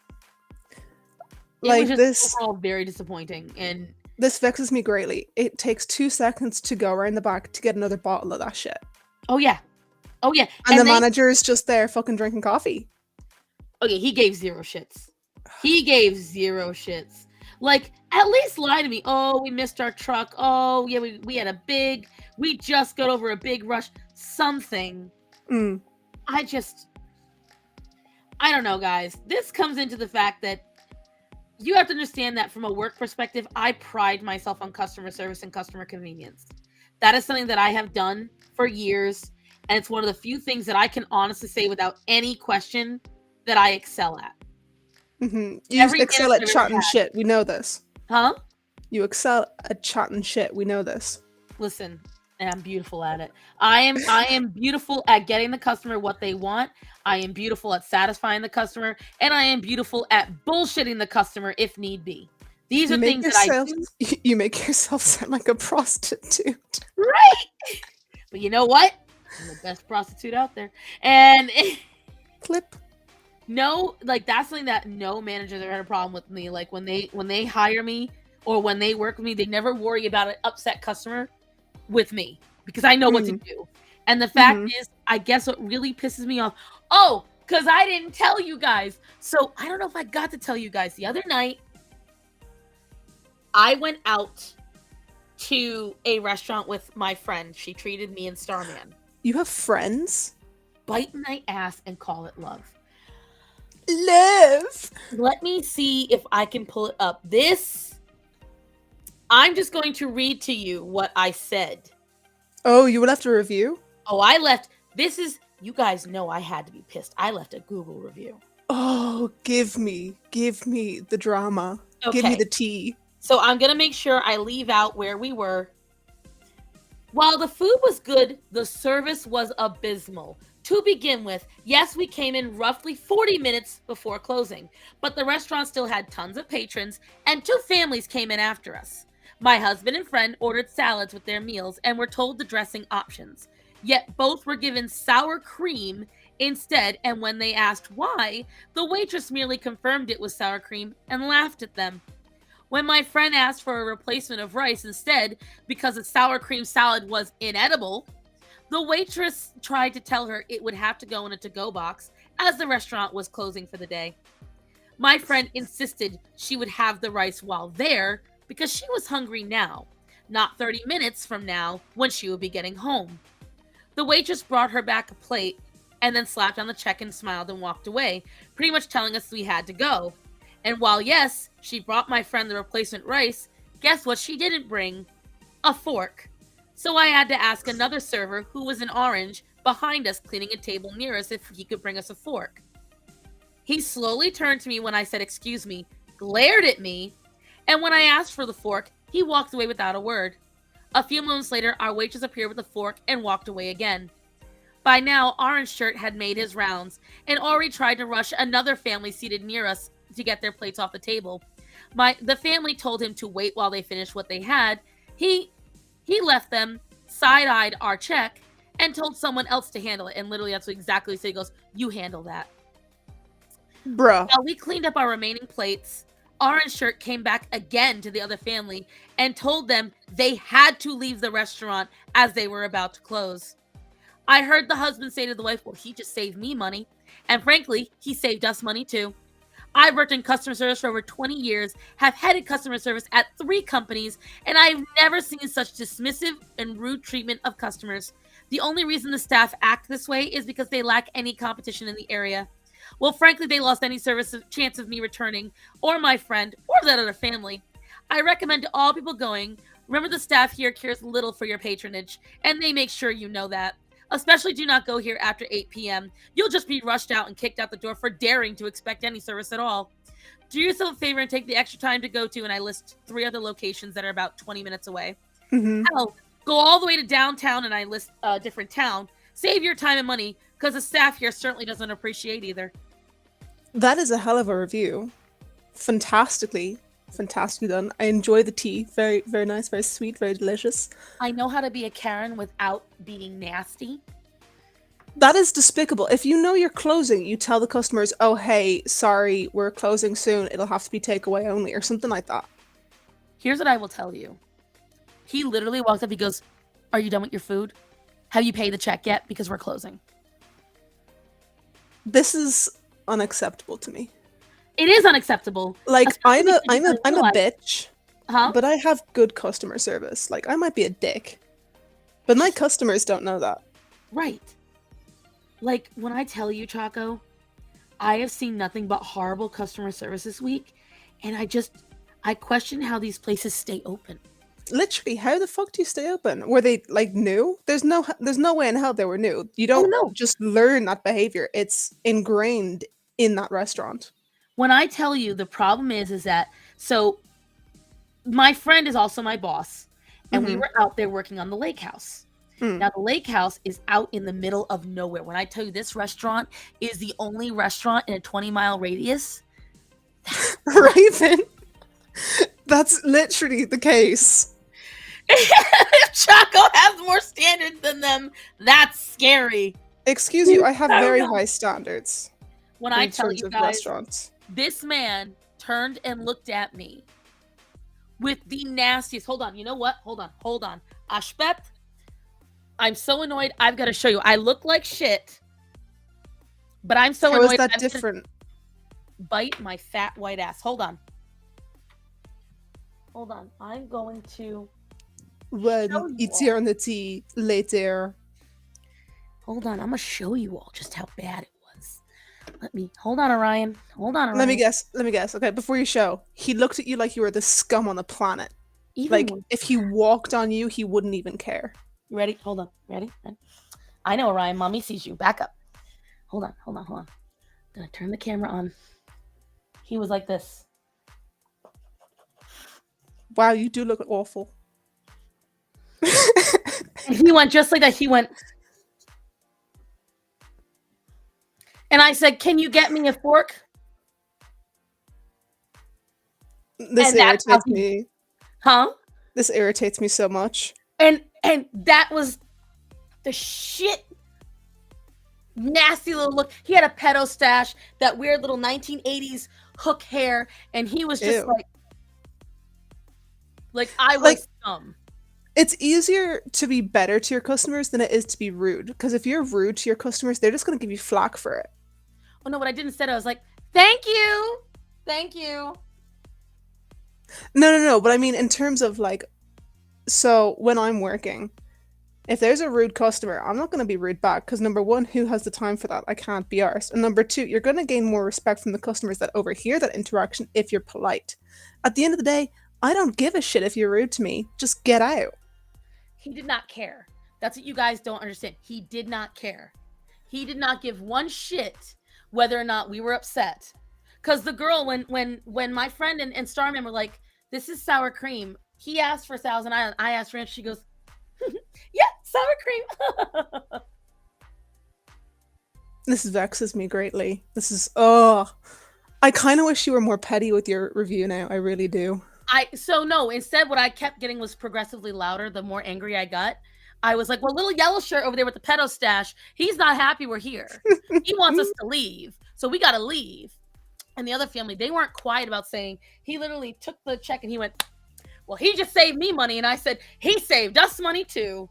Like, it was just this- overall very disappointing, and This vexes me greatly. It takes 2 seconds to go around the back to get another bottle of that shit. oh yeah, And the they- manager is just there fucking drinking coffee. Okay, he gave 0 shits. He gave 0 shits. Like, at least lie to me. Oh, we missed our truck. Oh, yeah, we just got over a big rush. Something. Mm. I don't know, guys. This comes into the fact that you have to understand that from a work perspective, I pride myself on customer service and customer convenience. That is something that I have done for years, and it's one of the few things that I can honestly say without any question that I excel at. You Every excel manager at I've ever chatting had. shit. We know this. Huh? You excel at chatting shit. We know this. Listen, and I'm beautiful at it. I am beautiful at getting the customer what they want. I am beautiful at satisfying the customer, and I am beautiful at bullshitting the customer if need be. These are things that I do. You make yourself sound like a prostitute. Right. But you know what? I'm the best prostitute out there. And Clip. no, like, that's something that no manager's ever had a problem with me. Like, when they hire me or when they work with me, they never worry about an upset customer with me, because I know what to do. And the fact is, I guess what really pisses me off, because I didn't tell you guys. So I don't know if I got to tell you guys. The other night, I went out to a restaurant with my friend. She treated me and Starman. You have friends? Bite my ass and call it love. Love. Let me see if I can pull it up. I'm just going to read to you what I said. Oh, you left a review? Oh, I left. You guys know I had to be pissed. I left a Google review. Oh, give me the drama. Give me Okay. the tea. So I'm going to make sure I leave out where we were. While the food was good, the service was abysmal. To begin with, yes, we came in roughly 40 minutes before closing, but the restaurant still had tons of patrons, and 2 families came in after us. My husband and friend ordered salads with their meals and were told the dressing options. Yet both were given sour cream instead, and when they asked why, the waitress merely confirmed it was sour cream and laughed at them. When my friend asked for a replacement of rice instead because a sour cream salad was inedible, the waitress tried to tell her it would have to go in a to-go box as the restaurant was closing for the day. My friend insisted she would have the rice while there because she was hungry now, not 30 minutes from now when she would be getting home. The waitress brought her back a plate and then slapped on the check and smiled and walked away, pretty much telling us we had to go. And while yes, she brought my friend the replacement rice, guess what she didn't bring? A fork. So I had to ask another server, who was in orange, behind us cleaning a table near us, if he could bring us a fork. He slowly turned to me when I said excuse me, glared at me, and when I asked for the fork, he walked away without a word. A few moments later, our waitress appeared with a fork and walked away again. By now, Orange Shirt had made his rounds and already tried to rush another family seated near us to get their plates off the table. The family told him to wait while they finished what they had. He left them, side-eyed our check, and told someone else to handle it. And literally, that's exactly what he said. He goes, "You handle that." Bruh. While we cleaned up our remaining plates, Orange Shirt came back again to the other family and told them they had to leave the restaurant as they were about to close. I heard the husband say to the wife, "Well, he just saved me money." And frankly, he saved us money too. I've worked in customer service for over 20 years, have headed customer service at 3 companies, and I've never seen such dismissive and rude treatment of customers. The only reason the staff act this way is because they lack any competition in the area. Well, frankly, they lost any chance of me returning, or my friend, or that other family. I recommend to all people going, remember the staff here cares little for your patronage, and they make sure you know that. Especially do not go here after 8 p.m. You'll just be rushed out and kicked out the door for daring to expect any service at all. Do yourself a favor and take the extra time to go to, and I list 3 other locations that are about 20 minutes away. Mm-hmm. Hell, go all the way to downtown and I list a different town. Save your time and money, because the staff here certainly doesn't appreciate either. That is a hell of a review. Fantastically done. I enjoy the tea. Very, very nice, very sweet, very delicious. I know how to be a Karen without being nasty. That is despicable. If you know you're closing, you tell the customers, "Oh, hey, sorry, we're closing soon. It'll have to be takeaway only," or something like that. Here's what I will tell you. He literally walked up, he goes, "Are you done with your food? Have you paid the check yet? Because we're closing." This is unacceptable to me. It is unacceptable. Like, I'm Especially a because you I'm a realize- bitch, Huh? but I have good customer service. Like, I might be a dick, but my customers don't know that. Right. Like, when I tell you, Chaco, I have seen nothing but horrible customer service this week, and I question how these places stay open. Literally, how the fuck do you stay open? Were they like new? There's no way in hell they were new. You don't no. just learn that behavior. It's ingrained in that restaurant. When I tell you, the problem is that, so my friend is also my boss, and we were out there working on the lake house. Now, the lake house is out in the middle of nowhere. When I tell you this restaurant is the only restaurant in a 20-mile radius. Raven, that's literally the case. If Chaco has more standards than them, that's scary. Excuse you, I have I don't very know. high standards When I in tell terms you of guys, restaurants. this man turned and looked at me with the nastiest. Hold on, you know what? Hold on. Ashpet, I'm so annoyed. I've got to show you. I look like shit, but I'm so How annoyed. is that I'm gonna different? bite my fat white ass. Hold on. I'm going to. When show you eternity later. Hold on. I'm gonna show you all just how bad it was. Hold on, Orion. Let me guess. Okay, before you show, he looked at you like you were the scum on the planet. Even Like, worse. if he walked on you, he wouldn't even care. You ready? Hold on. Ready? I know, Ryan. Mommy sees you. Back up. Hold on. I'm gonna turn the camera on. He was like this. Wow, you do look awful. He went just like that. He went. And I said, "Can you get me a fork?" This And that's how irritates me. Huh? This irritates me so much. And that was the shit. Nasty little look. He had a pedo stash, that weird little 1980s hook hair, and he was just Ew. like I was Like- dumb. It's easier to be better to your customers than it is to be rude. Because if you're rude to your customers, they're just going to give you flack for it. Oh no, what I did instead, I was like, "Thank you, thank you." No. But I mean, in terms of like, so when I'm working, if there's a rude customer, I'm not going to be rude back. Because number one, who has the time for that? I can't be arsed. And number two, you're going to gain more respect from the customers that overhear that interaction if you're polite. At the end of the day, I don't give a shit if you're rude to me. Just get out. He did not care. That's what you guys don't understand. He did not care. He did not give one shit whether or not we were upset. Because the girl, when my friend and Starman were like, "This is sour cream," he asked for Thousand Island. I asked for it. She goes, "Yeah, sour cream." This vexes me greatly. This is, I kind of wish you were more petty with your review now. I really do. No, instead what I kept getting was progressively louder the more angry I got. I was like, "Well, little yellow shirt over there with the pedo stash, he's not happy we're here. He wants us to leave, so we gotta leave." And the other family, they weren't quiet about saying, he literally took the check and he went, "Well, he just saved me money." And I said, "He saved us money too."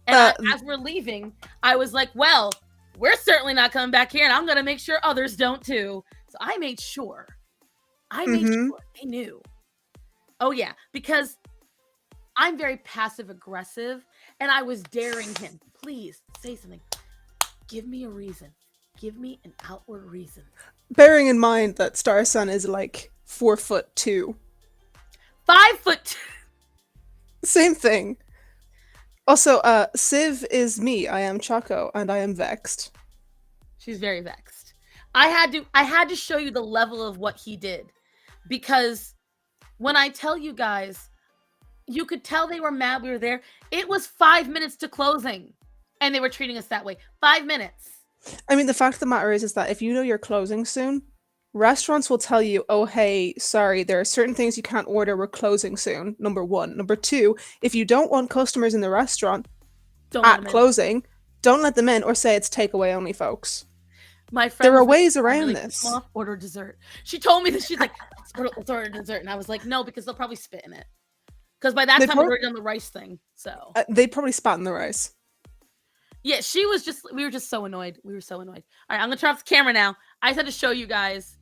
And as we're leaving, I was like, "Well, we're certainly not coming back here, and I'm gonna make sure others don't too." So I made sure they knew. Oh yeah, because I'm very passive aggressive, and I was daring him. "Please say something. Give me a reason. Give me an outward reason." Bearing in mind that Star Sun is like 4'2". 5'2". Same thing. Also, Civ is me. I am Chaco, and I am vexed. She's very vexed. I had to show you the level of what he did, because when I tell you guys, you could tell they were mad we were there. It was 5 minutes to closing, and they were treating us that way. 5 minutes. I mean, the fact of the matter is that if you know you're closing soon, restaurants will tell you, "Oh, hey, sorry, there are certain things you can't order. We're closing soon." Number one. Number two, if you don't want customers in the restaurant at closing, don't let them in, or say it's takeaway only, folks. My friend, there are ways around this. Order dessert. She told me that. She's like, let's order dessert, and I was like, "No," because they'll probably spit in it. Because by that time, we've already done the rice thing. So they'd probably spat in the rice. Yeah, we were just so annoyed. We were so annoyed. All right, I'm gonna turn off the camera now. I just had to show you guys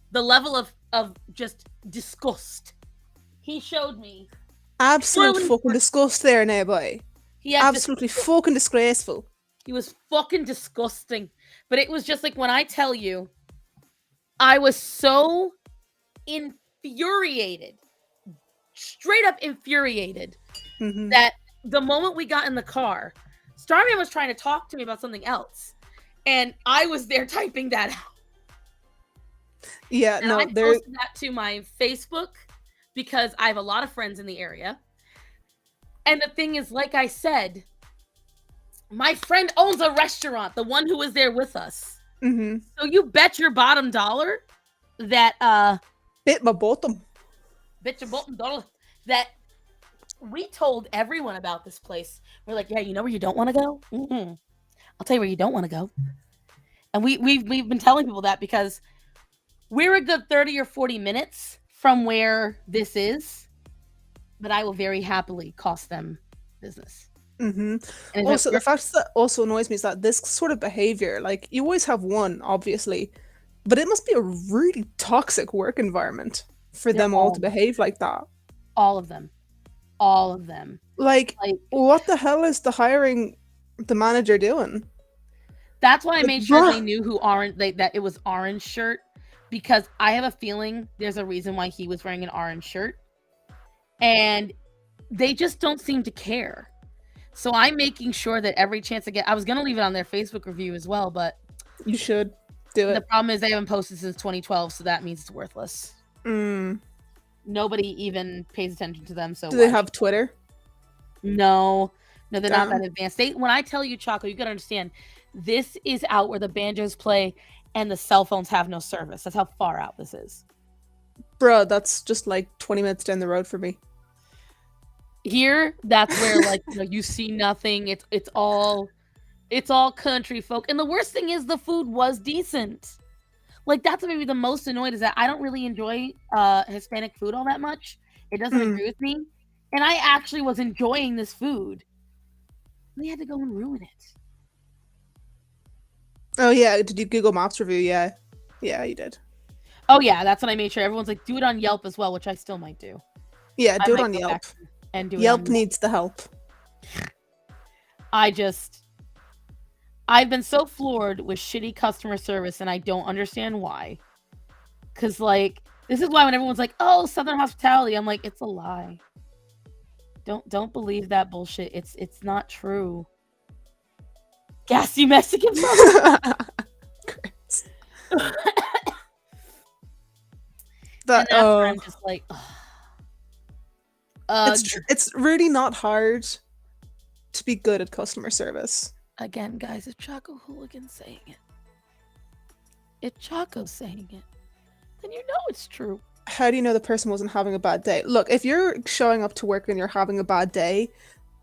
the level of just disgust. He showed me. Absolute fucking disgust there now, boy. Absolutely fucking disgraceful. He was fucking disgusting. But it was just like, when I tell you, I was so infuriated, straight up infuriated, that the moment we got in the car, Starman was trying to talk to me about something else, and I was there typing that out. Yeah, and I posted that to my Facebook because I have a lot of friends in the area. And the thing is, like I said, my friend owns a restaurant, the one who was there with us. So you bet your bottom dollar that bet my bottom dollar that we told everyone about this place. We're like, "Yeah, you know where you don't want to go? I'll tell you where you don't want to go." And we've been telling people that because we're a good 30 or 40 minutes from where this is, but I will very happily cost them business. Also, the fact that also annoys me is that this sort of behavior, like, you always have one, obviously, but it must be a really toxic work environment for them all to behave like that. All of them. Like, what the hell is the manager doing? That's why I made sure they knew that it was Orange Shirt, because I have a feeling there's a reason why he was wearing an orange shirt, and they just don't seem to care. So I'm making sure that every chance I get, I was gonna leave it on their Facebook review as well, but You should do the it. problem is they haven't posted since 2012, so that means it's worthless. Mm. Nobody even pays attention to them. So Do they why have Twitter? No, they're not Damn. that advanced. When I tell you, Choco, you gotta understand, this is out where the banjos play and the cell phones have no service. That's how far out this is. Bruh, that's just like 20 minutes down the road for me. Here, that's where like you see nothing. It's all country folk. And the worst thing is the food was decent. Like that's what made me the most annoyed, is that I don't really enjoy Hispanic food all that much. It doesn't agree with me. And I actually was enjoying this food. We had to go and ruin it. Oh yeah, did you Google Maps review? Yeah. Yeah, you did. Oh yeah, that's what I made sure. Everyone's like, do it on Yelp as well, which I still might do. Yeah, I do it might on go Yelp. back and do it Yelp on Yelp. needs the help. I've been so floored with shitty customer service, and I don't understand why. Cause like this is why when everyone's like, "Oh, Southern hospitality," I'm like, it's a lie. Don't believe that bullshit. It's not true. Gassy Mexican. Great. And that's where I'm just like, it's really not hard to be good at customer service. Again, guys, if Choco Hooligan's saying it, if Choco's saying it, then you know it's true. How do you know the person wasn't having a bad day? Look, if you're showing up to work and you're having a bad day,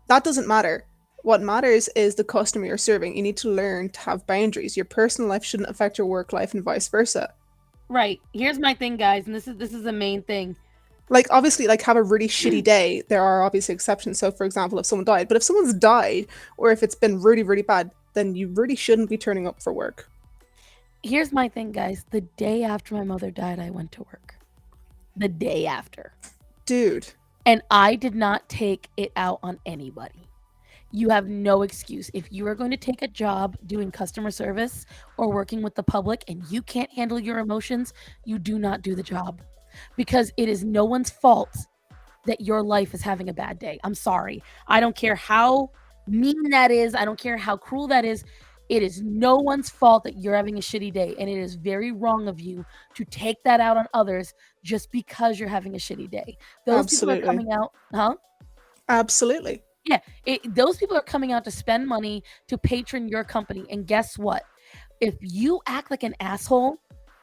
that doesn't matter. What matters is the customer you're serving. You need to learn to have boundaries. Your personal life shouldn't affect your work life and vice versa. Right. Here's my thing, guys, and this is the main thing. Like, obviously, like, have a really shitty day. There are obviously exceptions. So, for example, if someone died, but if someone's died, or if it's been really, really bad, then you really shouldn't be turning up for work. Here's my thing, guys. The day after my mother died, I went to work. The day after. Dude. And I did not take it out on anybody. You have no excuse. If you are going to take a job doing customer service or working with the public and you can't handle your emotions, you do not do the job. Because it is no one's fault that your life is having a bad day. I'm sorry. I don't care how mean that is. I don't care how cruel that is. It is no one's fault that you're having a shitty day. And it is very wrong of you to take that out on others just because you're having a shitty day. Those Absolutely. people are coming out, huh? Absolutely. Yeah, those people are coming out to spend money to patron your company. And guess what? If you act like an asshole,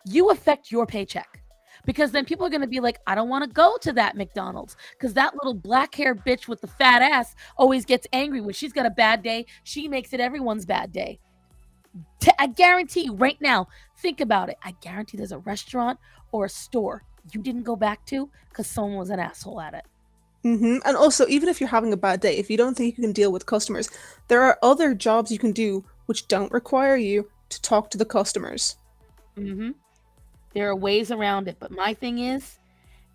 you affect your paycheck. Because then people are going to be like, I don't want to go to that McDonald's because that little black hair bitch with the fat ass always gets angry when she's got a bad day. She makes it everyone's bad day. I guarantee you right now, think about it. I guarantee there's a restaurant or a store you didn't go back to because someone was an asshole at it. Mm-hmm. And also, even if you're having a bad day, if you don't think you can deal with customers, there are other jobs you can do which don't require you to talk to the customers. Mm-hmm. There are ways around it, but my thing is,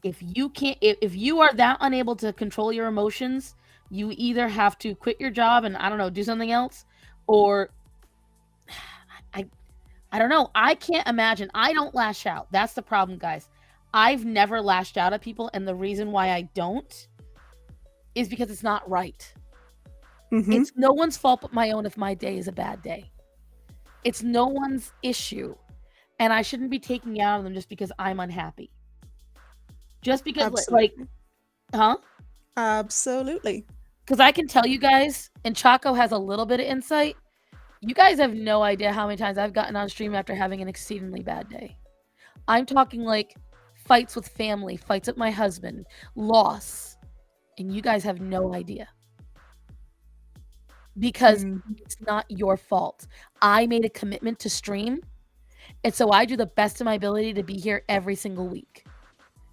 if you are that unable to control your emotions, you either have to quit your job and, I don't know, do something else, or I don't know. I can't imagine. I don't lash out. That's the problem, guys. I've never lashed out at people, and the reason why I don't is because it's not right. Mm-hmm. It's no one's fault but my own if my day is a bad day. It's no one's issue. And I shouldn't be taking it out on them just because I'm unhappy. Just because, Absolutely. huh? Absolutely. Because I can tell you guys, and Chaco has a little bit of insight, you guys have no idea how many times I've gotten on stream after having an exceedingly bad day. I'm talking like fights with family, fights with my husband, loss. And you guys have no idea. Because it's not your fault. I made a commitment to stream. And so I do the best of my ability to be here every single week.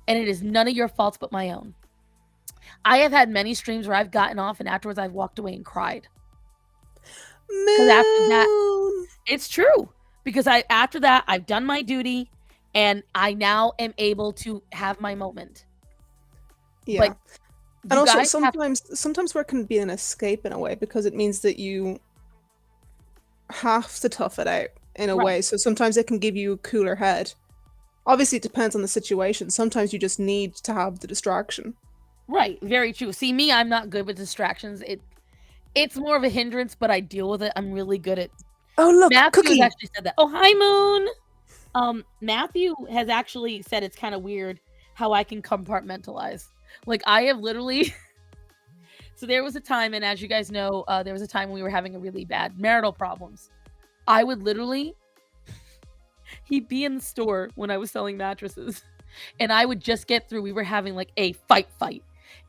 And it is none of your faults but my own. I have had many streams where I've gotten off and afterwards I've walked away and cried. Because after that, it's true. Because after that, I've done my duty and I now am able to have my moment. Yeah. But and also sometimes work can be an escape in a way because it means that you have to tough it out in a way. So sometimes it can give you a cooler head. Obviously, it depends on the situation. Sometimes you just need to have the distraction. Right. Very true. See, me, I'm not good with distractions. It's more of a hindrance, but I deal with it. I'm really good at. Oh, look, Matthew has Cookie. actually said that. Oh, hi, Moon. Matthew has actually said it's kind of weird how I can compartmentalize. Like I have literally. So there was a time, and as you guys know, there was a time when we were having a really bad marital problems. I would literally. He'd be in the store when I was selling mattresses, and I would just get through. We were having like a fight.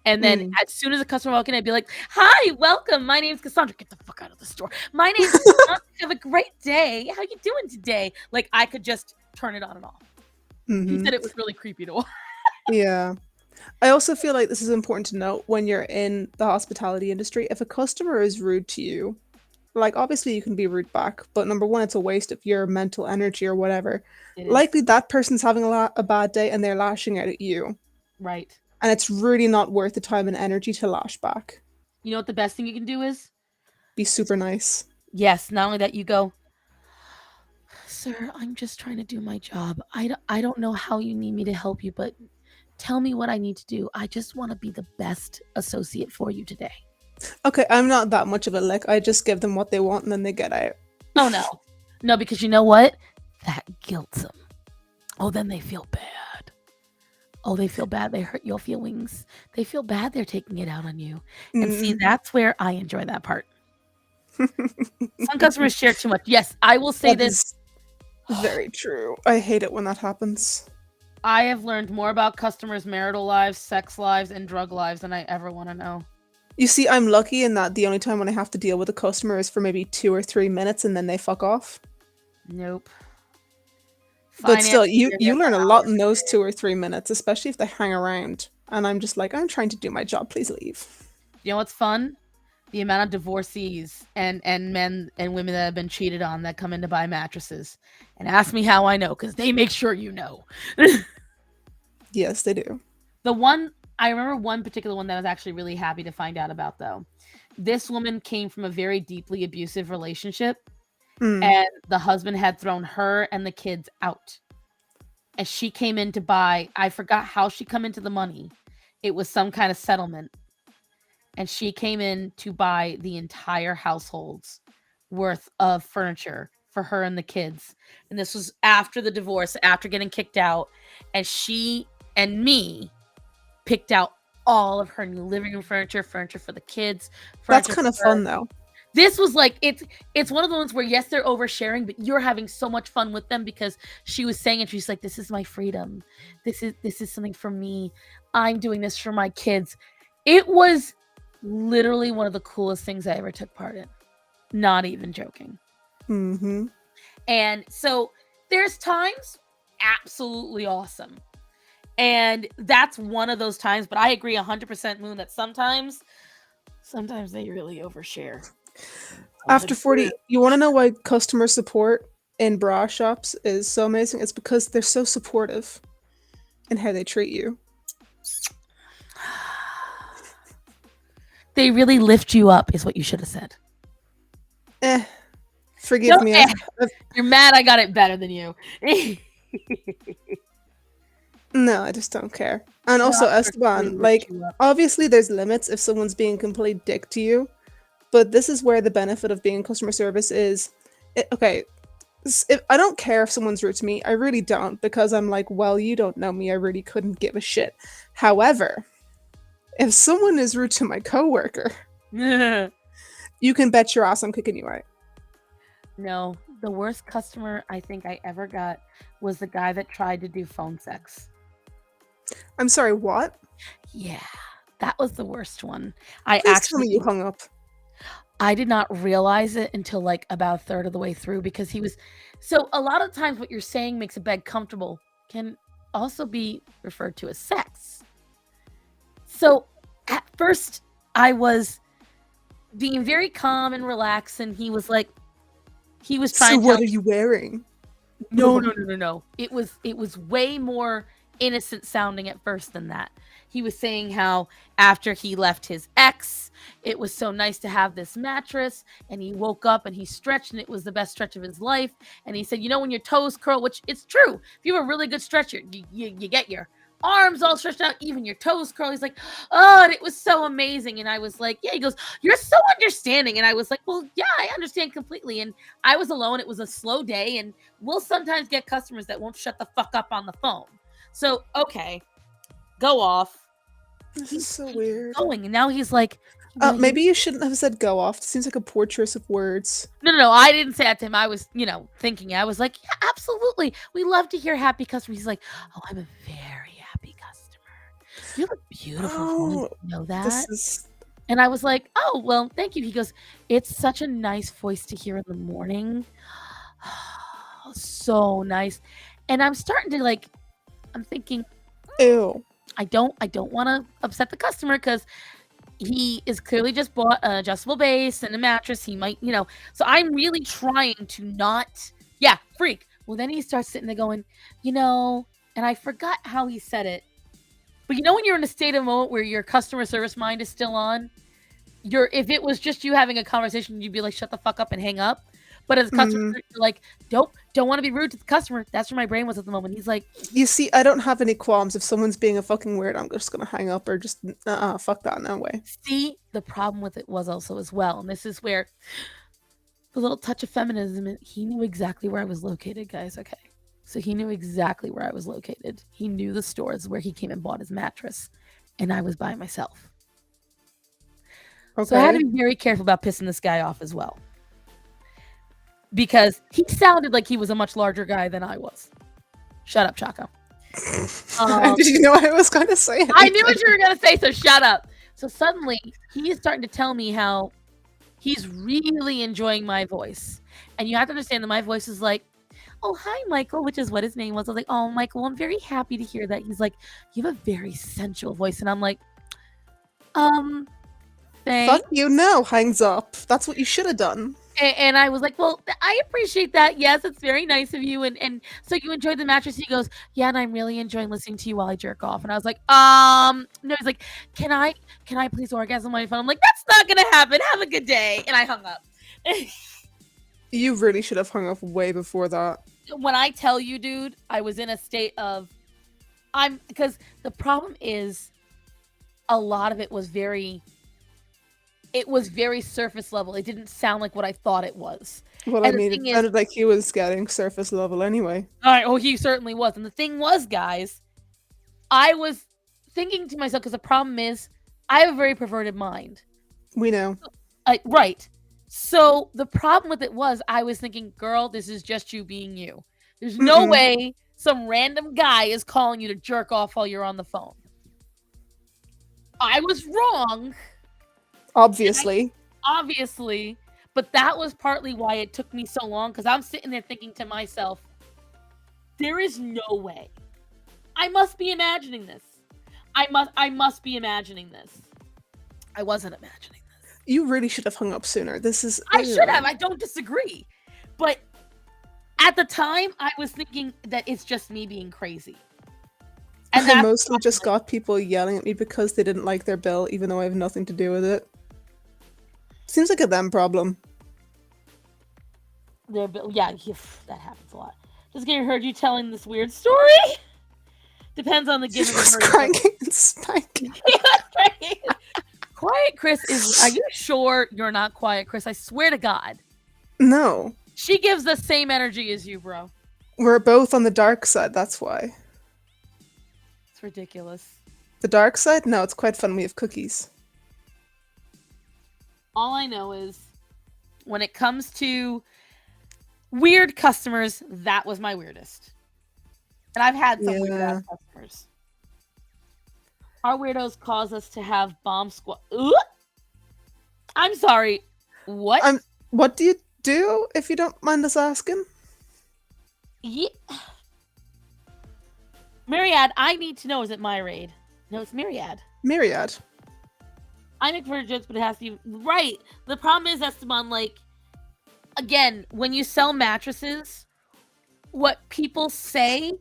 And then as soon as a customer walked in, I'd be like, "Hi, welcome. My name's Cassandra. Get the fuck out of the store. My name's Cassandra. Have a great day. How you doing today?" Like I could just turn it on and off. He said it was really creepy to watch. Yeah. I also feel like this is important to note when you're in the hospitality industry. If a customer is rude to you, like obviously you can be rude back, but number one, it's a waste of your mental energy or whatever. Likely that person's having a bad day and they're lashing out at you. Right. And it's really not worth the time and energy to lash back. You know what the best thing you can do is? Be super nice. Yes. Not only that, you go, "Sir, I'm just trying to do my job. I don't know how you need me to help you, but tell me what I need to do. I just want to be the best associate for you today." Okay, I'm not that much of a lick. I just give them what they want and then they get out. Oh, no. No, because you know what? That guilts them. Oh, then they feel bad. Oh, they feel bad. They hurt your feelings. They feel bad they're taking it out on you. And see, that's where I enjoy that part. Some customers share too much. Yes, I will say this. Very true. I hate it when that happens. I have learned more about customers' marital lives, sex lives, and drug lives than I ever want to know. You see, I'm lucky in that the only time when I have to deal with a customer is for maybe 2 or 3 minutes and then they fuck off. Nope. But still, you learn a lot in those 2 or 3 minutes, especially if they hang around. And I'm just like, I'm trying to do my job. Please leave. You know what's fun? The amount of divorcees and men and women that have been cheated on that come in to buy mattresses and ask me how I know, because they make sure you know. Yes, they do. I remember one particular one that I was actually really happy to find out about, though. This woman came from a very deeply abusive relationship, and the husband had thrown her and the kids out. And she came in to buy, I forgot how she come into the money. It was some kind of settlement. And she came in to buy the entire household's worth of furniture for her and the kids. And this was after the divorce, after getting kicked out. And she and me picked out all of her new living room furniture for the kids. That's kind of fun, though. This was like, it's one of the ones where, yes, they're oversharing, but you're having so much fun with them because she was saying it. She's like, "This is my freedom. This is something for me. I'm doing this for my kids." It was literally one of the coolest things I ever took part in. Not even joking. And so there's times absolutely awesome. And that's one of those times, but I agree 100%, Moon, that sometimes they really overshare. After 40, you want to know why customer support in bra shops is so amazing? It's because they're so supportive in how they treat you. They really lift you up, is what you should have said. Forgive me. You're mad I got it better than you. No, I just don't care. And also, Esteban, like, obviously there's limits if someone's being a complete dick to you, but this is where the benefit of being in customer service is. Okay, I don't care if someone's rude to me. I really don't, because I'm like, well, you don't know me. I really couldn't give a shit. However, if someone is rude to my coworker, you can bet your ass I'm kicking you out. No, the worst customer I think I ever got was the guy that tried to do phone sex. I'm sorry, what? Yeah, that was the worst one. Please tell me you hung up. I did not realize it until like about a third of the way through, because he was. So a lot of times what you're saying makes a bed comfortable can also be referred to as sex. So at first I was being very calm and relaxed, and he was like, he was trying. So what are you wearing? No. It was way more innocent sounding at first than that. He was saying how after he left his ex, it was so nice to have this mattress, and he woke up and he stretched and it was the best stretch of his life. And he said, you know, when your toes curl, which it's true, if you have a really good stretcher, you get your arms all stretched out, even your toes curl. He's like, oh, and it was so amazing. And I was like, yeah. He goes, you're so understanding. And I was like, well, yeah, I understand completely. And I was alone. It was a slow day. And we'll sometimes get customers that won't shut the fuck up on the phone. So, okay, go off. This is so weird. Going. And now he's like, you know, Maybe you shouldn't have said go off. It seems like a poor choice of words. No, I didn't say that to him. I was, thinking. I was like, yeah, absolutely. We love to hear happy customers. He's like, oh, I'm a very happy customer. You have a beautiful voice. You know that? And I was like, oh, well, thank you. He goes, it's such a nice voice to hear in the morning. So nice. And I'm starting to I'm thinking, ew. I don't want to upset the customer because he is clearly just bought an adjustable base and a mattress. He might, so I'm really trying to not, freak. Well, then he starts sitting there going, and I forgot how he said it. But when you're in a state of moment where your customer service mind is still on, if it was just you having a conversation, you'd be like, shut the fuck up and hang up. But as a customer, you're like, don't want to be rude to the customer. That's where my brain was at the moment. He's like, you see, I don't have any qualms. If someone's being a fucking weird, I'm just going to hang up or just, fuck that, no way. See, the problem with it was also as well. And this is where the little touch of feminism, he knew exactly where I was located, guys. Okay. So he knew exactly where I was located. He knew the stores where he came and bought his mattress. And I was by myself. Okay. So I had to be very careful about pissing this guy off as well. Because he sounded like he was a much larger guy than I was. Shut up, Chaco. Did you know I was going to say anything? I knew what you were going to say, so shut up. So suddenly, he is starting to tell me how he's really enjoying my voice. And you have to understand that my voice is like, oh, hi, Michael, which is what his name was. I was like, oh, Michael, I'm very happy to hear that. He's like, you have a very sensual voice. And I'm like, thanks. Fuck you, no, hangs up. That's what you should have done. And I was like, well, I appreciate that. Yes, it's very nice of you. And so you enjoyed the mattress? He goes, yeah, and I'm really enjoying listening to you while I jerk off. And I was like, no. He's like, can I please orgasm on my phone? I'm like, that's not going to happen. Have a good day. And I hung up. You really should have hung up way before that. When I tell you, dude, I was in a state of, because the problem is a lot of it was very surface level. It didn't sound like what I thought it was. Well, I mean, it sounded like he was getting surface level anyway. All right. Oh, he certainly was. And the thing was, guys, I was thinking to myself, because the problem is, I have a very perverted mind. We know. Right. So the problem with it was, I was thinking, girl, this is just you being you. There's no way some random guy is calling you to jerk off while you're on the phone. I was wrong. Obviously, but that was partly why it took me so long, because I'm sitting there thinking to myself, there is no way. I must be imagining this. I must be imagining this. I wasn't imagining this. You really should have hung up sooner. I should have. I don't disagree. But at the time, I was thinking that it's just me being crazy. And I mostly just got people yelling at me because they didn't like their bill, even though I have nothing to do with it. Seems like a them problem. Yeah, that happens a lot. Just getting heard you telling this weird story. Depends on the given. He was cranking and spanking. Quiet Chris is. Are you sure you're not Quiet Chris? I swear to God. No. She gives the same energy as you, bro. We're both on the dark side. That's why. It's ridiculous. The dark side? No, it's quite fun. We have cookies. All I know is, when it comes to weird customers, that was my weirdest. And I've had some weird customers. Our weirdos cause us to have bomb squad. I'm sorry. What? What do you do, if you don't mind us asking? Yeah. Myriad, I need to know, is it Myriad? No, it's Myriad. Myriad. I make for jokes, but it has to be right. The problem is, Esteban, again, when you sell mattresses, what people say,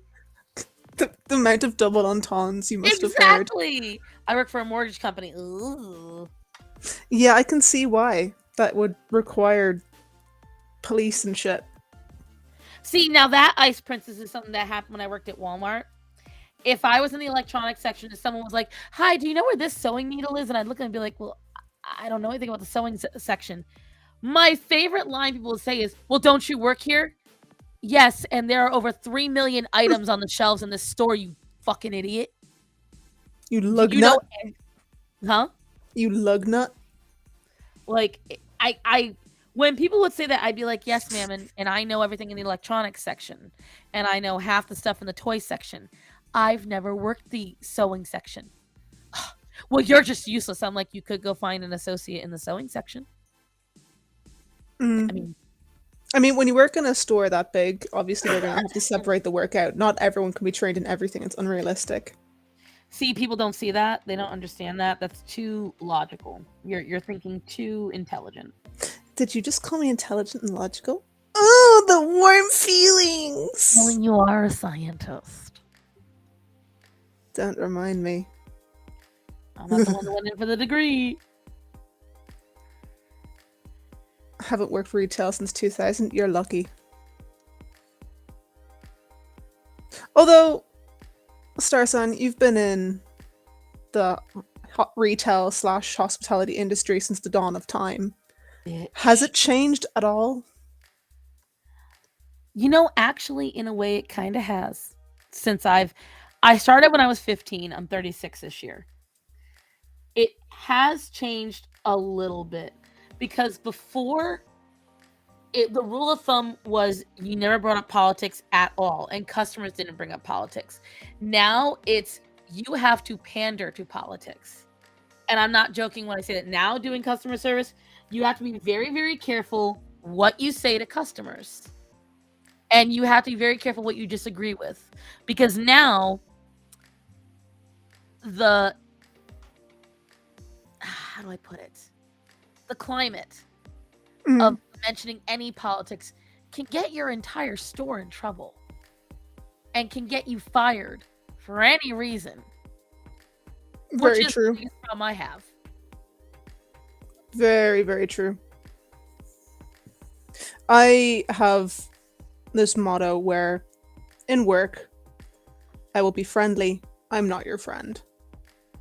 the amount of double entendres you must have heard. Exactly. I work for a mortgage company. Ooh. Yeah, I can see why that would require police and shit. See, now that Ice Princess is something that happened when I worked at Walmart. if I was in the electronics section and someone was like, "Hi, do you know where this sewing needle is?" and I'd look and be like, "Well, I don't know anything about the sewing section." My favorite line people will say is, "Well, don't you work here?" Yes, and there are over 3 million items on the shelves in this store, you fucking idiot. You Do lug you know, nut. huh? You lug nut. Like, when people would say that, I'd be like, "Yes, ma'am," and I know everything in the electronics section, and I know half the stuff in the toy section. I've never worked the sewing section. Well, you're just useless. I'm like, you could go find an associate in the sewing section. Mm. I mean, when you work in a store that big, obviously they're going to have to separate the work out. Not everyone can be trained in everything. It's unrealistic. see, people don't see that. They don't understand that. That's too logical. You're thinking too intelligent. Did you just call me intelligent and logical? Oh, the warm feelings! Well, you are a scientist. Don't remind me. I'm not the one that went in for the degree. I haven't worked retail since 2000. You're lucky. Although, Starson, you've been in the retail / hospitality industry since the dawn of time. Has it changed at all? You know, actually, in a way, it kind of has. Since I started when I was 15. I'm 36 this year. It has changed a little bit because before, the rule of thumb was you never brought up politics at all, and customers didn't bring up politics. Now it's you have to pander to politics. And I'm not joking when I say that. Now, doing customer service, you have to be very, very careful what you say to customers. And you have to be very careful what you disagree with. Because now, how do I put it? The climate of mentioning any politics can get your entire store in trouble and can get you fired for any reason. Very which is true. the biggest problem I have. Very, very true. I have this motto where in work, I will be friendly. I'm not your friend.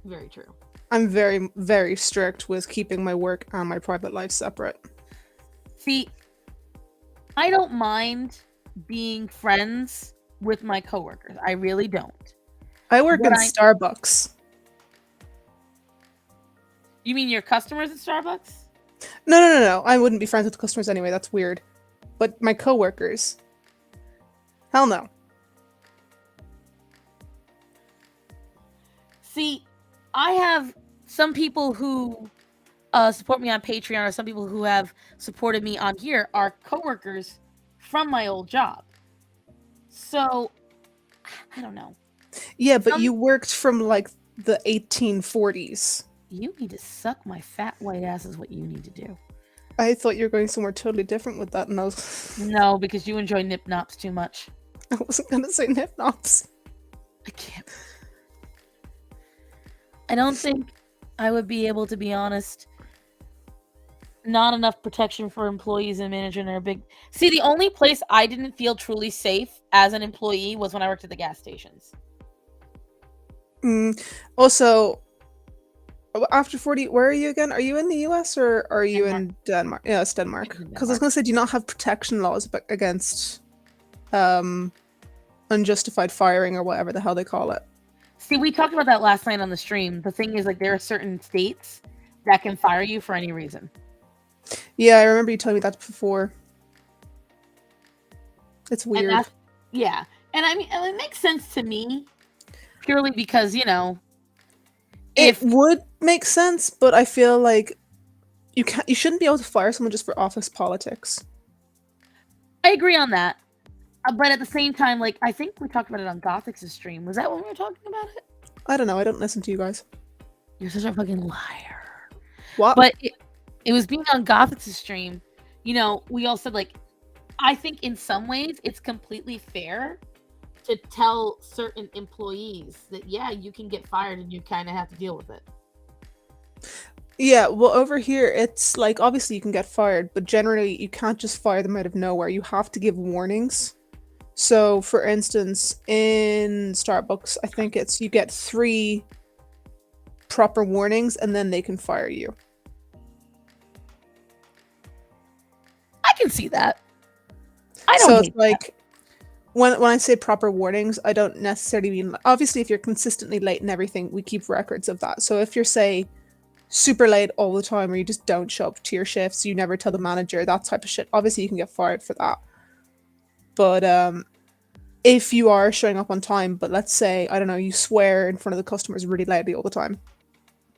Very true. I'm very, very strict with keeping my work and my private life separate. See, I don't mind being friends with my coworkers. I really don't. I work in Starbucks. You mean your customers at Starbucks? No. I wouldn't be friends with customers anyway. That's weird. But my coworkers, hell no. See, I have some people who support me on Patreon, or some people who have supported me on here are coworkers from my old job. So, I don't know. Yeah, but you worked from like the 1840s. You need to suck my fat white ass is what you need to do. I thought you were going somewhere totally different with that, and I was... No, because you enjoy nip nops too much. I wasn't gonna say nip nops. I can't. I don't think I would be able to be honest. Not enough protection for employees and management are big. See, the only place I didn't feel truly safe as an employee was when I worked at the gas stations. Also, after 40, where are you again? Are you in the US or are you in Denmark? Yeah, it's Denmark. Because I was going to say, do you not have protection laws against unjustified firing or whatever the hell they call it? See, we talked about that last night on the stream. The thing is, like, there are certain states that can fire you for any reason. Yeah, I remember you telling me that before. It's weird. Yeah. And I mean, it makes sense to me purely because, you know, it would make sense, but I feel like you shouldn't be able to fire someone just for office politics. I agree on that. But at the same time, like, I think we talked about it on Gothic's stream. Was that when we were talking about it? I don't know. I don't listen to you guys. You're such a fucking liar. What? But it was being on Gothic's stream. You know, we all said, like, I think in some ways it's completely fair to tell certain employees that, yeah, you can get fired and you kind of have to deal with it. Yeah, well, over here, it's like, obviously you can get fired, but generally you can't just fire them out of nowhere. You have to give warnings. So, for instance, in Starbucks, I think it's you get 3 proper warnings and then they can fire you. I can see that. I don't So hate it's like when I say proper warnings, I don't necessarily mean obviously if you're consistently late and everything, we keep records of that. So if you're say super late all the time or you just don't show up to your shifts, you never tell the manager, that type of shit, obviously you can get fired for that. But if you are showing up on time, but let's say, I don't know, you swear in front of the customers really loudly all the time,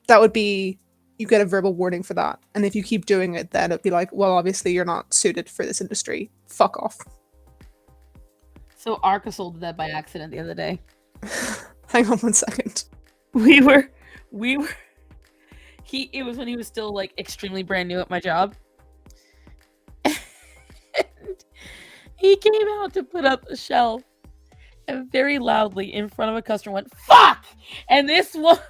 that would be, you get a verbal warning for that. And if you keep doing it, then it'd be like, well, obviously you're not suited for this industry. Fuck off. So Arcasol did that by accident the other day. Hang on one second. We were it was when he was still like extremely brand new at my job. And he came out to put up a shelf and very loudly in front of a customer went, "Fuck!" And this woman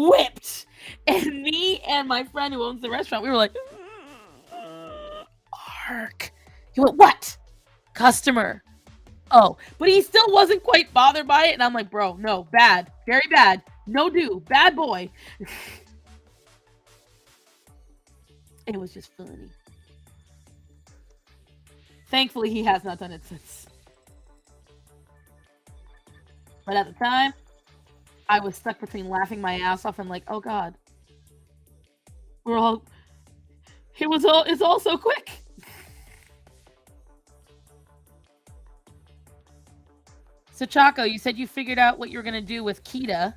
whipped. And me and my friend who owns the restaurant, we were like, Ark. He went, "What? Customer." Oh, but he still wasn't quite bothered by it. And I'm like, bro, no, bad. Very bad. No do. Bad boy. It was just funny. Thankfully, he has not done it since. But at the time, I was stuck between laughing my ass off and like, oh God. It's all so quick. So Chaco, you said you figured out what you were gonna do with Kita.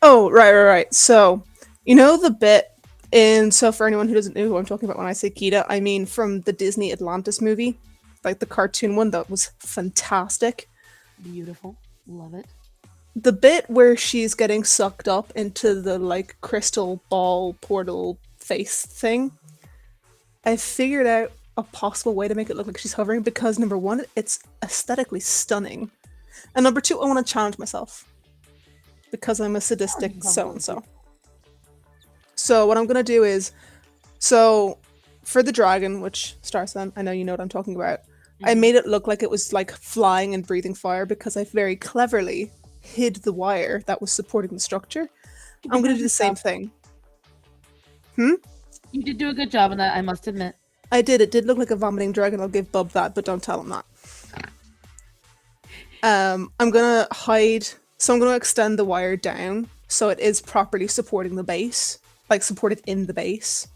Oh, right. So, you know the bit so for anyone who doesn't know who I'm talking about when I say Kita, I mean from the Disney Atlantis movie, like the cartoon one that was fantastic. Beautiful. Love it. The bit where she's getting sucked up into the like crystal ball portal face thing, I figured out a possible way to make it look like she's hovering because number one, it's aesthetically stunning. And number two, I want to challenge myself because I'm a sadistic so-and-so. So what I'm going to do is, so for the dragon, which Starson, I know you know what I'm talking about, I made it look like it was like flying and breathing fire because I very cleverly hid the wire that was supporting the structure. I'm going to do the same thing. You did do a good job on that, I must admit. I did. It did look like a vomiting dragon. I'll give Bub that, but don't tell him that. I'm gonna hide, so I'm gonna extend the wire down so it is properly supporting the base, like supported in the base.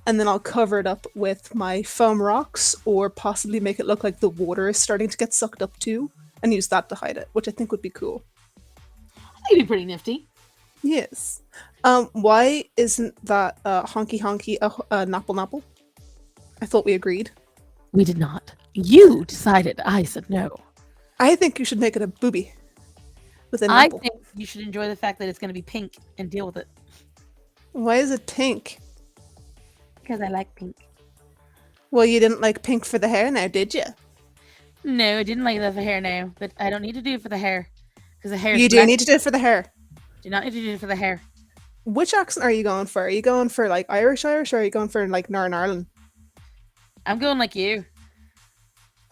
And then I'll cover it up with my foam rocks or possibly make it look like the water is starting to get sucked up too and use that to hide it, which I think would be cool. That'd be pretty nifty. Yes. Why isn't that honky honky napple napple? I thought we agreed. We did not. You decided. I said no. I think you should make it a booby with an I apple. think you should enjoy the fact that it's going to be pink and deal with it. Why is it pink? Because I like pink. Well, you didn't like pink for the hair now, did you? No, I didn't like that for hair now, but I don't need to do it for the hair. Because the hair You do need to do it for the hair. Do not need to do it for the hair. Which accent are you going for? Are you going for like Irish, or are you going for like Northern Ireland? I'm going like you.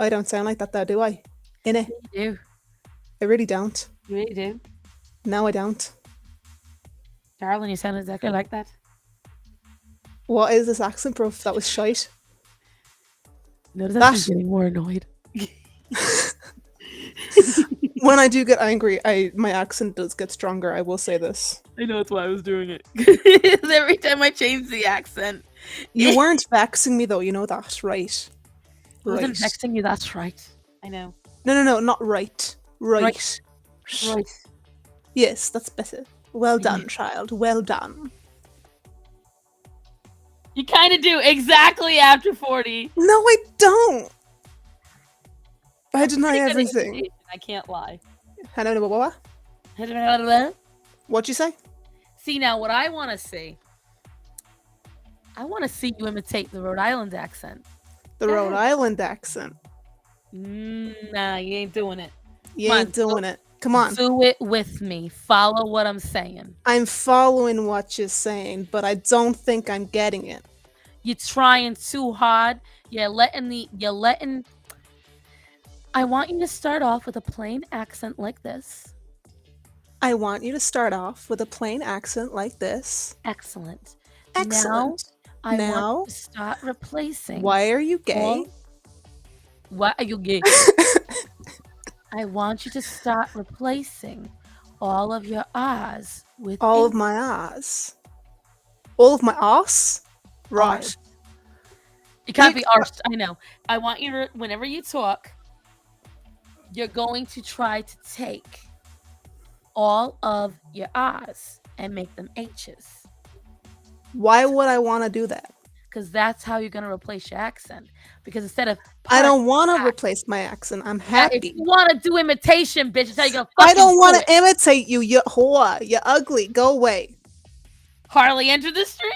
I don't sound like that though, do I? Innit? You do. I really don't. You really do. No, I don't. Darling, you sound exactly like that. What is this accent, bro? That was shite. Notice that I'm getting more annoyed. When I do get angry, my accent does get stronger. I will say this. I know, that's why I was doing it. Every time I change the accent. You weren't vexing me though, you know that, right? I wasn't vexing you, that's right. I know. No, not right. Right. Yes, that's better. Well done, child. Well done. You kind of do exactly after 40. No, I don't. I deny everything. I can't lie. What'd you say? See, now what I want to see. I want to see you imitate the Rhode Island accent. The Rhode Island accent. Nah, you ain't doing it. You ain't doing it. Come on. Do it with me. Follow what I'm saying. I'm following what you're saying, but I don't think I'm getting it. You're trying too hard. I want you to start off with a plain accent like this. I want you to start off with a plain accent like this. Excellent. Excellent. I want Now, you to start replacing. why are you gay? Why are you gay? I want you to start replacing all of your R's with All of my ass. All of my ass? Right. R's. It can't be arse. I know. I want you to, whenever you talk, you're going to try to take all of your R's and make them H's. Why would I want to do that? Because that's how you're going to replace your accent. Because instead of I don't want to replace my accent. I'm if happy. you want to do imitation, bitch, that's how you're going to I don't want it. to imitate you, you whore. You're ugly. Go away. Harley entered the stream.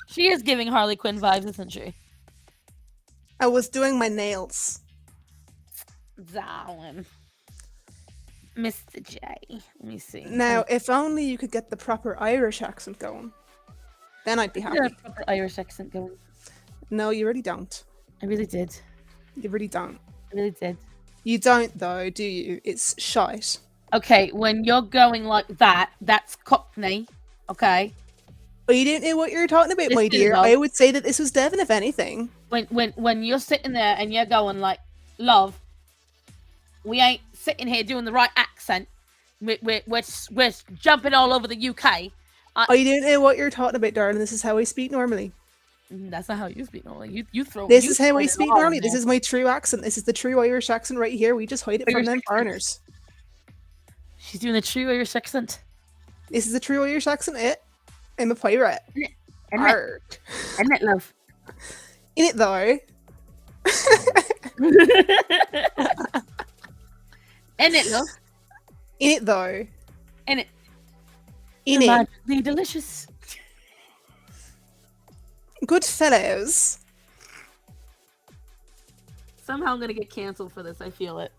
She is giving Harley Quinn vibes, isn't she? I was doing my nails. Darling. Mr. J. Let me see. Now, if only you could get the proper Irish accent going. Then I'd be happy. I got a proper Irish accent going. No, you really don't. I really did. You really don't. I really did. You don't, though, do you? It's shite. Okay, when you're going like that, that's Cockney. Okay. But you didn't know what you were talking about, This my is dear. love. I would say that this was Devon, if anything. When you're sitting there and you're going like, love, we ain't sitting here doing the right accent. We're jumping all over the UK. I didn't know what you're talking about, darling. This is how I speak normally. That's not how you speak normally. You throw. This you is how throw I it speak all in normally. This there. is my true accent. This is the true Irish accent right here. We just hide it from Irish them accent. foreigners. She's doing the true Irish accent. This is the true Irish accent. I'm a pirate. Isn't Arg. it, love? In it, though. Isn't it, love? In it, though. In it. In it. Magically delicious. Good fellows. Somehow I'm gonna get canceled for this. I feel it.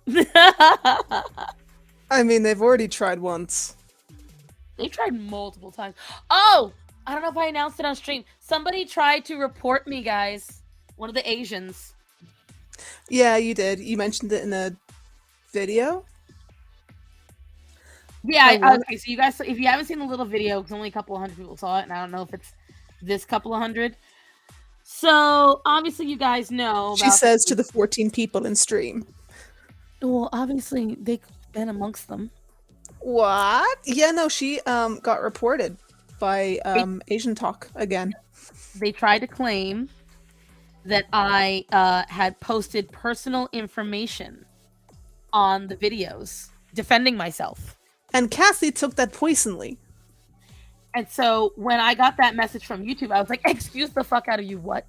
I mean, they've already tried once. They tried multiple times. Oh, I don't know if I announced it on stream. Somebody tried to report me, guys. One of the Asians. Yeah, you did. You mentioned it in a video. Yeah. Oh, what? Okay. So you guys, if you haven't seen the little video, because only a couple of hundred people saw it, and I don't know if it's this couple of hundred. So obviously, you guys know. She says to the 14 people in stream. Well, obviously they've been amongst them. What? Yeah, no, she got reported by Asian Talk again. They tried to claim that I had posted personal information on the videos defending myself. And Cassie took that poisonly. And so when I got that message from YouTube, I was like, excuse the fuck out of you, what?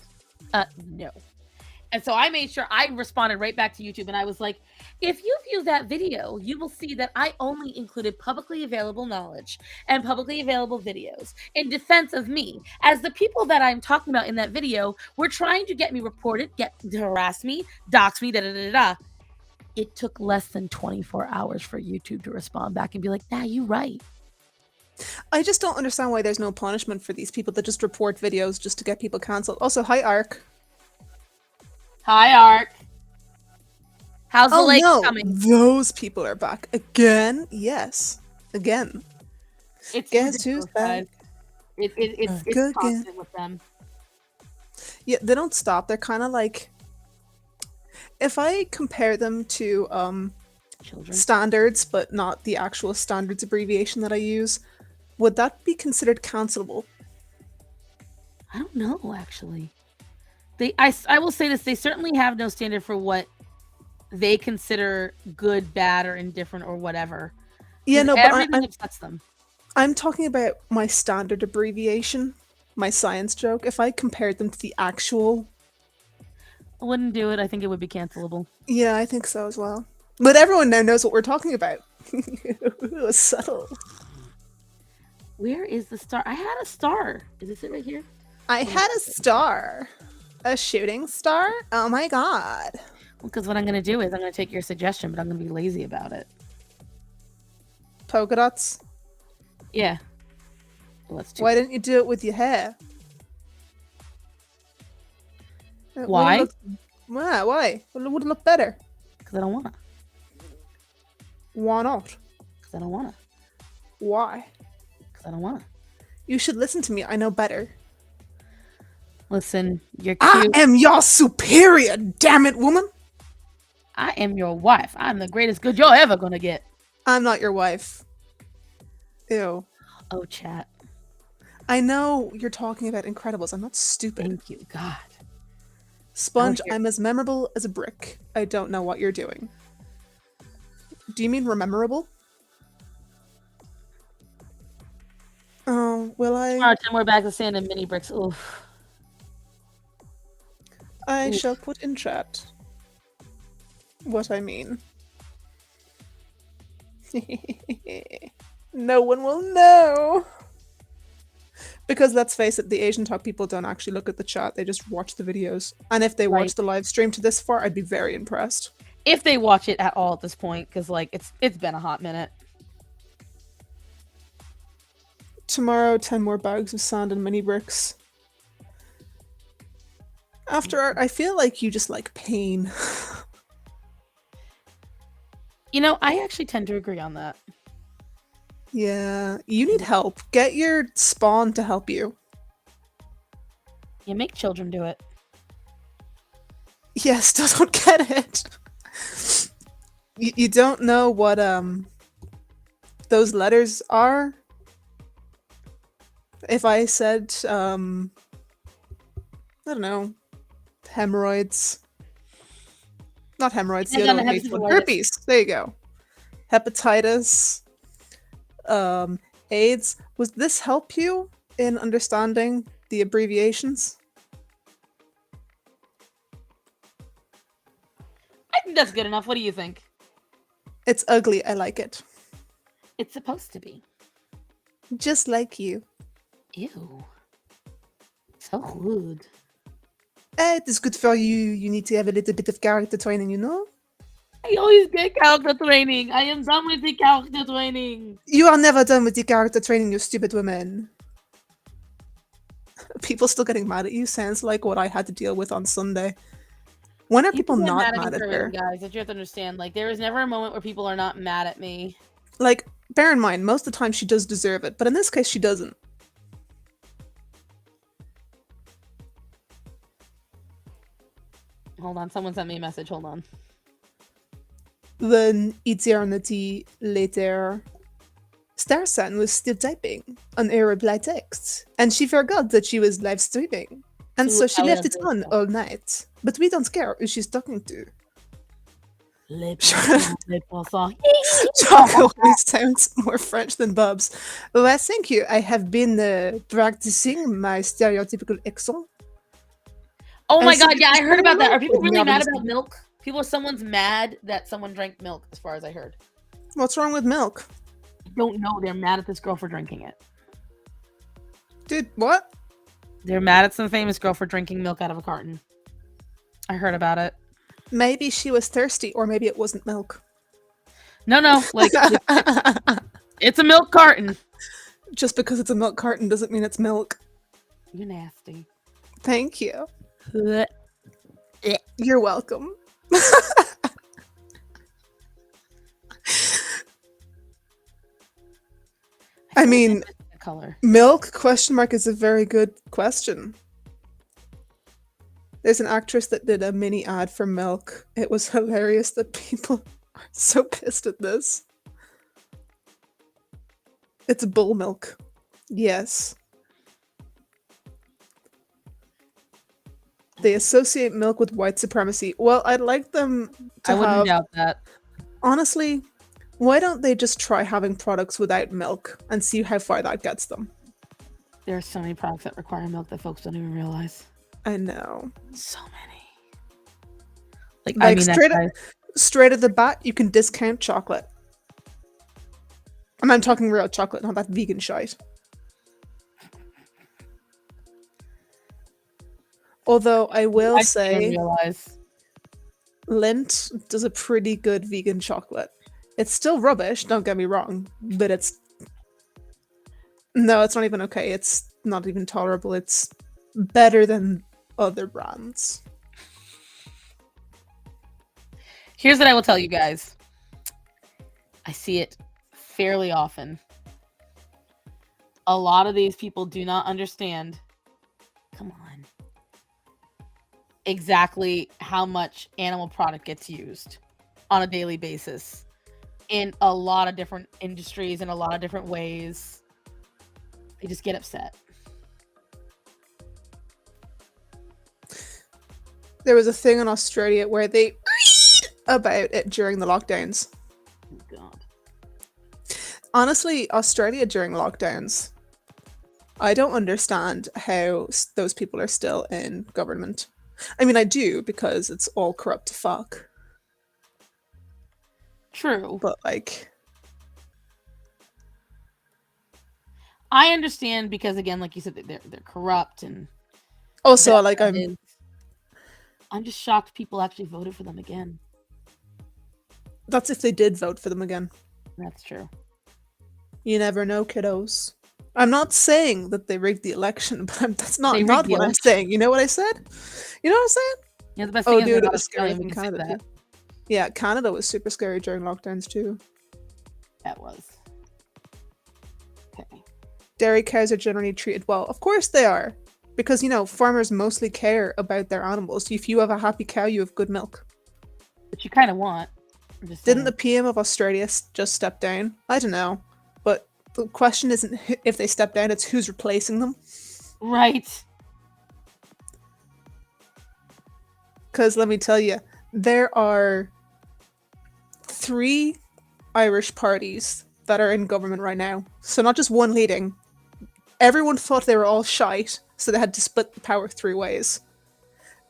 No. And so I made sure I responded right back to YouTube, and I was like, if you view that video, you will see that I only included publicly available knowledge and publicly available videos in defense of me, as the people that I'm talking about in that video were trying to get me reported, to harass me, dox me, da-da-da-da. It took less than 24 hours for YouTube to respond back and be like, nah, you right. I just don't understand why there's no punishment for these people that just report videos just to get people cancelled. Also, hi, Ark. Hi, Art. How's the lake no, coming? those people are back again. Yes, again. It's Guess who's ridiculous, guys. back? It's Again. constant with them. Yeah, they don't stop. They're kind of like, if I compare them to Children. standards, but not the actual standards abbreviation that I use, would that be considered cancelable? I don't know, actually. I will say this: they certainly have no standard for what they consider good, bad, or indifferent, or whatever. Yeah, no, but everything upsets them. I'm talking about my standard abbreviation, my science joke. If I compared them to the actual, I wouldn't do it. I think it would be cancelable. yeah, I think so as well. But everyone now knows what we're talking about. Subtle. Where is the star? I had a star. Is this it right here? I had a star. A shooting star? Oh my god. Well, because what I'm going to do is I'm going to take your suggestion, but I'm going to be lazy about it. Polka dots? Yeah. Well, that's too Why bad. didn't you do it with your hair? It Why? would've looked- Why? It would have looked better. Because I don't wanna. Why not? Because I don't wanna. Why? Because I don't wanna. You should listen to me. I know better. Listen, you're I cute. am your superior, damn it, woman. I am your wife. I'm the greatest good you're ever gonna get. I'm not your wife. Ew. Oh, chat. I know you're talking about Incredibles. I'm not stupid. Thank you, God. Sponge, hear- I'm as memorable as a brick. I don't know what you're doing. Do you mean rememberable? Oh, will I? Tomorrow, 10 more bags of sand and mini bricks. Oof. I Oof. shall put in chat what I mean. No one will know. Because let's face it, the Asian Talk people don't actually look at the chat, they just watch the videos. And if they watch Right. the live stream to this far, I'd be very impressed. If they watch it at all at this point, because like it's been a hot minute. Tomorrow, 10 more bags of sand and mini bricks. After art, I feel like you just like pain. You know, I actually tend to agree on that. Yeah, you need help. Get your spawn to help you. You make children do it. Yeah, still don't get it. You don't know what those letters are? If I said I don't know, hemorrhoids. Not hemorrhoids, the Yeah, other one. hepatitis. Herpes. There you go. Hepatitis. AIDS. Was this help you in understanding the abbreviations? I think that's good enough. What do you think? It's ugly. I like it. It's supposed to be. Just like you. Ew. So rude. It is good for you. You need to have a little bit of character training, you know? I always get character training. I am done with the character training. You are never done with the character training, you stupid woman. People still getting mad at you sounds like what I had to deal with on Sunday. When are people get not me mad at for her? everything, guys, that you have to understand. Like, there is never a moment where people are not mad at me. Like, bear in mind, most of the time she does deserve it, but in this case she doesn't. Hold on, someone sent me a message. Hold on. Then eternity later, Starsan was still typing on her reply text, and she forgot that she was live streaming. And so she left it on all night. But we don't care who she's talking to. Choco always sounds more French than Bubs. Well, thank you. I have been practicing my stereotypical accent. Oh my And so god, yeah, I heard about that. Are people with really mad Melvin's- about milk? Someone's mad that someone drank milk, as far as I heard. What's wrong with milk? I don't know. They're mad at this girl for drinking it. Dude, what? They're mad at some famous girl for drinking milk out of a carton. I heard about it. Maybe she was thirsty, or maybe it wasn't milk. No, like it's a milk carton. Just because it's a milk carton doesn't mean it's milk. You're nasty. Thank you. You're welcome. I mean, color. milk question mark is a very good question. There's an actress that did a mini ad for milk. It was hilarious that people are so pissed at this. It's bull milk. Yes. They associate milk with white supremacy. Well, I'd like them to I wouldn't have... doubt that. Honestly, why don't they just try having products without milk and see how far that gets them? There are so many products that require milk that folks don't even realize. I know. So many. Like Like I mean, straight at the bat, you can discount chocolate. And I'm talking real chocolate, not that vegan shite. Although I will I didn't say, realize. Lindt does a pretty good vegan chocolate. It's still rubbish, don't get me wrong, but it's No, it's not even okay. It's not even tolerable. It's better than other brands. Here's what I will tell you guys. I see it fairly often. A lot of these people do not understand. Come on. Exactly how much animal product gets used on a daily basis in a lot of different industries in a lot of different ways. They just get upset. There was a thing in Australia where they read about it during the lockdowns. Oh God. Honestly, Australia during lockdowns, I don't understand how those people are still in government. I mean, I do, because it's all corrupt to fuck. True. But like, I understand because again, like you said, they're corrupt and also, like, I'm just shocked people actually voted for them again. that's if they did vote for them again. That's true. You never know, kiddos. I'm not saying that they rigged the election, but that's not They rigged not the what I'm election. saying. You know what I said? You know what I'm saying? Yeah, the best Oh, thing is dude, they're it not was scary Australian, in we can say Canada that. too. Yeah, Canada was super scary during lockdowns too. That was. Okay. Dairy cows are generally treated well. Of course they are. Because, you know, farmers mostly care about their animals. If you have a happy cow, you have good milk. But you kind of want. I'm just Didn't the saying. PM of Australia just step down? I don't know. But the question isn't if they step down, it's who's replacing them. Right. Because let me tell you, there are 3 Irish parties that are in government right now. So not just one leading. Everyone thought they were all shite, so they had to split the power 3 ways.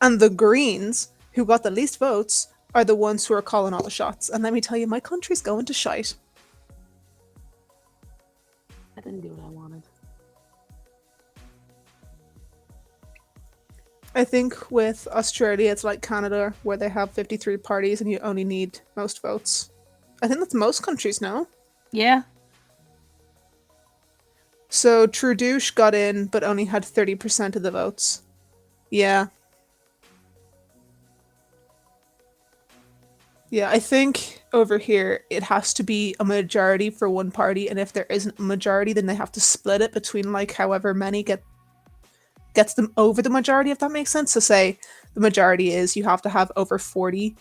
And the Greens, who got the least votes, are the ones who are calling all the shots. And let me tell you, my country's going to shite. I didn't do what I wanted. I think with Australia, it's like Canada, where they have 53 parties and you only need most votes. I think that's most countries now. Yeah. So Trudeau got in, but only had 30% of the votes. Yeah. Yeah, I think over here it has to be a majority for one party, and if there isn't a majority, then they have to split it between like however many gets them over the majority, if that makes sense. So say the majority is you have to have over 40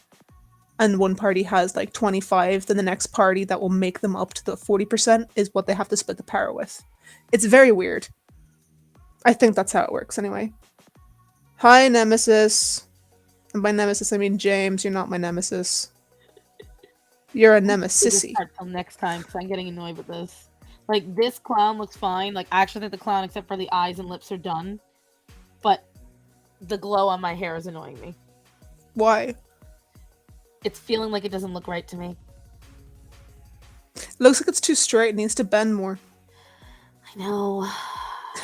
and one party has like 25, then the next party that will make them up to the 40% is what they have to split the power with. It's very weird. I think that's how it works anyway. Hi, Nemesis. And by Nemesis, I mean James. You're not my nemesis. You're a nemesis. Till next time, because I'm getting annoyed with this. Like, this clown looks fine. Like, I actually think the clown, except for the eyes and lips, are done. But the glow on my hair is annoying me. Why? It's feeling like it doesn't look right to me. Looks like it's too straight. It needs to bend more. I know.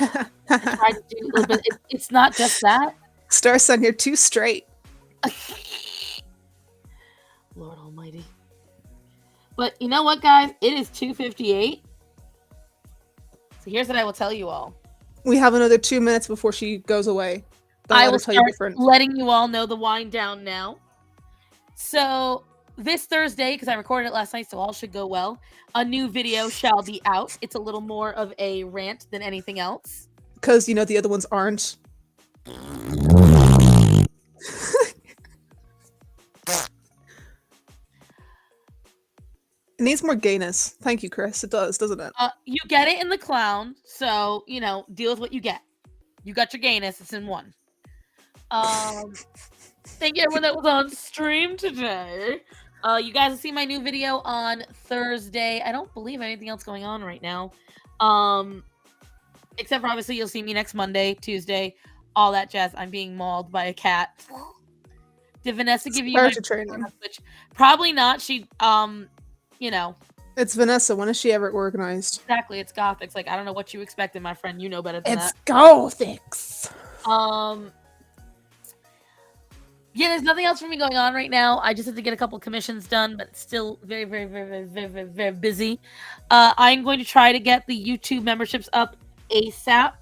I tried to do a little bit. It's not just that. Star Sun, you're too straight. Lord Almighty. But you know what, guys? It is 2:58. So here's what I will tell you all. We have another 2 minutes before she goes away. Don't I let her will tell start you different. letting you all know the wind down now. So this Thursday, because I recorded it last night, so all should go well, a new video shall be out. It's a little more of a rant than anything else. Because, you know, the other ones aren't. It needs more gayness. Thank you, Chris. It does, doesn't it? You get it in the clown, so, you know, deal with what you get. You got your gayness, it's in one. Thank you everyone that was on stream today. You guys will see my new video on Thursday. I don't believe anything else going on right now. Except for obviously you'll see me next Monday, Tuesday, all that jazz. I'm being mauled by a cat. Did Vanessa give you my training? Probably not. She you know. It's Vanessa. When is she ever organized? Exactly, it's Gothics. Like, I don't know what you expected, my friend. You know better than that. It's Gothics. Yeah, there's nothing else for me going on right now. I just have to get a couple commissions done, but still very, very, very, very, very, very, very busy. I'm going to try to get the YouTube memberships up ASAP,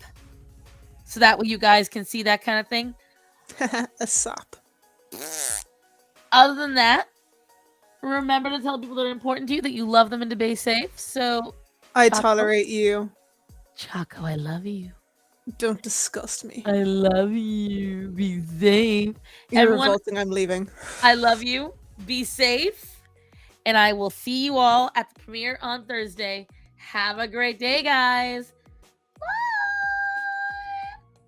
so that way you guys can see that kind of thing. A sop. Other than that, remember to tell people that are important to you that you love them and to be safe. So, I Choco? tolerate you. Choco, I love you. Don't disgust me. I love you. Be safe. You're Everyone, revolting. I'm leaving. I love you. Be safe. And I will see you all at the premiere on Thursday. Have a great day, guys.